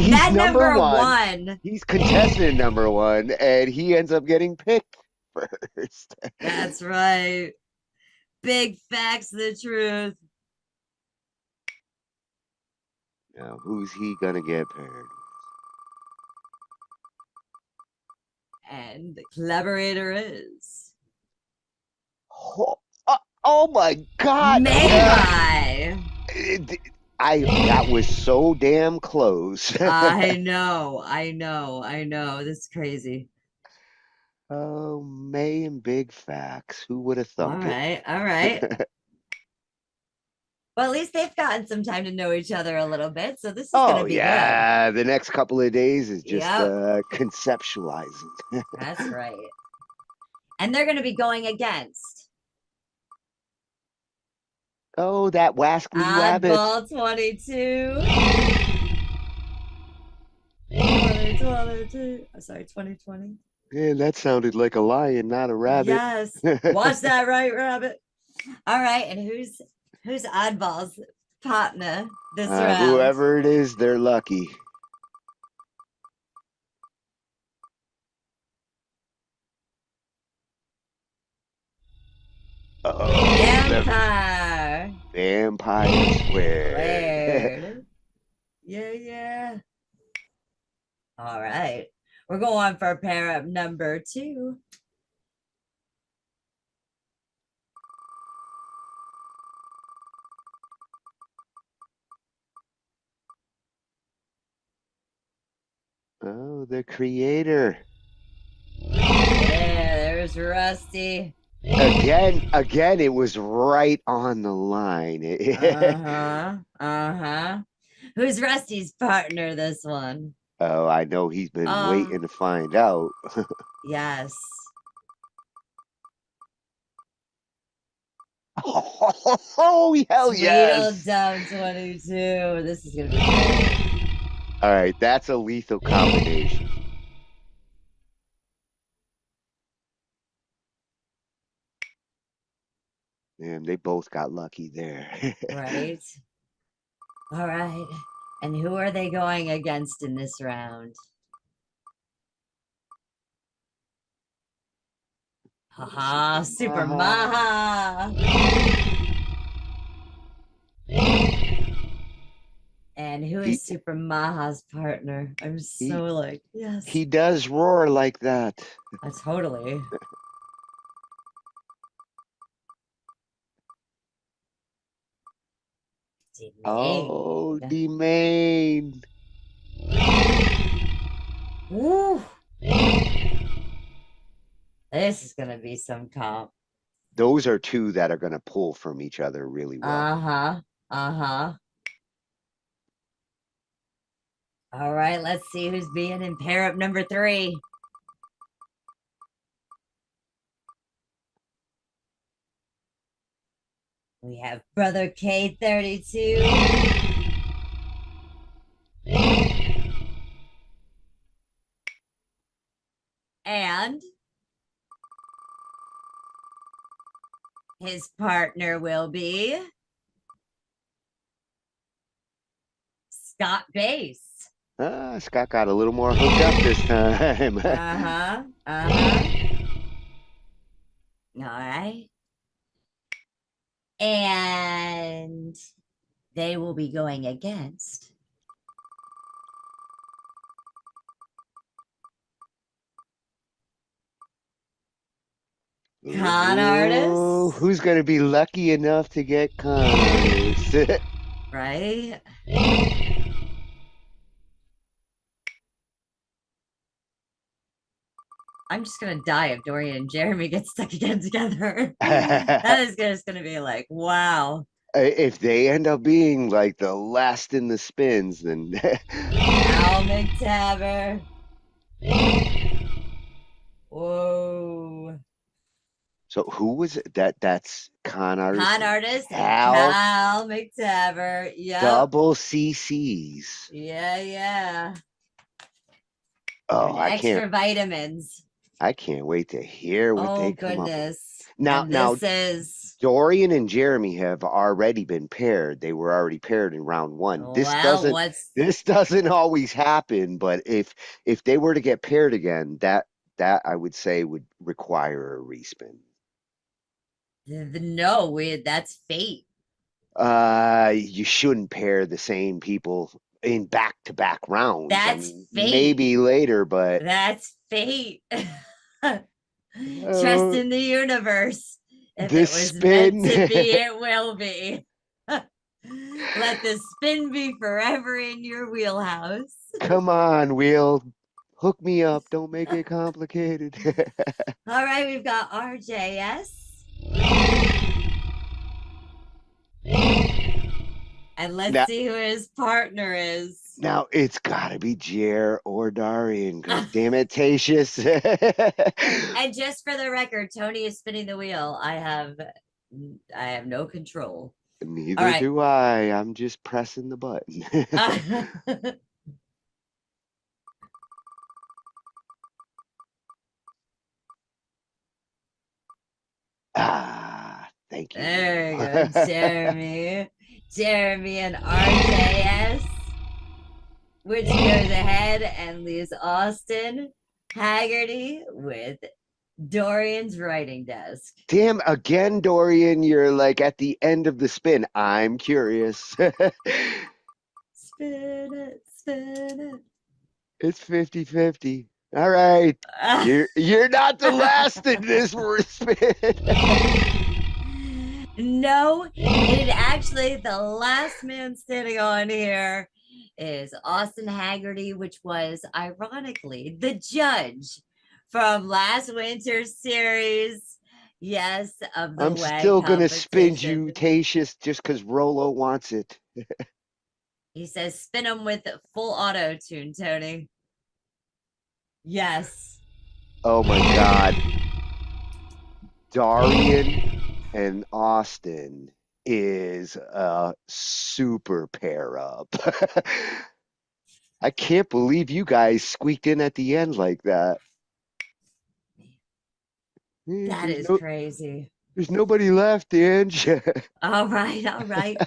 That number number 1. He's contestant number 1, and he ends up getting picked first. That's right. Big facts, the truth. Now, who's he gonna get paired? And the collaborator is Oh my God! Mavi. That was so damn close. I know. This is crazy. Oh, May and Big Facts. Who would have thunk All right. Well, at least they've gotten some time to know each other a little bit, so this is gonna be good. yeah, the next couple of days is just Yep. conceptualizing. That's right. And they're gonna be going against Oh, that wascally rabbit. Oddball 22. 22. I'm sorry, 2020. Man, that sounded like a lion, not a rabbit. Yes. Watch that right, rabbit. All right, and who's Oddball's partner this round? Whoever it is, they're lucky. Uh-oh. Vampire. Vampire squared. Squared. Yeah. All right. We're going for pair up number 2. Oh, the creator. Yeah, there's Rusty. Again, it was right on the line. Who's Rusty's partner this one? Oh, I know he's been waiting to find out. Yes. Oh, hell yes. Tweedledum 22. This is gonna be great. All right, that's a lethal combination. Man, they both got lucky there. Right. All right. And who are they going against in this round? Haha, Super Maha. And who is Super Maha's partner? I'm so like, yes. He does roar like that. Totally. Oh, the main. Woo. This is gonna be some comp. Those are two that are gonna pull from each other really well. All right, let's see who's being in pair up number 3. We have Brother K32. And his partner will be Scott Bass. Scott got a little more hooked up this time. All right. And they will be going against con artist. Who's gonna be lucky enough to get con artist? Right? I'm just gonna die if Dorian and Jeremy get stuck again together. That is just gonna be like, wow. If they end up being like the last in the spins, then Al McTaver. Whoa. So who was it? That's con artist. Con artist and Cal Cal McTaver. Yep. double CCs. Yeah. Oh, And I extra can't. vitamins. I can't wait to hear what they come up with. Now, This is Dorian and Jeremy have already been paired. They were already paired in round 1. This doesn't always happen, but if they were to get paired again, that I would say would require a respin. No, that's fate. You shouldn't pair the same people in back-to-back rounds. That's fate. Maybe later, but that's fate. Trust in the universe. If this it was spin meant to be, it will be. Let the spin be forever in your wheelhouse. Come on, wheel. Hook me up. Don't make it complicated. All right, we've got RJS. And let's Now- see who his partner is. Now it's gotta be Jer or Darian, because damn it, Tatius. And just for the record, Tony is spinning the wheel. I have no control. Neither right. do I. I'm just pressing the button. Thank you. There you go, Jeremy. Jeremy and RJS, which goes ahead and leaves Austin Haggerty with Dorian's writing desk. Damn, again, Dorian, you're like at the end of the spin. I'm curious. Spin it, spin it. It's 50-50. All right. You're not the last in this spin. No, it actually, the last man standing on here is Austin Haggerty, which was ironically the judge from last winter's series. Yes, of the I'm WAG still gonna spin competition. you, Tatius, just because Rolo wants it. He says, spin them with full auto tune, Tony. Yes. Oh my God. Darian and Austin is a super pair up. I can't believe you guys squeaked in at the end like that. That is crazy. There's nobody left, Ange. All right, all right.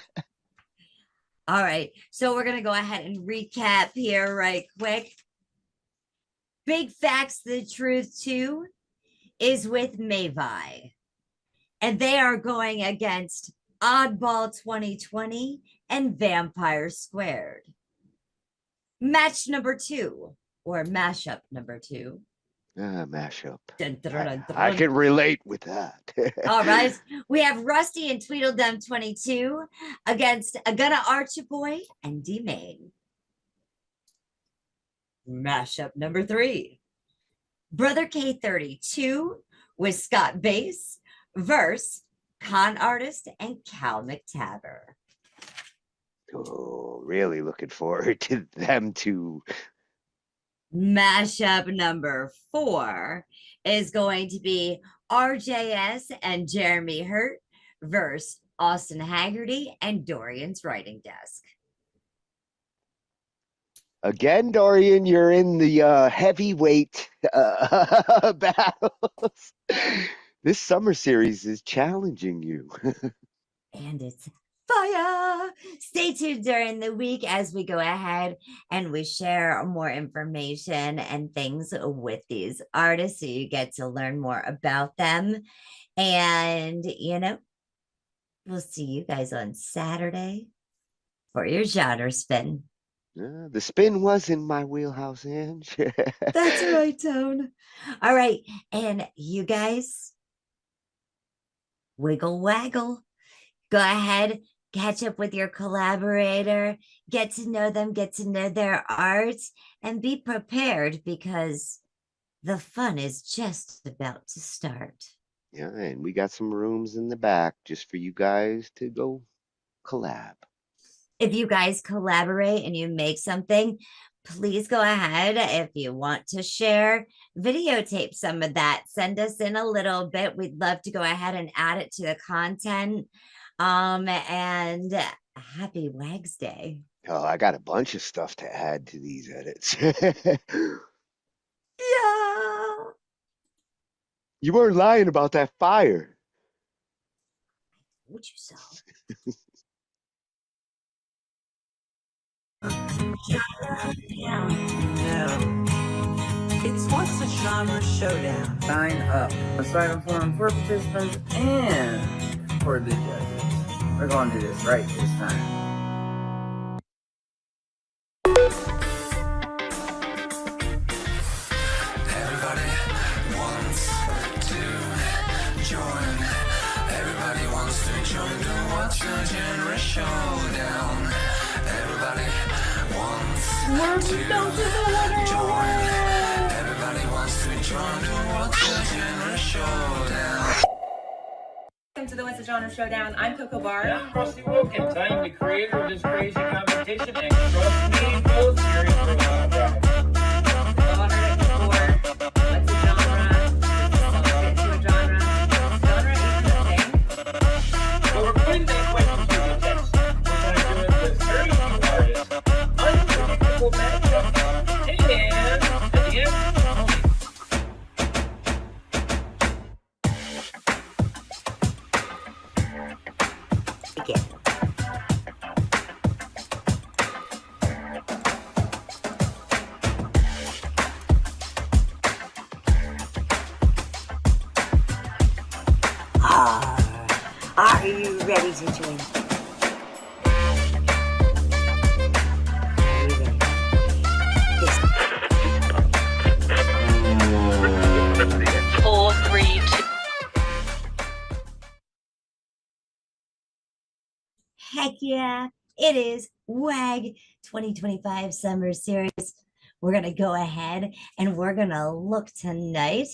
All right, so we're going to go ahead and recap here right quick. Big Facts, the Truth 2 is with Mavi. And they are going against Oddball 2020 and Vampire Squared. Match number 2, or mashup number 2. Mashup. Dun, dun, dun, dun, I dun. can relate with that. All right. We have Rusty and Tweedledum 22 against Agonna Archaboy and D-Main. Mashup number 3. Brother K32 with Scott Bass versus Con Artist and Cal McTaver. Oh, really looking forward to them two. Mashup number 4 is going to be RJS and Jeremy Hurt versus Austin Haggerty and Dorian's writing desk. Again, Dorian, you're in the heavyweight battles. This summer series is challenging you. And it's fire. Stay tuned during the week as we go ahead and we share more information and things with these artists so you get to learn more about them. And, you know, we'll see you guys on Saturday for your genre spin. The spin was in my wheelhouse, Ange. That's right, Tone. All right. And you guys, wiggle waggle. Go ahead, catch up with your collaborator, get to know them, get to know their art, and be prepared because the fun is just about to start. Yeah, and we got some rooms in the back just for you guys to go collab. If you guys collaborate and you make something, please go ahead. If you want to share, videotape some of that. Send us in a little bit. We'd love to go ahead and add it to the content. And happy WAGs Day. Oh, I got a bunch of stuff to add to these edits. Yeah. You weren't lying about that fire. What you saw? It's What's the Genre Showdown. Sign up. A sign-up form for participants and for the judges. We're going to do this right this time. Everybody wants to join. Everybody wants to join the What's the Genre Showdown. Everybody wants to join. Everybody wants to join the What's the Genre Showdown. Welcome to the What's the the Genre Showdown. I'm Coco Barr. I'm Rusty Wilkins. I am the creator of this crazy competition, and trust me, folks, you're in for a wild ride. We've all heard it before. What's a genre? Does a song fit into a genre? Is genre even a thing? So we're putting that question to the test. We're going to do it with very few artists, unpredictable matchups, and at the end, Are you ready to join? Four, three, two. Heck yeah, it is WAG 2025 Summer Series. We're going to go ahead and we're going to look tonight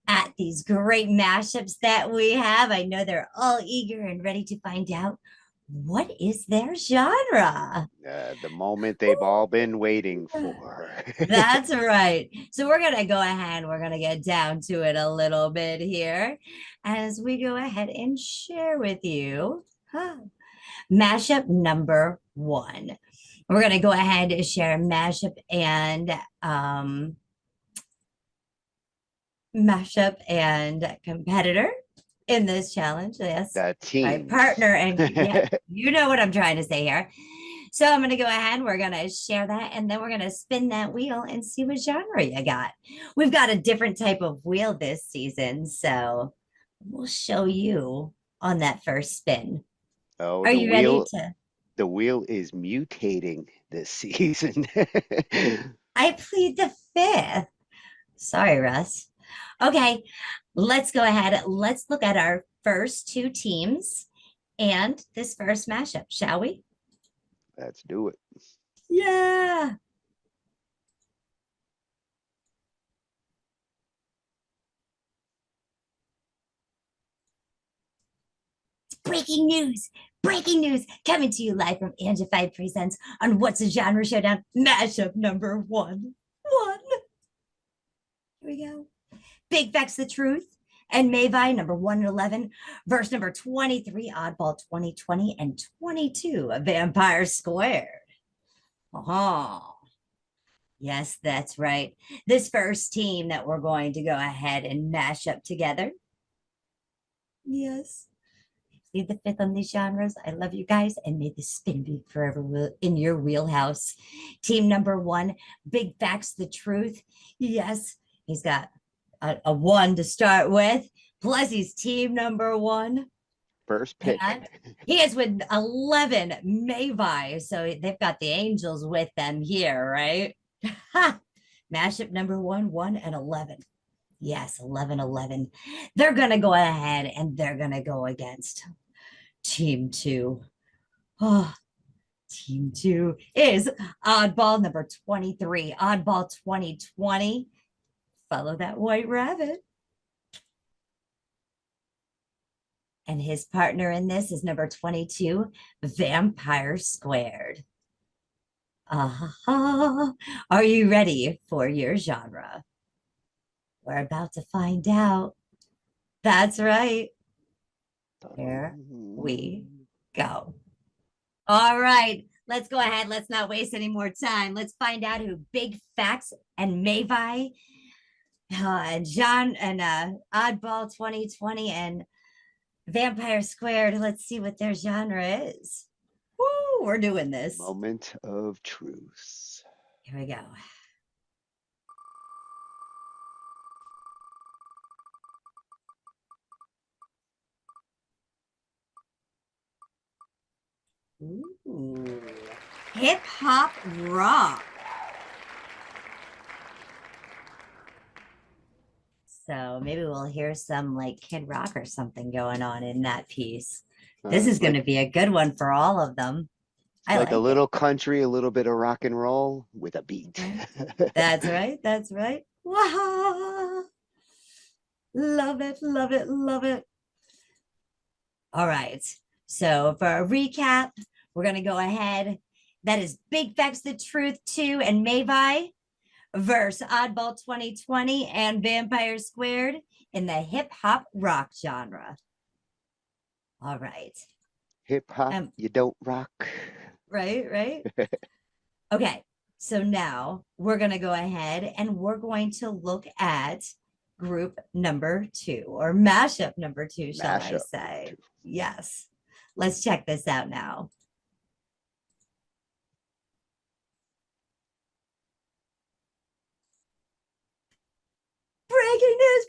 at these great mashups that we have. I know they're all eager and ready to find out what is their genre. The moment they've all been waiting for. That's right. So we're going to go ahead. We're going to get down to it a little bit here as we go ahead and share with you mashup number 1. We're going to go ahead and share mashup and competitor in this challenge. Yes, the team, my partner, and yeah, you know what I'm trying to say here. So I'm going to go ahead. We're going to share that, and then we're going to spin that wheel and see what genre you got. We've got a different type of wheel this season, so we'll show you on that first spin. Oh, are you ready to? The wheel is mutating this season. I plead the fifth. Sorry, Russ. Okay, let's go ahead. Let's look at our first 2 teams and this first mashup, shall we? Let's do it. Yeah. Breaking news. Breaking news coming to you live from Angified Presents on What's a Genre Showdown mashup number 1. Here we go. Big Facts the Truth and Mayvi number 1 and 11, verse number 23, Oddball 2020, and 22, Vampire Squared. Yes, that's right. This first team that we're going to go ahead and mash up together. Yes. See the fifth on these genres. I love you guys, and may the spin be forever in your wheelhouse. Team number 1, Big Facts the Truth. Yes, he's got a 1 to start with. Plus, he's team number 1. First pick. And he is with 11 Mayvi. So they've got the angels with them here, right? Mashup number 1, 1 and 11. Yes, 11, 11. They're going to go ahead and they're going to go against team 2. Team 2 is Oddball number 23, Oddball 2020. Follow that white rabbit. And his partner in this is number 22, Vampire Squared. Are you ready for your genre? We're about to find out. That's right. Here we go. All right, let's go ahead. Let's not waste any more time. Let's find out who Big Facts and Mayvi and John and Oddball 2020 and Vampire Squared. Let's see what their genre is. Woo, we're doing this. Moment of truth. Here we go. Ooh, hip hop rock. So maybe we'll hear some like Kid Rock or something going on in that piece. This is going to be a good one for all of them. I like a it. little country, a little bit of rock and roll with a beat. That's right. That's right. Wow. Love it. Love it. Love it. All right. So for a recap, we're going to go ahead. That is Big Facts the Truth 2 and Mavi versus Oddball 2020 and Vampire Squared in the hip hop rock genre. All right. Hip hop, you don't rock. Right. Okay. So now we're going to go ahead and we're going to look at group number 2 or mashup number 2, shall I say. Yes. Let's check this out now. Breaking news,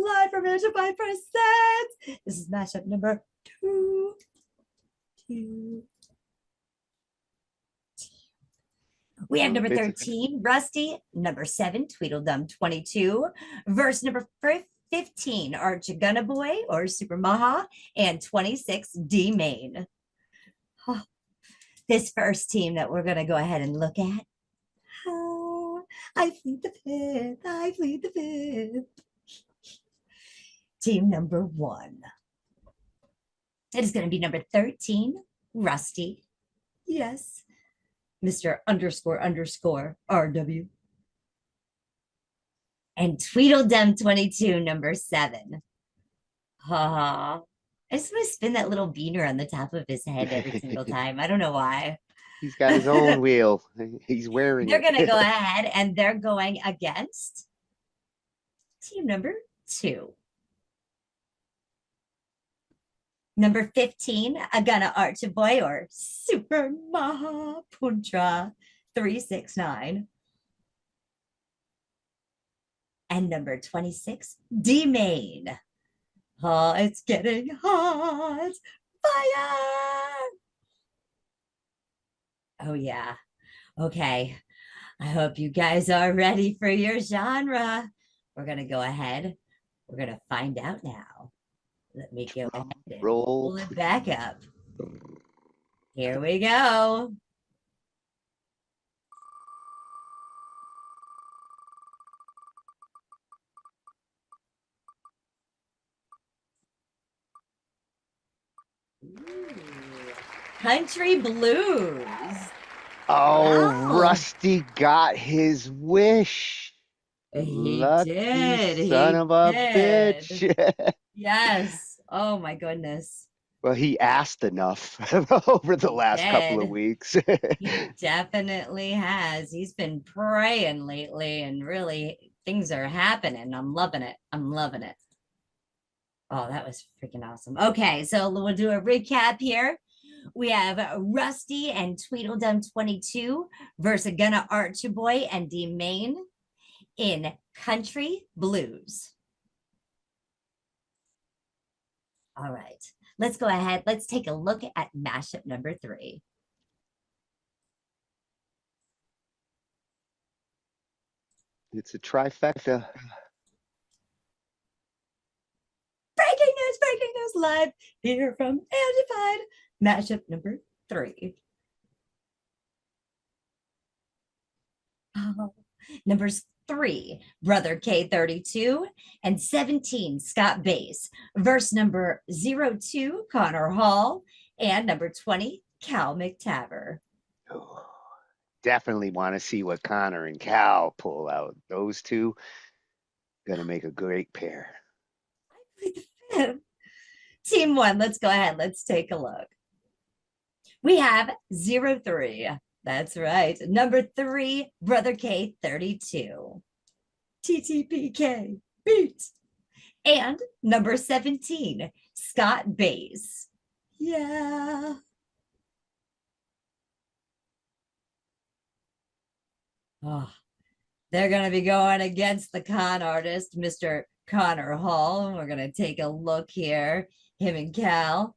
live from Angified Presents. This is mashup number 2. We have number 13, Rusty, number 7, Tweedledum 22, verse number 15, Arch Gunna Boy or Super Maha, and 26, D Main. Oh, this first team that we're going to go ahead and look at. Oh, I plead the fifth, I plead the fifth. Team number 1. It is going to be number 13, Rusty. Yes. Mr. __ RW. And Tweedledum 22, number 7. I just want to spin that little beaner on the top of his head every single time. I don't know why. He's got his own wheel. He's wearing They're it. going to go ahead and they're going against team number 2. Number 15, Agana Archiboy or Super Maha Puntra 369. And number 26, D Main. Oh, it's getting hot. Fire! Oh, yeah. Okay. I hope you guys are ready for your genre. We're going to go ahead. We're going to find out now. Let me go ahead and pull it back up. Here we go. Country blues. Oh, Wow. Rusty got his wish. He Lucky did. son He of a did. bitch. Yes. Oh my goodness. Well, he asked enough over the last couple of weeks. He definitely has. He's been praying lately and really things are happening. I'm loving it. I'm loving it. Oh, that was freaking awesome. Okay, so we'll do a recap here. We have Rusty and Tweedledum 22 versus Gunna Archiboy and D Main in country blues. All right, let's go ahead. Let's take a look at mashup number 3. It's a trifecta. Breaking news live here from Angified. Mashup number 3. Oh, numbers 3, Brother K32 and 17, Scott Bass. Verse number 02, Connor Hall. And number 20, Cal McTaver. Oh, definitely want to see what Connor and Cal pull out. Those two gonna make a great pair. Team 1, let's go ahead. Let's take a look. We have 03. That's right. Number 3, Brother K32. TTPK beat. And number 17, Scott Bass. Yeah. Oh, they're going to be going against the con artist, Mr. Connor Hall. We're going to take a look here. Him and Cal.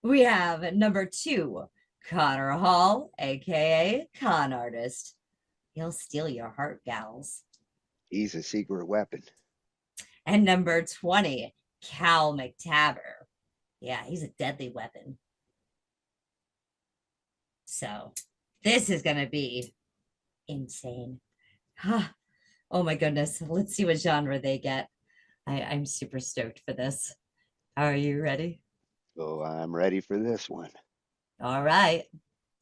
We have number 2, Connor Hall, aka Con Artist. He'll steal your heart, gals. He's a secret weapon. And number 20, Cal McTaver. Yeah, he's a deadly weapon. So this is going to be insane. Oh my goodness. Let's see what genre they get. I'm super stoked for this. Are you ready? Oh, I'm ready for this one. All right,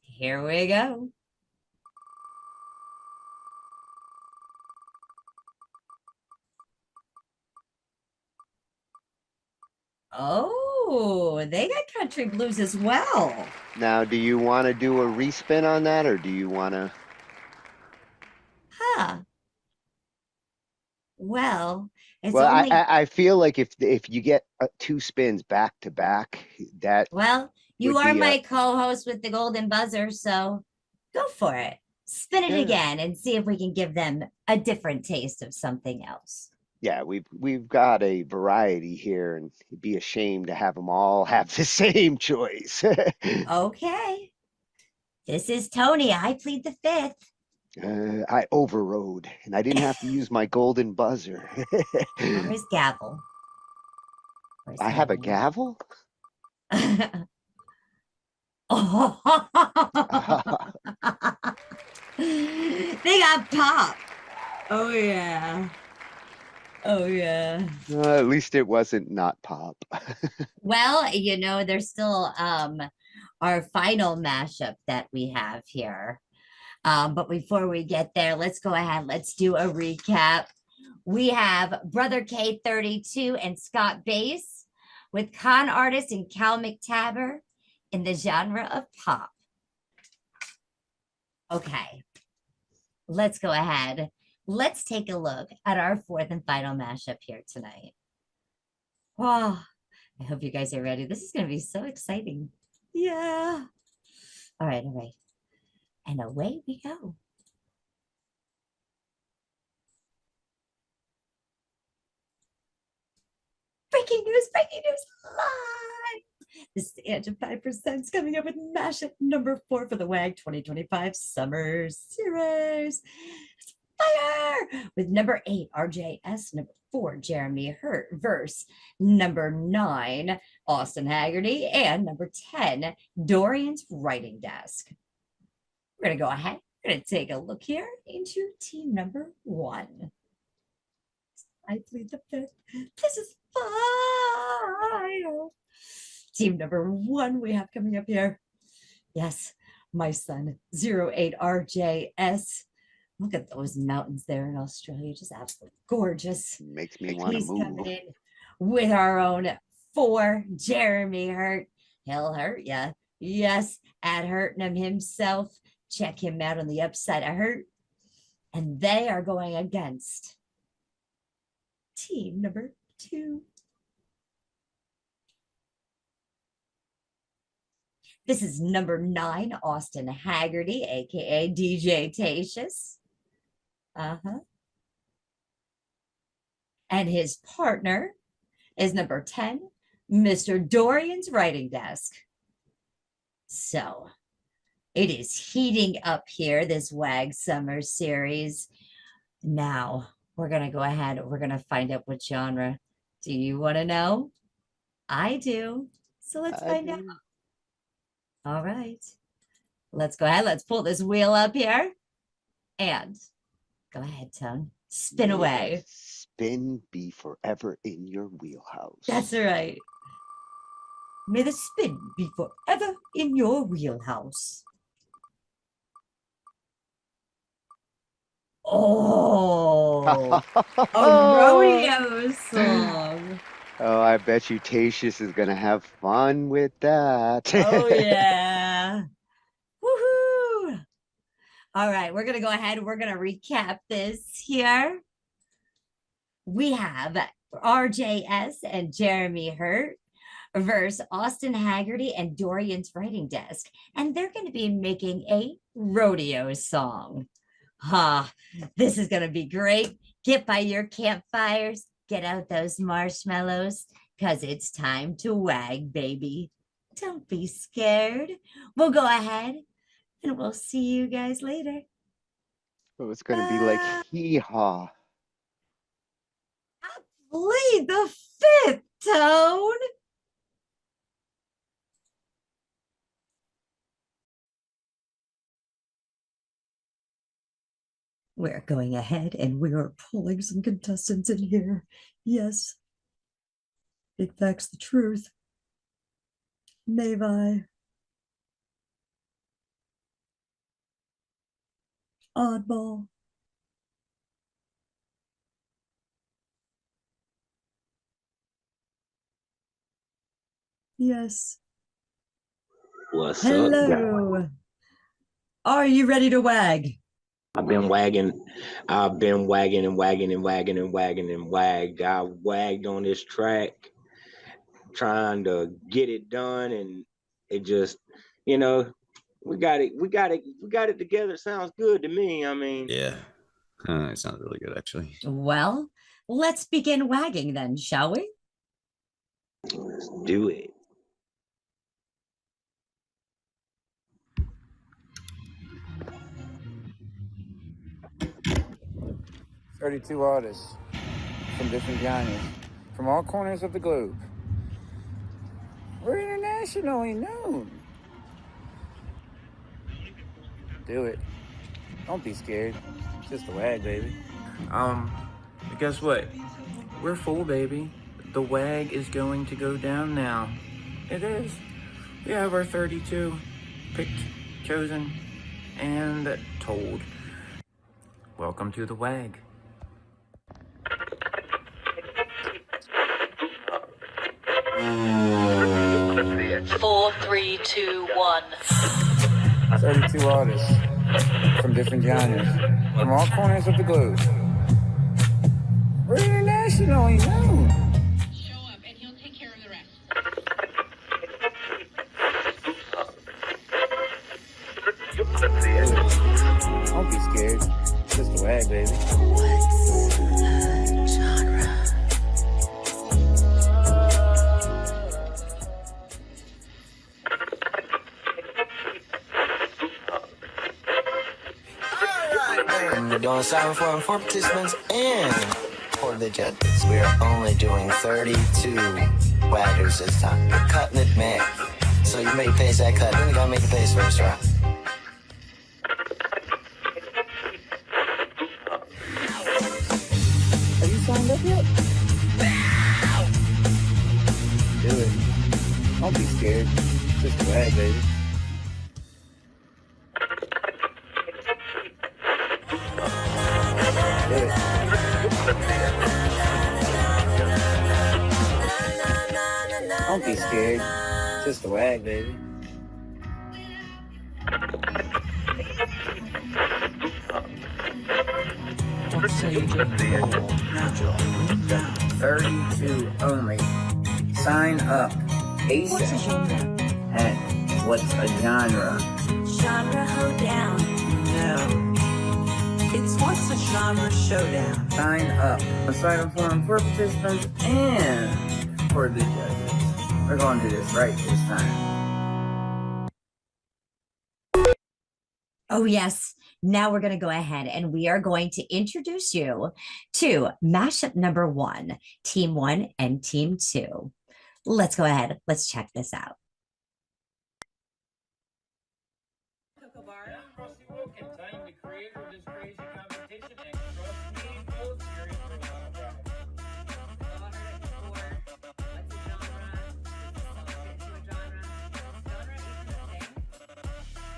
here we go. Oh, they got country blues as well. Now, do you want to do a respin on that, or do you want to? Huh. Well, it's Well, only I feel like if you get two spins back to back, that well, you would are be a my co-host with the golden buzzer, so go for it. Spin it yeah. again and see if we can give them a different taste of something else. Yeah, we've got a variety here, and it'd be a shame to have them all have the same choice. Okay. This is Tony. I plead the fifth. I overrode, and I didn't have to use my golden buzzer. Or his gavel. Or his I have a hammer. gavel? They got pop. Oh yeah. Oh yeah. At least it wasn't not pop. Well, there's still our final mashup that we have here. But before we get there, let's go ahead. Let's do a recap. We have Brother K32 and Scott Bass with Con Artist and Cal McTaber in the genre of pop. Okay, let's go ahead. Let's take a look at our fourth and final mashup here tonight. Oh, I hope you guys are ready. This is going to be so exciting. Yeah. All right, all right. And away we go. Breaking news, live. This is Angified Presents coming up with mashup number 4 for the WAG 2025 Summer Series. Fire! With number 8, RJS, number 4, Jeremy Hurt, verse number 9, Austin Haggerty, and number 10, Dorian's Writing Desk. We're going to go ahead. We're going to take a look here into team number 1. I plead the fifth. This is fire. Team number 1 we have coming up here. Yes, my son, 08RJS. Look at those mountains there in Australia, just absolutely gorgeous. Makes me want to He's move. coming in with our own 4, Jeremy Hurt. He'll hurt ya. Yes, at hurting him himself. Check him out on the upside of Hurt. And they are going against team number 2. This is number 9, Austin Haggerty, aka DJ Tatius. And his partner is number 10, Mr. Dorian's Writing Desk. So it is heating up here, this WAG Summer Series. Now we're going to go ahead. We're going to find out what genre. Do you want to know? I do. So let's find out. All right. Let's go ahead. Let's pull this wheel up here. And go ahead, Tone. Spin away. Spin be forever in your wheelhouse. That's right. May the spin be forever in your wheelhouse. Oh, a rodeo song. Oh, I bet you Tatius is gonna have fun with that. Oh yeah. Woohoo! All right, we're gonna go ahead. We're gonna recap this here. We have RJS and Jeremy Hurt versus Austin Haggerty and Dorian's Writing Desk, and they're going to be making a rodeo song. This is going to be great. Get by your campfires, get out those marshmallows, because it's time to wag, baby. Don't be scared. We'll go ahead and we'll see you guys later. Oh, it's gonna be like hee-haw. Plead the fifth, Tone. We're going ahead and we are pulling some contestants in here. Yes. Big facts, the truth. Levi. Oddball. Yes. What's up, Hello. Are you ready to wag? I've been wagging and wagging and wagging and wagging and wagging and wagged. I wagged on this track trying to get it done, and it just, you know, we got it together. It sounds good to me. I mean, Yeah. It sounds really good, actually. Well, let's begin wagging then, shall we? let's do it. "32 artists from different genres, from all corners of the globe. We're internationally known. Do it. Don't be scared. It's just a WAG, baby." But guess what? We're full, baby. The WAG is going to go down now. It is. We have our 32 picked, chosen, and told. Welcome to the WAG. Four, three, two, one. 32 artists from different genres, from all corners of the globe. We're internationally known. Show up and he'll take care of the rest. Don't be scared. It's just a WAG, baby. And we're doing 7 for participants and for the judges. We are only doing 32 waggers this time. We're cutting it back. So you make the pace that cut, then you gotta make the pace first, right? Have you signed up yet? Do it. Don't be scared. It's just a WAG, baby. Do it. Don't be scared. It's just a WAG, baby. Don't say you didn't do natural. 32 only. Sign up What's a ASAP. genre? And what's a genre? Genre hoedown. No. It's what's a genre showdown. Sign up. A silent forum for participants and for the judges. We're going to do this right this time. Oh, yes. Now we're going to go ahead and we are going to introduce you to mashup number 1, team 1 and team 2. Let's go ahead. Let's check this out. Time the creator of this crazy competition, and trust me, folks, you're in for a wild ride. Y'all heard it before. What's a genre? Does a song fit into a genre? Genre even a thing?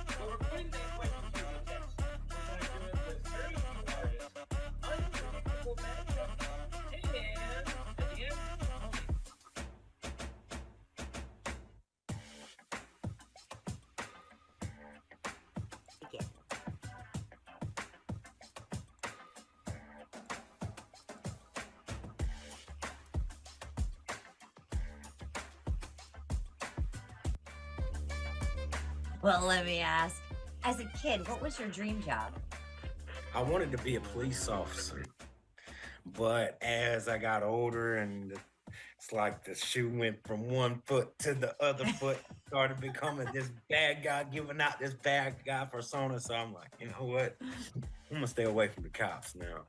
So we're putting that question to the test. We're going to do it with 32 artists, unpredictable matchups, and at the end, Well, let me ask, as a kid, what was your dream job? I wanted to be a police officer, but as I got older and it's like the shoe went from one foot to the other foot, started becoming this bad guy, giving out this bad guy persona. So I'm like, you know what? I'm gonna stay away from the cops now.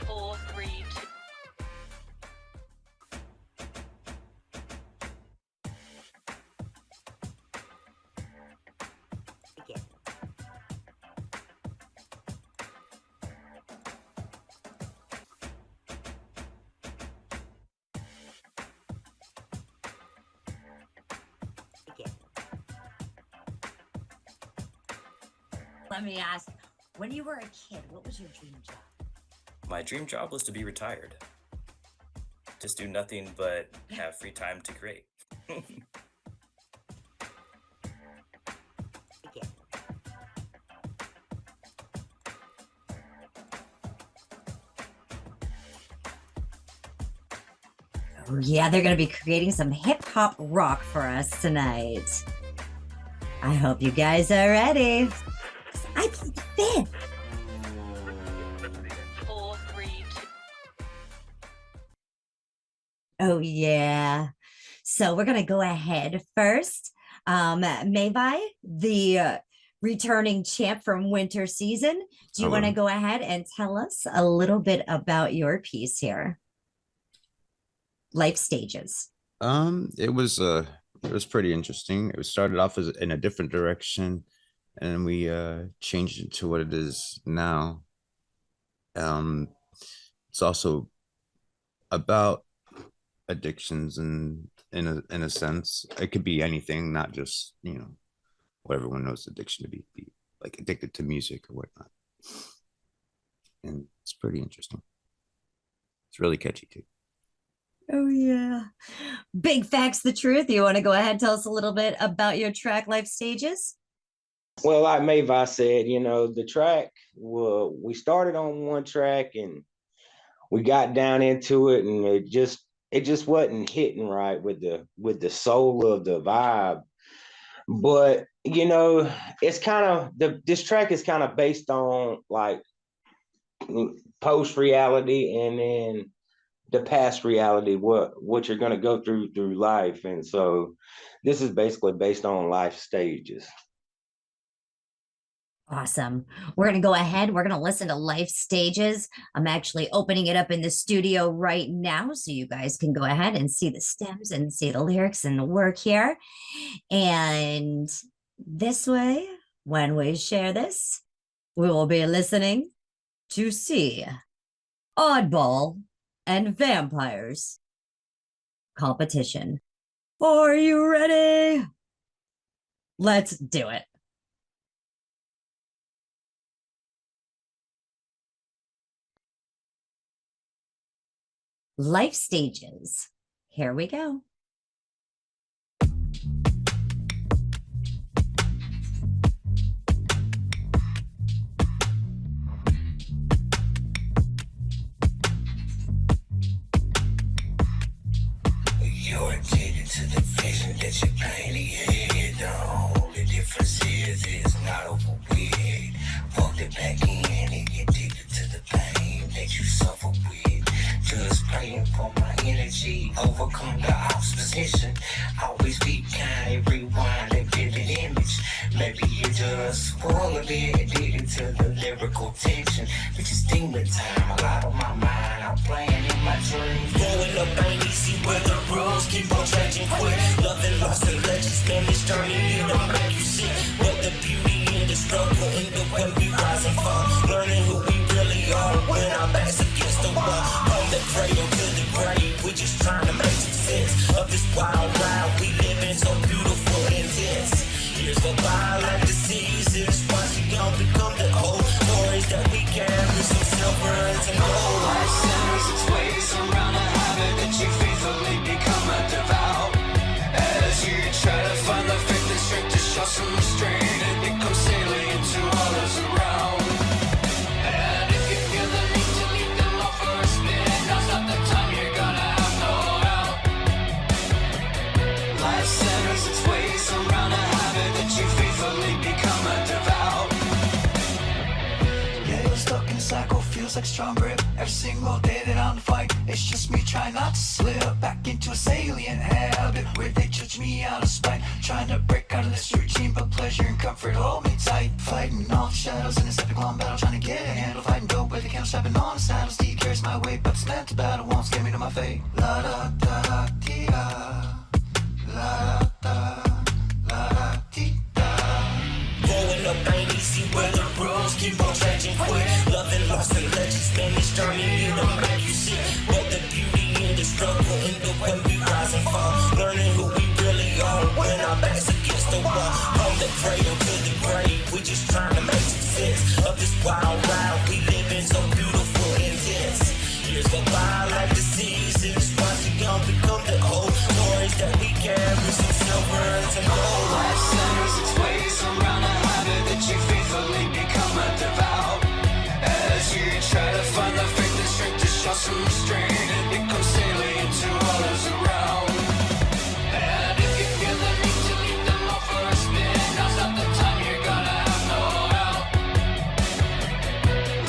Four, three, two. Let me ask, when you were a kid, what was your dream job? My dream job was to be retired. Just do nothing but have free time to create. Oh, yeah, they're going to be creating some hip hop rock for us tonight. I hope you guys are ready. I plead the fifth. 4, 3, 2. Oh, yeah. So we're going to go ahead first. Mavi, the returning champ from winter season, do you want to Hello. go ahead and tell us a little bit about your piece here? Life stages. It was pretty interesting. It started off as in a different direction, and we changed it to what it is now. It's also about addictions, and in a sense, it could be anything, not just what everyone knows addiction to be like addicted to music or whatnot. And it's pretty interesting. It's really catchy too. Oh, yeah. Big Facts the Truth. You want to go ahead and tell us a little bit about your track Life Stages? Well, like Mavi said, the track, well, we started on one track and we got down into it, and it just wasn't hitting right with the soul of the vibe. But it's kind of this track is kind of based on like post reality, and then the past reality, what you're going to go through life. And so this is basically based on life stages. Awesome. We're going to go ahead. We're going to listen to Life Stages. I'm actually opening it up in the studio right now, so you guys can go ahead and see the stems and see the lyrics and the work here. And this way, when we share this, we will be listening to see Oddball and Vampires competition. Are you ready? Let's do it. Life stages. Here we go. You're addicted to the vision that you're painting your head. The only difference is it's not over with. Walked it back in and get addicted to the pain that you suffer with. Just praying for my energy, overcome the opposition. Always be kind, rewind and vivid image. Maybe you just full of it, addicted to the lyrical tension. Which is demon time, a lot on my mind. I'm playing in my dreams. Growing up ain't easy where the rules keep on changing quick. Loving lost and legends, man, this journey it'll make you sick. But the beauty in the struggle, in the way we rise and fall. Learning who we really are when our backs against the wall. From the cradle to the grave, we just trying to make some sense of this wild ride we live in, so beautiful and intense. Years go by like the seasons, watching young become the old. Stories that we carry, some silver and gold. Life centers its ways around a habit that you faithfully become a devout. As you try to find the faith and strength to show some restraint, it becomes salient to others around. And if you feel the need to leave them off for a spin, now's not the time, you're gonna have no doubt. Life centers its ways around a habit that you faithfully become a devout. Yeah, you're stuck in a cycle, feels like strong grip. Every single day that I'm fight, it's just me trying not to slip back into a salient habit where they judge me out of spite. Trying to break out of this routine, but pleasure and comfort hold me tight. Fighting all the shadows in this epic long battle, trying to get a handle. Fighting dope with the candle, strapping on the saddle. Steve carries my weight, but it's meant to battle, won't scare me to my fate. La da da dee da, la da da, la da dee da. Growing up ain't easy where the rules keep on changing quick. Loving lost and legends, man, this journey it'll make you sick. But the beauty in the struggle, in the way we rise and fall. Learning who we really are when our backs against the wall. From the cradle to the grave, we just trying to make some like diseases, rising up become the old stories that we carry, some silver and some gold. Life centers its ways around a habit that you faithfully become a devout. As you try to find the faith and strength to show some restraint, it becomes salient to others around. And if you feel the need to leave them all for a spin, now's not the time, you're gonna have no out.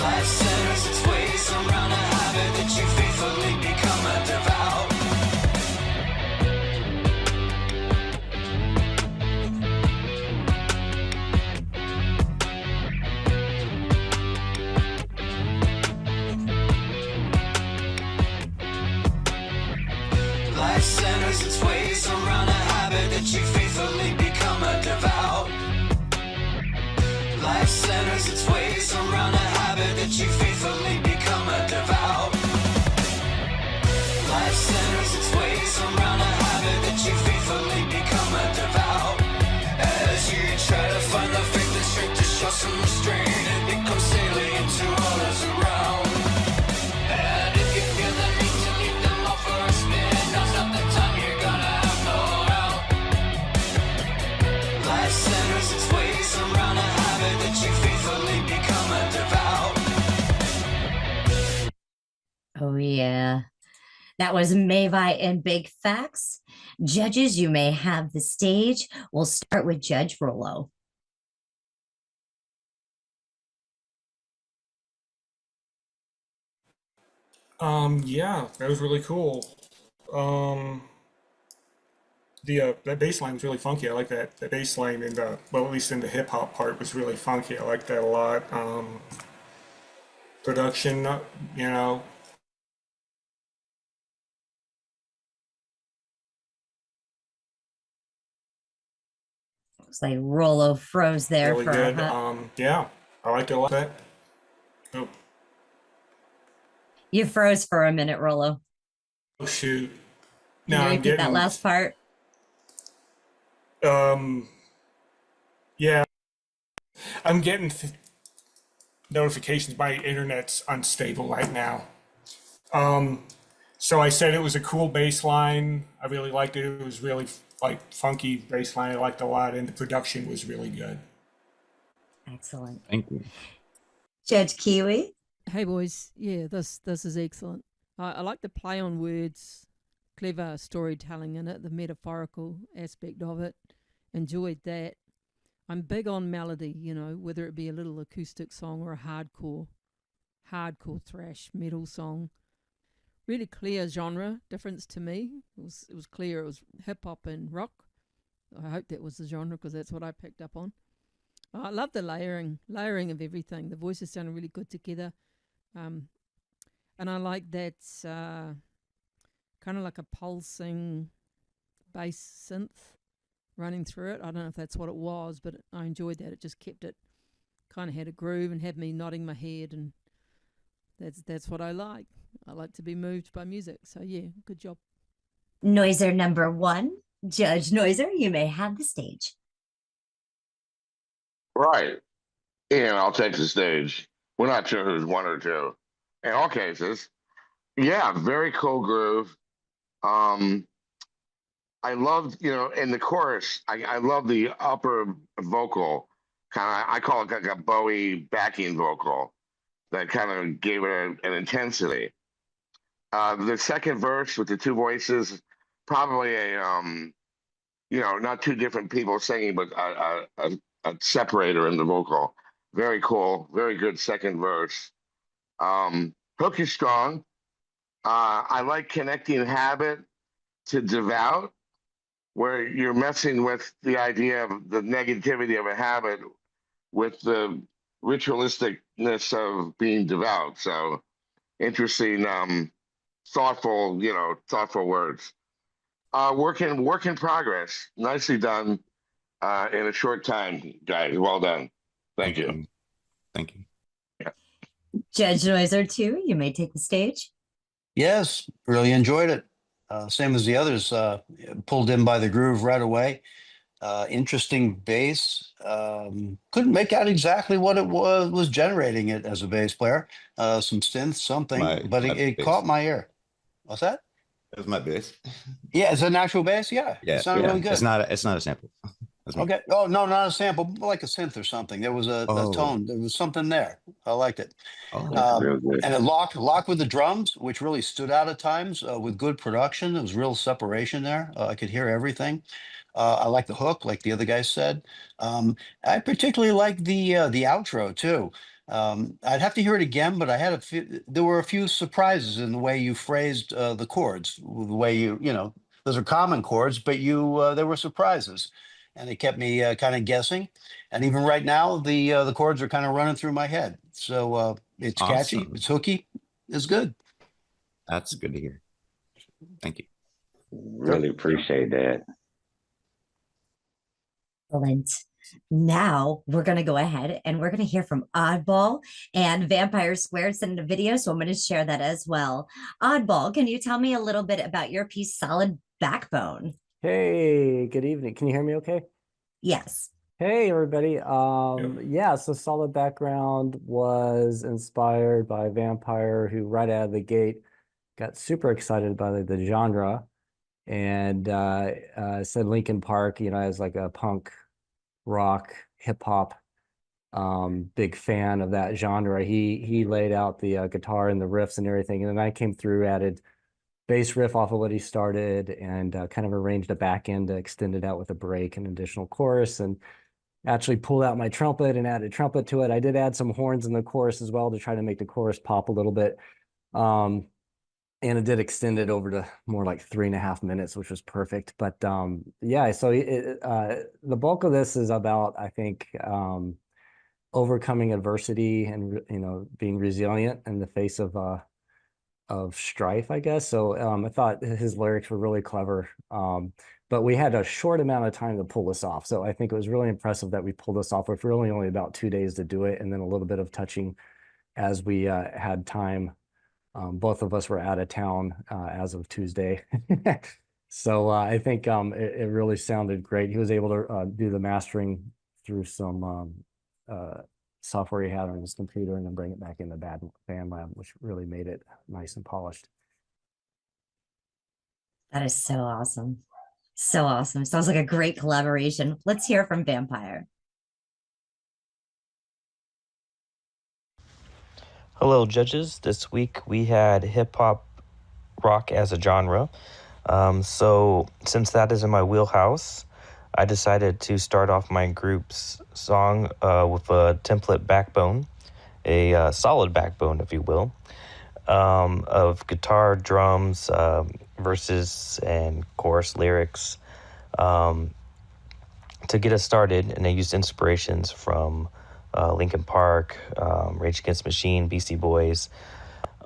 Life centers its ways around a habit that you faithfully become a devout. Life centers its ways around a habit that you faithfully become a devout. Life centers its ways around a habit that you faithfully become a devout. Life centers its ways around a habit that you faithfully become a devout. As you try to find the faith and strength to show some restraint, it becomes salient to others around. And if you feel the need to leave them all for a spin, now's not the time, you're gonna have no out. Life centers its ways around a habit that you faithfully become a devout. Oh, yeah. That was Mavi and Big Facts. Judges, you may have the stage. We'll start with Judge Rollo. Yeah, that was really cool. That bass line was really funky. I like that. The bass line in the, well, at least in the hip hop part was really funky. I like that a lot. Production, you know. Looks like Rollo froze there Really for good. a hot. Yeah, I liked it a lot. Oh, You froze for a minute, Rollo. oh shoot. Can No, you I'm repeat that getting, last part? yeah, I'm getting notifications. My internet's unstable right now. So I said it was a cool bass line. I really liked it. It was really like funky bass line. I liked it a lot, and the production was really good. Excellent. Thank you. Judge Kiwi. Hey boys, yeah, this is excellent. I like the play on words, clever storytelling in it, the metaphorical aspect of it. Enjoyed that. I'm big on melody, you know, whether it be a little acoustic song or a hardcore thrash metal song. Really clear genre difference to me. It was clear. It was hip hop and rock. I hope that was the genre because that's what I picked up on. I love the layering of everything. The voices sounded really good together. And I like that kind of like a pulsing bass synth running through it. I don't know if that's what it was, but I enjoyed that. It just kept it, kind of had a groove and had me nodding my head, and that's what I like. I like to be moved by music. So yeah, good job. Noiser number one. Judge Noiser, you may have the stage. Right. And I'll take the stage. We're not sure who's one or two. In all cases, yeah, very cool groove. I loved, in the chorus, I love the upper vocal, kind of, I call it like a Bowie backing vocal that kind of gave it an intensity. The second verse with the two voices, probably not two different people singing, but a separator in the vocal. Very cool, very good second verse. Hook is strong. I like connecting habit to devout, where you're messing with the idea of the negativity of a habit with the ritualisticness of being devout. So interesting, thoughtful words. Work in progress. Nicely done in a short time, guys. Well done. Thank you. Thank you. Judge Noiser 2, you may take the stage. Yes, really enjoyed it. Same as the others, pulled in by the groove right away. Interesting bass. Couldn't make out exactly what it was generating it as a bass player. Some synth, something, but it caught my ear. What's that? That was my bass. Yeah, it's a natural bass. Yeah, Yeah, it sounded really good. It's not a sample. That's me. Okay. Oh no, not a sample, but like a synth or something. There was a tone. There was something there. I liked it. Real good. And it locked with the drums, which really stood out at times with good production. There was real separation there. I could hear everything. I like the hook, like the other guys said. I particularly like the outro too. I'd have to hear it again, but I had a few. There were a few surprises in the way you phrased the chords, the way you know, those are common chords, but there were surprises, and it kept me kind of guessing. And even right now, the chords are kind of running through my head. So it's catchy, Awesome. it's hooky, it's good. That's good to hear. Thank you. Really appreciate that. Excellent. Now we're going to go ahead and we're going to hear from Oddball and Vampire Squared sent a video, so I'm going to share that as well. Oddball, can you tell me a little bit about your piece, Solid Backbone? Hey, good evening. Can you hear me okay? Yes. Hey, everybody. Yeah, so Solid Background was inspired by Vampire, who right out of the gate got super excited by the genre and said Linkin Park, you know, as like a punk rock hip hop big fan of that genre. He laid out the guitar and the riffs and everything, and then I came through, added bass riff off of what he started, and kind of arranged a back end to extend it out with a break and additional chorus, and actually pulled out my trumpet and added trumpet to it. I did add some horns in the chorus as well to try to make the chorus pop a little bit. And it did extend it over to more like 3.5 minutes, which was perfect. But yeah, so the bulk of this is about, I think, overcoming adversity and, you know, being resilient in the face of strife, I guess. So I thought his lyrics were really clever. But we had a short amount of time to pull this off. So I think it was really impressive that we pulled this off with really only about 2 days to do it, and then a little bit of touching as we had time. Both of us were out of town as of Tuesday. So I think it really sounded great. He was able to do the mastering through some software he had on his computer and then bring it back in the BandLab, which really made it nice and polished. That is so awesome. So awesome. Sounds like a great collaboration. Let's hear from Vampire. Hello, judges. This week we had hip hop rock as a genre. So since that is in my wheelhouse, I decided to start off my group's song with a template backbone, a solid backbone, if you will, of guitar, drums, verses, and chorus lyrics to get us started. And I used inspirations from Linkin Park, Rage Against the Machine, Beastie Boys.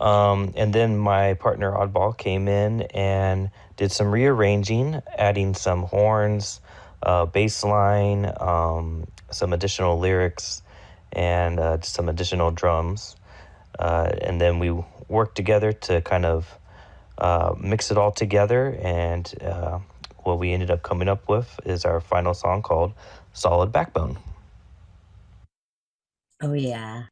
And then my partner Oddball came in and did some rearranging, adding some horns, bass line, some additional lyrics, and some additional drums. And then we worked together to kind of mix it all together. And what we ended up coming up with is our final song called Solid Backbone. Oh, yeah.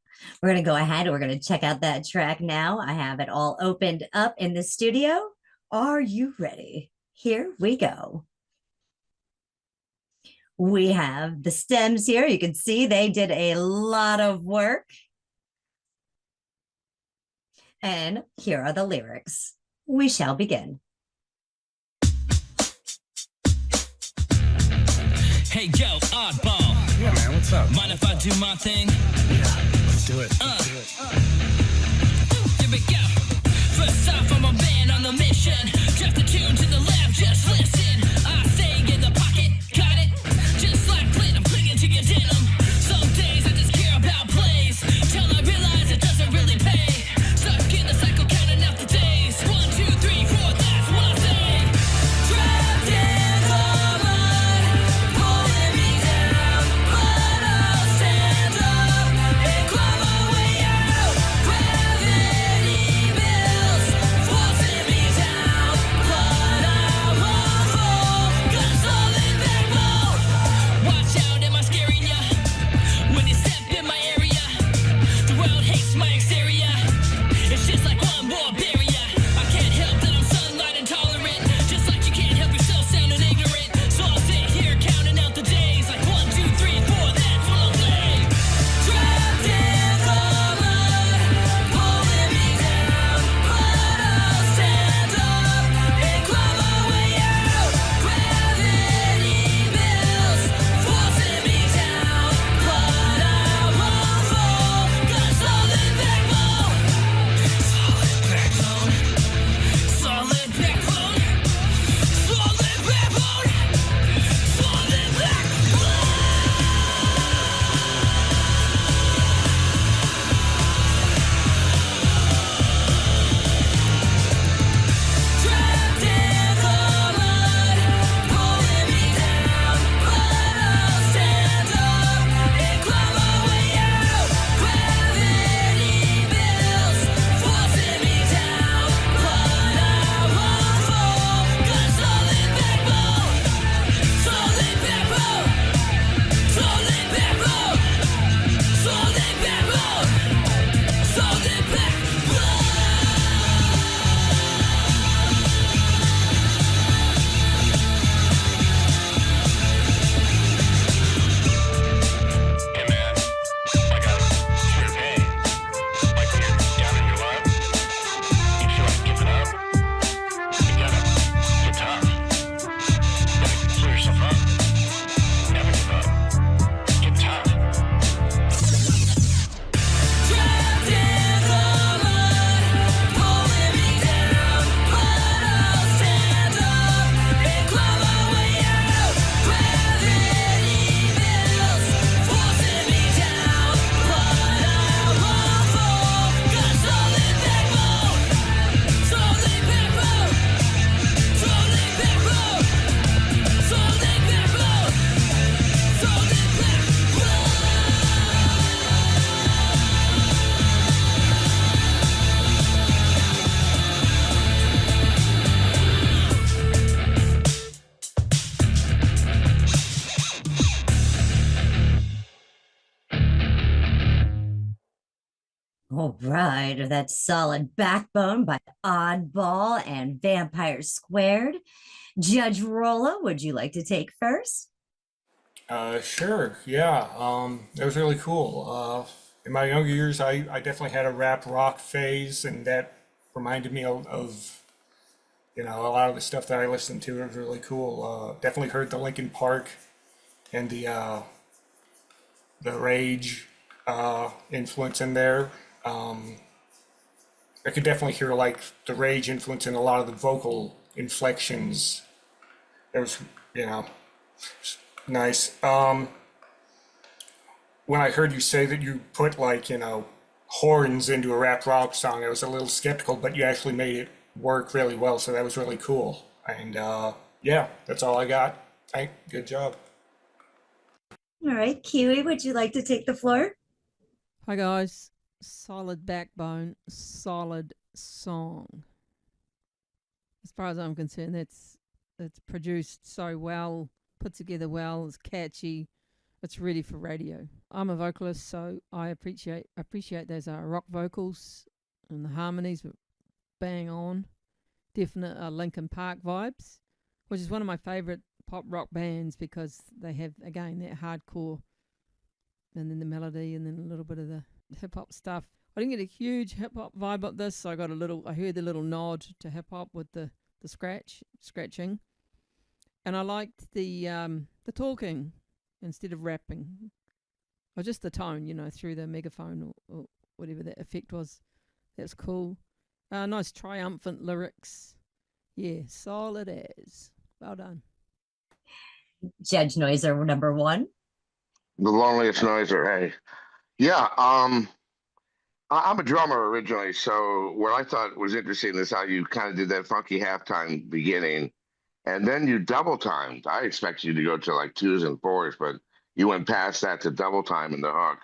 We're going to go ahead. We're going to check out that track now. I have it all opened up in the studio. Are you ready? Here we go. We have the stems here. You can see they did a lot of work. And here are the lyrics. We shall begin. Hey, yo, Oddball. Yeah, man, what's up? Mind if I do my thing? Yeah, let's do it. Here we go. First off, I'm a man on the mission. Just the tune to the left, just listen. I stay in the pocket, got it? Just like Clint, I'm clinging to your denim. Some days I just care about plays, till I realize it doesn't really pay. Stuck in the cycle, counting out the days. 1, 2, 3, 4, that's what I say. Trapped in the mud, pulling me down, but I'll stand up and climb my way out. Gravity builds, forcing me down, but All right, that's Solid Backbone by Oddball and Vampire Squared. Judge Rolla, would you like to take first? Sure, yeah. That was really cool. In my younger years, I definitely had a rap rock phase, and that reminded me of a lot of the stuff that I listened to. It was really cool. Definitely heard the Linkin Park and the Rage influence in there. I could definitely hear like the Rage influence in a lot of the vocal inflections. It was, nice. When I heard you say that you put like, horns into a rap rock song, I was a little skeptical, but you actually made it work really well, so that was really cool. And yeah, that's all I got. Good job. All right, Kiwi, would you like to take the floor? Hi guys, Solid Backbone, solid song. As far as I'm concerned, it's produced so well, put together well, it's catchy, it's ready for radio. I'm a vocalist, so I appreciate those rock vocals and the harmonies were bang on. Definite Linkin Park vibes, which is one of my favorite pop rock bands because they have, again, that hardcore and then the melody and then a little bit of the hip hop stuff. I didn't get a huge hip hop vibe up this, so I heard the little nod to hip hop with the scratching. And I liked the talking instead of rapping. Or just the tone, through the megaphone or whatever that effect was. That's cool. Nice triumphant lyrics. Yeah, solid as. Well done. Judge Noiser, number one. The loneliest noiser. Hey, yeah. I'm a drummer originally, so what I thought was interesting is how you kind of did that funky halftime beginning, and then you double timed. I expected you to go to like twos and fours, but you went past that to double time in the hook,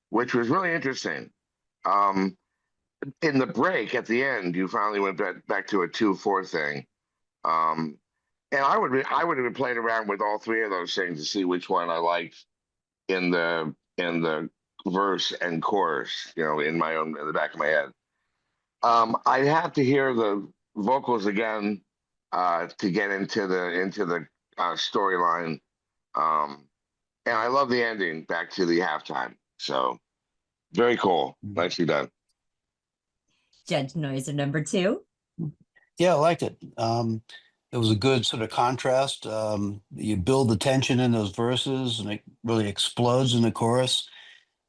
which was really interesting. In the break at the end, you finally went back to a 2/4 thing. And I would have played around with all three of those things to see which one I liked in the verse and chorus, in the back of my head. I have to hear the vocals again to get into the storyline. And I love the ending back to the halftime. So very cool. Nicely done. Judge Noiser, number two. Yeah, I liked it. It was a good sort of contrast. You build the tension in those verses, and it really explodes in the chorus.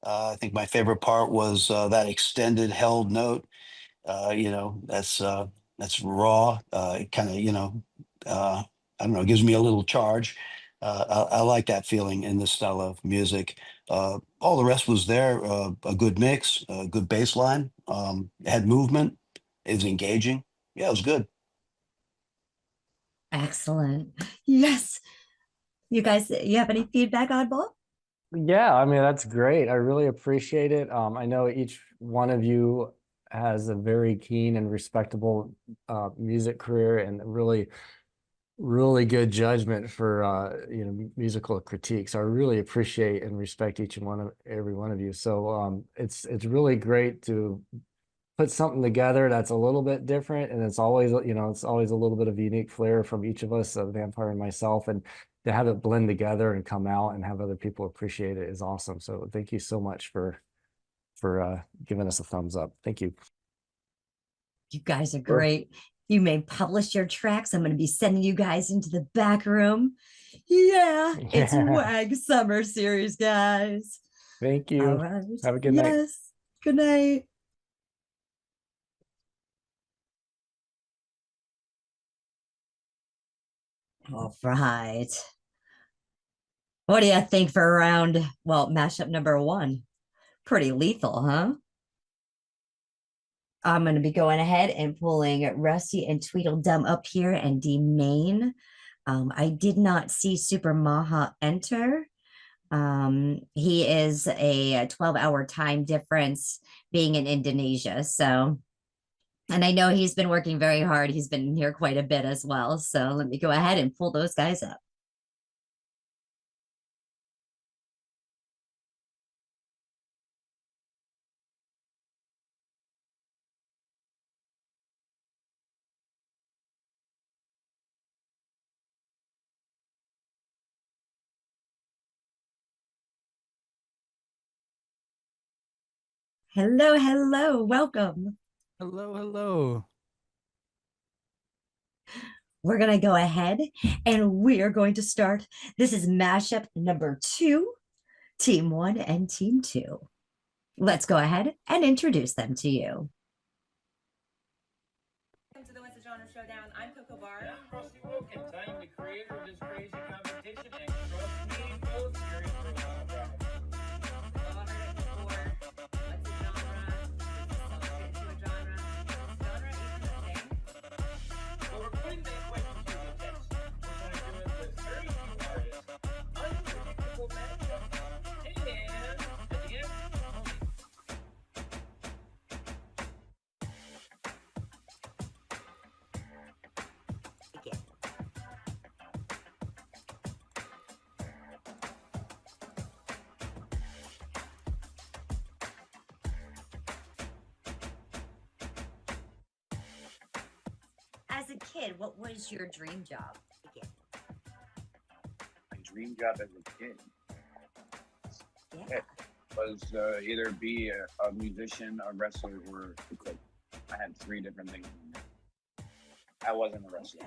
I think my favorite part was that extended held note. That's raw. It kind of, I don't know, gives me a little charge. I like that feeling in this style of music. All the rest was there. A good mix, a good bass line. It had movement. It was engaging. Yeah, it was good. Excellent. Yes. You guys, you have any feedback, Oddball? Yeah, I mean, that's great. I really appreciate it. I know each one of you has a very keen and respectable music career and really, really good judgment for musical critiques. I really appreciate and respect every one of you. So it's really great to put something together that's a little bit different, and it's always a little bit of unique flair from each of us, Vampire and myself, and to have it blend together and come out and have other people appreciate it is awesome. So thank you so much for giving us a thumbs up. Thank you. You guys are great. You may publish your tracks. I'm going to be sending you guys into the back room. Yeah, it's WAG Summer Series, guys. Thank you. All right. Have a good night. Yes. Good night. All right. What do you think for mashup number one? Pretty lethal, huh? I'm going to be going ahead and pulling Rusty and Tweedledum up here and D main. I did not see Super Maha enter. He is a 12-hour time difference being in Indonesia. So, and I know he's been working very hard. He's been here quite a bit as well. So let me go ahead and pull those guys up. Hello, hello, welcome. Hello, hello. We're going to go ahead and we are going to start. This is mashup number 2, team 1 and team 2. Let's go ahead and introduce them to you. Welcome to the What's the Genre Showdown. I'm Coco Bar. I'm Rusty Woken. I'm the creator of this crazy competition, and trust me, folks, you're in for a wild ride. We've all heard it before. What's a genre? Does it fit into a genre? Is genre even a thing? Well, we're putting that question to the test. We're going to do it with 32 artists, unpredictable matchups, and at the end, As a kid, what was your dream job? My dream job as a kid Yeah. was either be a musician, a wrestler, or a cook. I had 3 different things. I wasn't a wrestler.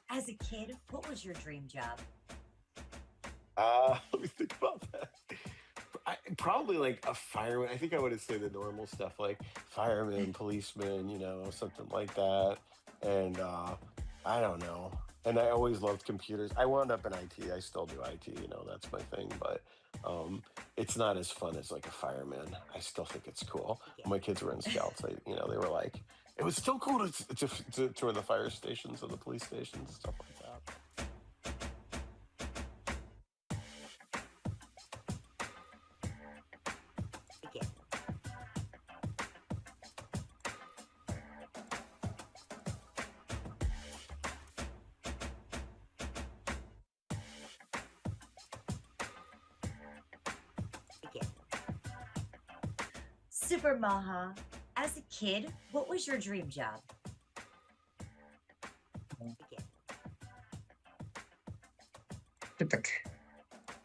As a kid, what was your dream job? Let me think about that. Probably like a fireman. I think I would have said the normal stuff like fireman, policeman, you know, something like that. And I don't know. And I always loved computers. I wound up in IT. I still do IT, you know, that's my thing. But it's not as fun as like a fireman. I still think it's cool. When my kids were in scouts, they were like, it was still cool to tour the fire stations or the police stations, stuff like that. Super Maha, as a kid, what was your dream job?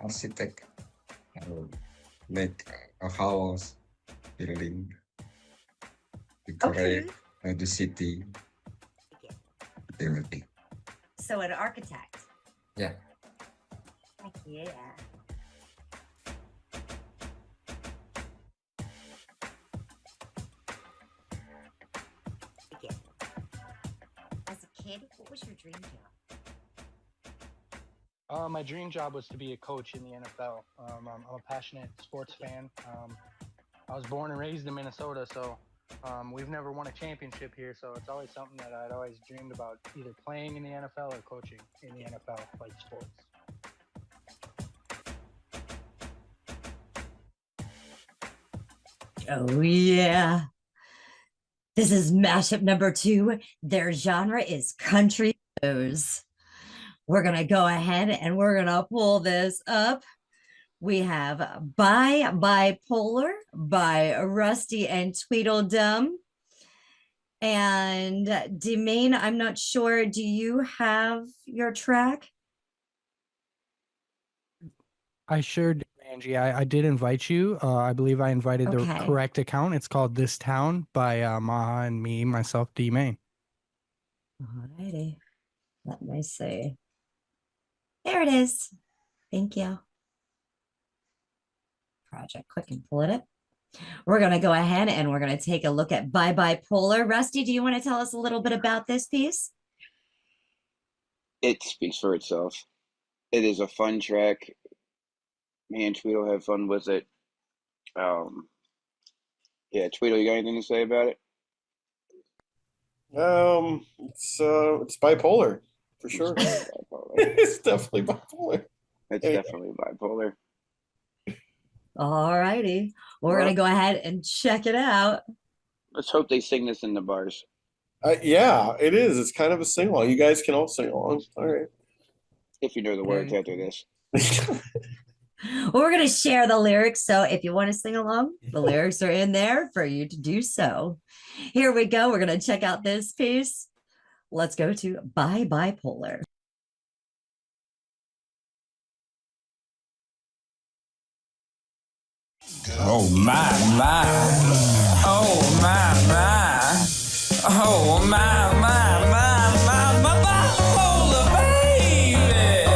Architect, make a house, building, decorate the city, everything. So an architect. Yeah. Heck yeah. As a kid, what was your dream job? My dream job was to be a coach in the NFL. I'm a passionate sports fan. I was born and raised in Minnesota, so we've never won a championship here. So it's always something that I'd always dreamed about, either playing in the NFL or coaching in the NFL, like sports. Oh, yeah. This is mashup number 2. Their genre is country blues. We're going to go ahead and we're going to pull this up. We have Bipolar by Rusty and Tweedledum. And Demain, I'm not sure. Do you have your track? I sure did, Angie. I did invite you. I believe I invited the Okay. correct account. It's called This Town by Maha and myself, D Main. Alrighty. Let me see. There it is. Thank you. Project, click and pull it up. We're going to go ahead and we're going to take a look at Bipolar. Rusty, do you want to tell us a little bit about this piece? It speaks for itself. It is a fun track. Me and Tweedle have fun with it. Yeah, Tweedle, you got anything to say about it? It's bipolar for sure. It's definitely bipolar. It's definitely bipolar. All righty. We're going to go ahead and check it out. Let's hope they sing this in the bars. Yeah, it is. It's kind of a sing along. You guys can all sing along. All right. If you know the words after this. We're going to share the lyrics. So if you want to sing along, the lyrics are in there for you to do so. Here we go. We're going to check out this piece. Let's go to Bye Bipolar. Oh my, my. Oh my, my. Oh my, my, my, my, my bipolar baby.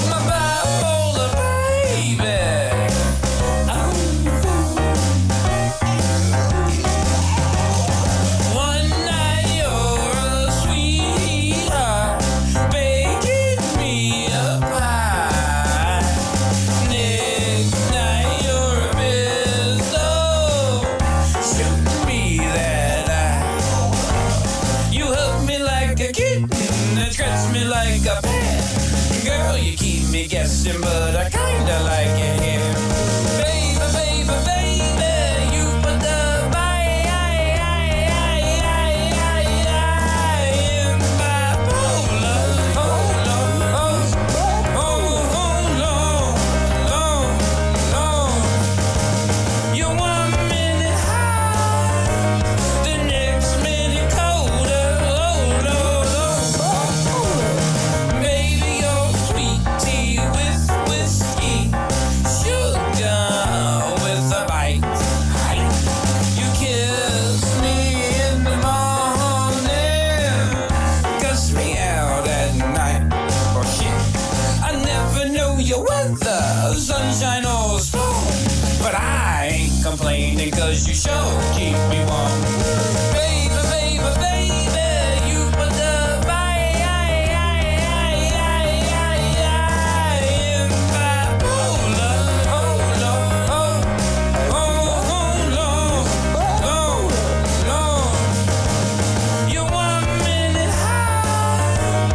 My bipolar baby. One night you're a sweetheart, baking me a pie. Next night you're a pistol, shooting me that eye. You hug me like a kitten and scratch me like a pet. Girl, you keep me guessing, but I kinda like it here. Baby, baby, baby, you put the in bipolar. Oh, Lord, oh, oh, Lord, Lord. You're 1 minute high, the next minute colder. Oh, Lord, oh. Baby, you're sweet tea with whiskey, sugar with a bite. You kiss me in the morning, cuss me out at night. Oh shit, I never know your weather, sunshine or storm, but I ain't complaining 'cause you sure keep me warm. Baby, baby, baby, you put the in bipolar. Oh, Lord, oh, oh, Lord, Lord, Lord. You're 1 minute high,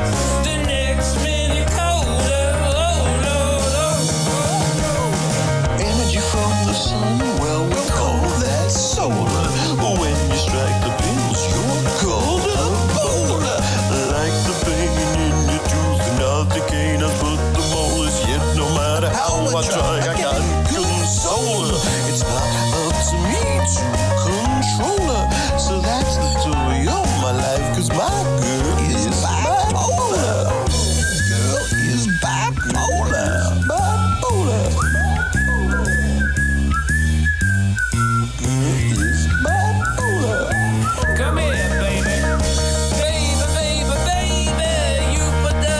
the next minute colder. Oh, Lord, Energy from the sun, well, we call that solar. When you strike the pills, you're called a bowler. Like the pain in your tooth, nothing can put the molars. Yet no matter how I try, I can't console her. It's not up to me to control her. So that's the story of my life, 'cause my girl is bipolar. Girl is bipolar. Bipolar. come here, baby. Baby, baby, baby, you put the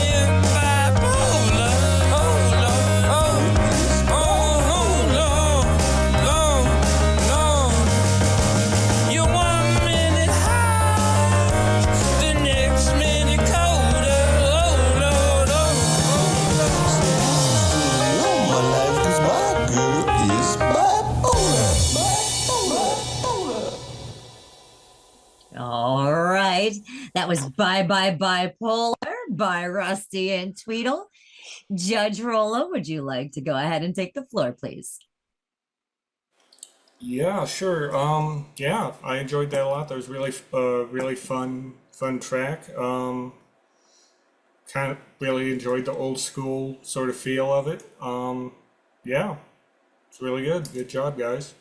in bipolar. Oh, Lord, oh, Lord, Lord, Lord. You're 1 minute high, the next minute colder. Oh, Lord, oh. My life, 'cause my girl is bipolar. All right. That was Bye Bye Bipolar by Rusty and Tweedle. Judge Rollo, would you like to go ahead and take the floor, please? Yeah, sure. Yeah, I enjoyed that a lot. That was really fun track. Kind of really enjoyed the old school sort of feel of it. Yeah, it's really good. Good job, guys.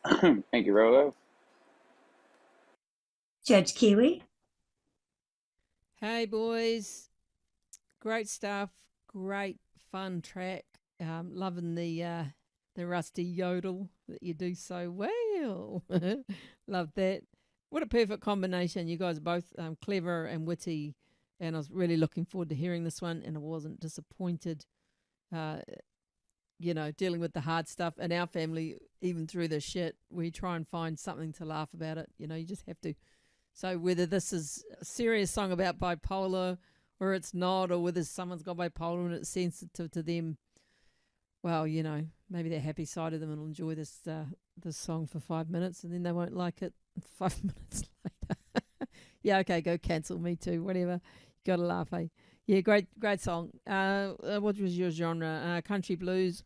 Thank you, Rolo. Judge Kiwi. Hey, boys. Great stuff. Great fun track. Loving the rusty yodel that you do so well. Love that. What a perfect combination. You guys are both clever and witty, and I was really looking forward to hearing this one, and I wasn't disappointed. Dealing with the hard stuff in our family, even through the shit, we try and find something to laugh about it. You just have to. So whether this is a serious song about bipolar or it's not, or whether someone's got bipolar and it's sensitive to them, well, maybe they're happy side of them and will enjoy this song for 5 minutes, and then they won't like it 5 minutes later. Yeah, okay, go cancel me too, whatever. Got to laugh, eh? Yeah, great song. What was your genre? Country blues.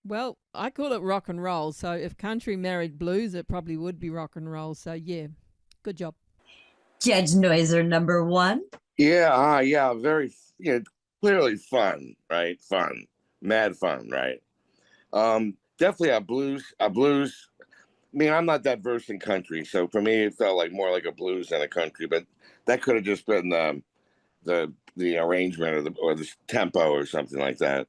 Well, I call it rock and roll. So if country married blues, it probably would be rock and roll. So yeah, good job. Judge Noiser #1. Yeah, very, clearly fun, right? Fun. mad fun, right? Definitely a blues. I mean, I'm not that versed in country, so for me, it felt like more like a blues than a country. But that could have just been the arrangement or the tempo or something like that.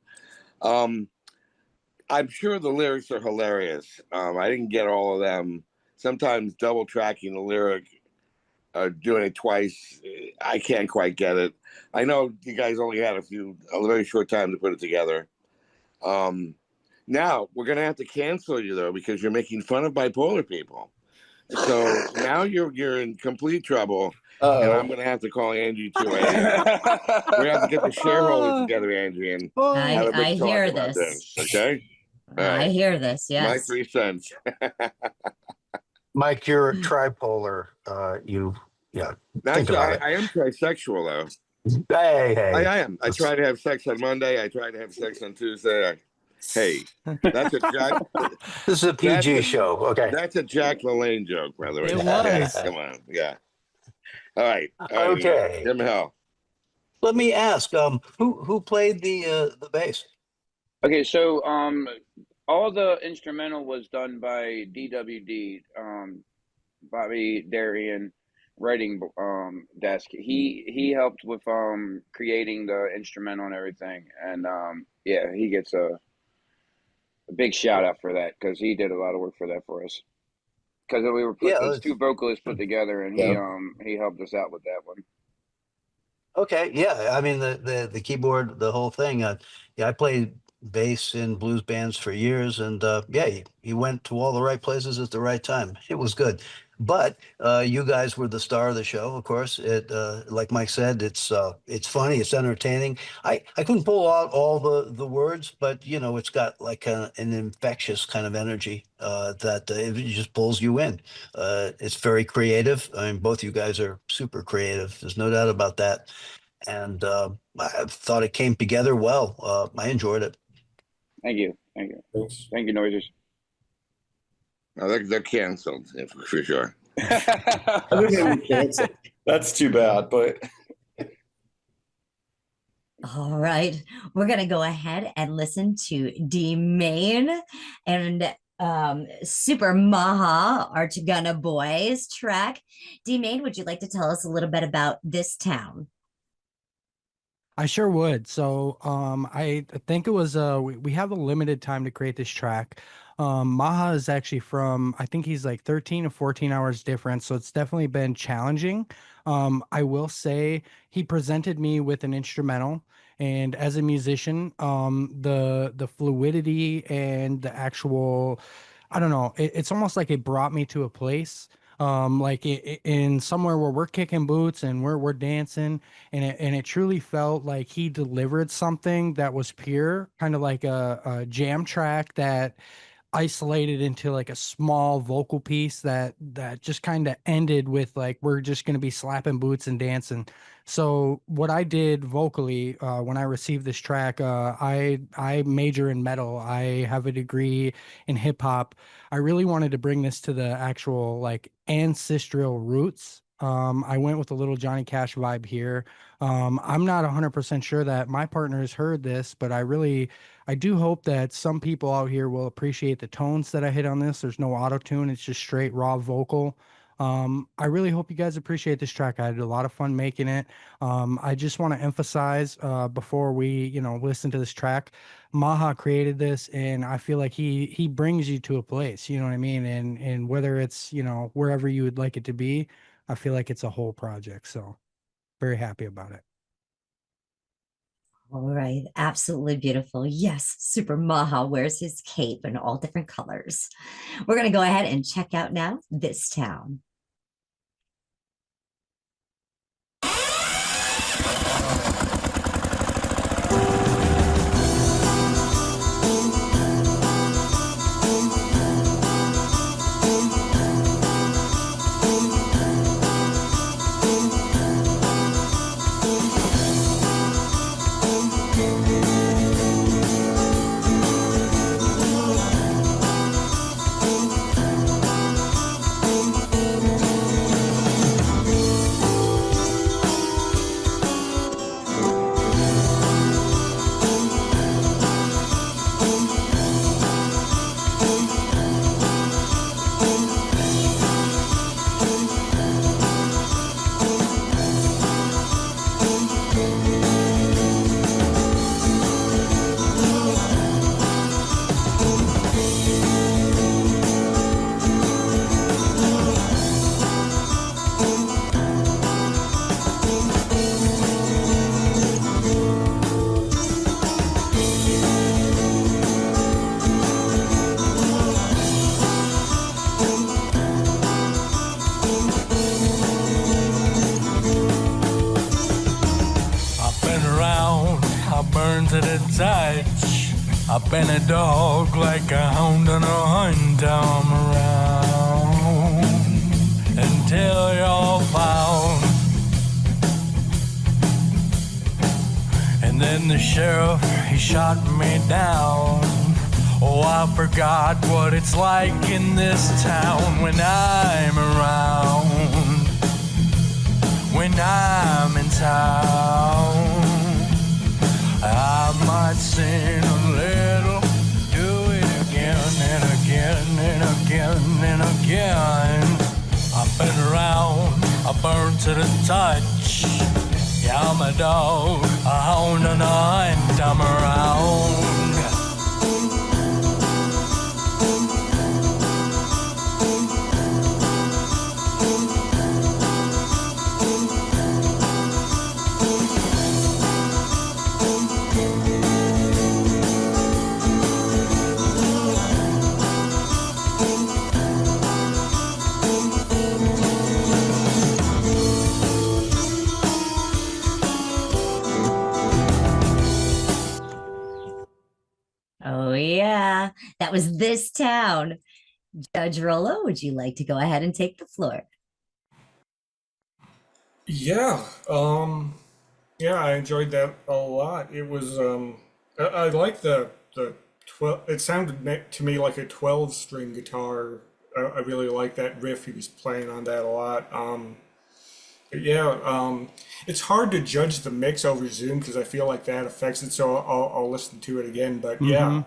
I'm sure the lyrics are hilarious. I didn't get all of them. Sometimes double tracking the lyric, doing it twice, I can't quite get it. I know you guys only had a very short time to put it together. Now we're gonna have to cancel you though because you're making fun of bipolar people. So now you're in complete trouble, and I'm gonna have to call Angie to we're gonna have to get the shareholders together, Angie, and have a I big talk hear about this. this. Okay. All I right. hear this. My Yes. 3 cents. Mike, you're tripolar. Yeah. Think Actually, about it. I am trisexual though. Hey. I am. I try to have sex on Monday. I try to have sex on Tuesday. Hey, that's a Jack. This is a PG show. Okay. That's a Jack LaLanne joke, by the way. It was. Come on. Yeah. All right. Okay. Jim Hell. Let me ask, who played the bass? Okay, so all the instrumental was done by DWD, Bobby Darian, writing desk. He helped with creating the instrumental and everything, and yeah, he gets a big shout out for that because he did a lot of work for that for us. Because we were put those two vocalists put together, and he helped us out with that one. Okay, yeah. I mean the keyboard, the whole thing. Yeah, I played bass in blues bands for years, and yeah, he went to all the right places at the right time. It was good. But you guys were the star of the show, of course. It like Mike said, it's funny, it's entertaining. I couldn't pull out all the words, but you know, it's got like an infectious kind of energy that it just pulls you in. It's very creative. I mean, both you guys are super creative. There's no doubt about that. And I thought it came together well. I enjoyed it. Thank you. Thanks. Thank you, Noises. No, they're canceled for sure. That's too bad, but All right, we're gonna go ahead and listen to D Main and Super Maha Artagana Boys track. D Main, would you like to tell us a little bit about this town? I sure would. So I think it was we have a limited time to create this track. Maha is actually from, I think he's like 13 to 14 hours difference, so it's definitely been challenging. I will say he presented me with an instrumental, and as a musician, the fluidity and the actual, I don't know, it's almost like it brought me to a place like in somewhere where we're kicking boots and we're dancing, and it truly felt like he delivered something that was pure, kind of like a jam track that isolated into like a small vocal piece that just kind of ended with like, we're just going to be slapping boots and dancing. So what I did vocally when I received this track, I major in metal. I have a degree in hip hop. I really wanted to bring this to the actual like ancestral roots. I went with a little Johnny Cash vibe here. I'm not 100% sure that my partners heard this, but I do hope that some people out here will appreciate the tones that I hit on this. There's no auto tune. It's just straight raw vocal. I really hope you guys appreciate this track. I had a lot of fun making it. I just want to emphasize before we, listen to this track, Maha created this, and I feel like he brings you to a place, you know what I mean? And whether it's, wherever you would like it to be, I feel like it's a whole project. So very happy about it. All right, absolutely beautiful. Yes, Super Maha wears his cape in all different colors. We're going to go ahead and check out now This Town. to touch. I've been a dog like a hound on a hunt. I'm around until you're found. And then the sheriff, he shot me down. Oh, I forgot what it's like in this town when I'm around. When I'm in town, I might sin a little, do it again and again and again and again. I've been around, I burned to the touch. Yeah, I'm a dog, a hound and a hunt, I'm around. Oh, yeah. That was This Town. Judge Rollo, would you like to go ahead and take the floor? Yeah, yeah, I enjoyed that a lot. It was, I like the 12. It sounded to me like a 12-string guitar. I really like that riff. He was playing on that a lot. But yeah, it's hard to judge the mix over Zoom because I feel like that affects it. So I'll listen to it again. But yeah,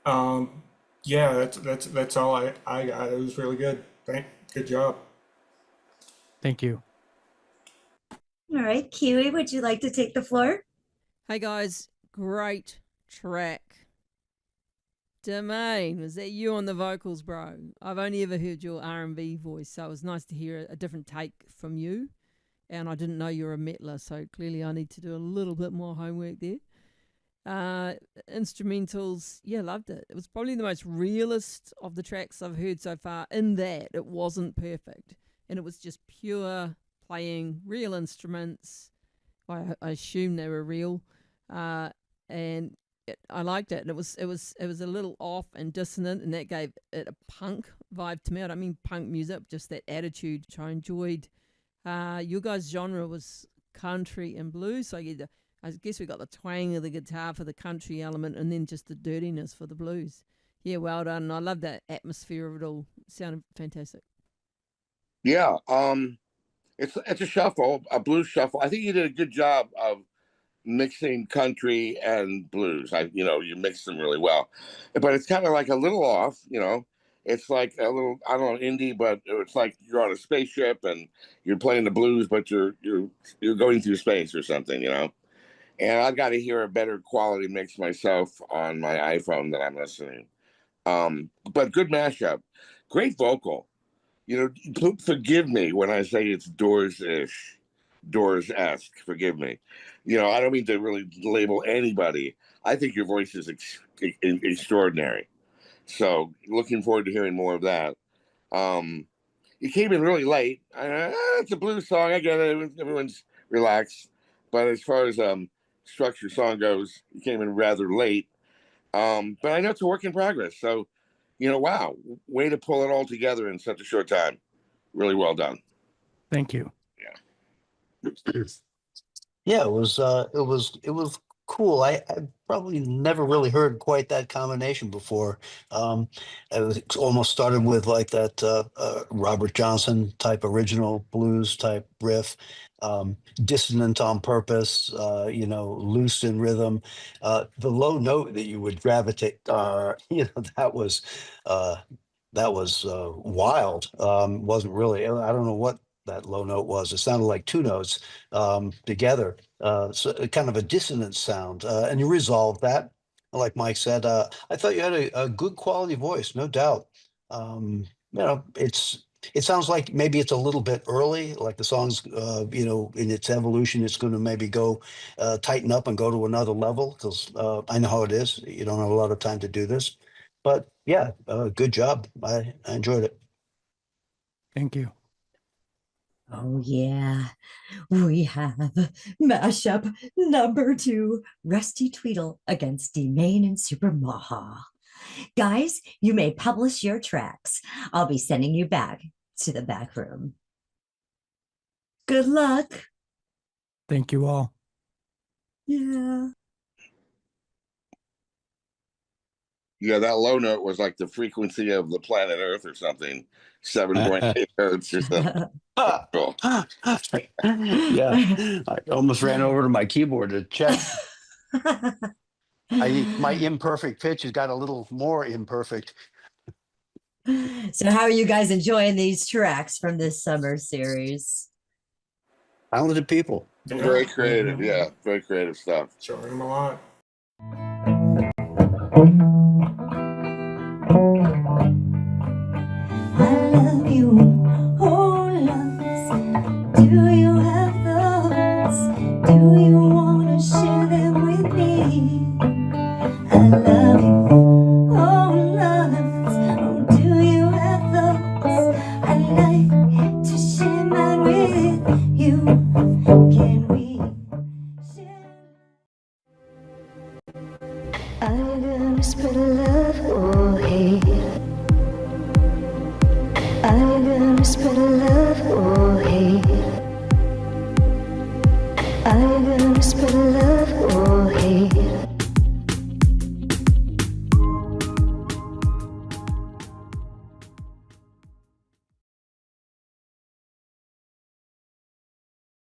um, yeah, that's all I got. It was really good. Good job. Thank you. All right, Kiwi, would you like to take the floor? Hey guys, great track. Domain, was that you on the vocals, bro? I've only ever heard your R&B voice, so it was nice to hear a different take from you. And I didn't know you're a metaler, so clearly I need to do a little bit more homework there. Instrumentals, yeah, loved it. It was probably the most realist of the tracks I've heard so far, in that it wasn't perfect. And it was just pure playing real instruments. I assume they were real. And I liked it. And it was a little off and dissonant, and that gave it a punk vibe to me. I don't mean punk music, just that attitude, which I enjoyed. Your guys' genre was country and blues, so I guess we got the twang of the guitar for the country element, and then just the dirtiness for the blues. Yeah, well done. I love that atmosphere of it all. It sounded fantastic. Yeah, it's a shuffle, a blues shuffle. I think you did a good job of mixing country and blues. You mixed them really well, but it's kind of like a little off. It's like a little, I don't know, indie, but it's like you're on a spaceship and you're playing the blues, but you're going through space or something. And I've got to hear a better quality mix myself on my iPhone that I'm listening. But good mashup, great vocal. Forgive me when I say it's Doors-ish, Doors-esque. Forgive me. I don't mean to really label anybody. I think your voice is extraordinary. So looking forward to hearing more of that. You came in really late. It's a blues song. I get it. Everyone's relaxed. But as far as structure song goes, you came in rather late. But I know it's a work in progress. So, wow, way to pull it all together in such a short time. Really well done. Thank you. Yeah, it was cool. I probably never really heard quite that combination before. It almost started with like that Robert Johnson type original blues type riff, dissonant on purpose, loose in rhythm. The low note that you would gravitate, that was wild. Wasn't really. I don't know what that low note was. It sounded like two notes together, so kind of a dissonant sound. And you resolved that, like Mike said. I thought you had a good quality voice, no doubt. It sounds like maybe it's a little bit early, like the song's, in its evolution, it's going to maybe go tighten up and go to another level, because I know how it is. You don't have a lot of time to do this. But yeah, good job. I enjoyed it. Thank you. Oh, yeah. We have mashup number 2, Rusty Tweedle against D-Main and Super Maha. Guys, you may publish your tracks. I'll be sending you back to the back room. Good luck. Thank you all. Yeah. Yeah, that low note was like the frequency of the planet Earth or something. 7.8 hertz or something. Cool. Yeah, I almost ran over to my keyboard to check. My imperfect pitch has got a little more imperfect. So how are you guys enjoying these tracks from this summer series? Talented people. Very creative, yeah. Very creative stuff. Showing them a lot. I love you, oh loves. Do you have those? Do you wanna share them with me? I love you, oh loves. Oh, do you have those? I'd like to share mine with you. Can we share? I'm gonna spread love, oh hey.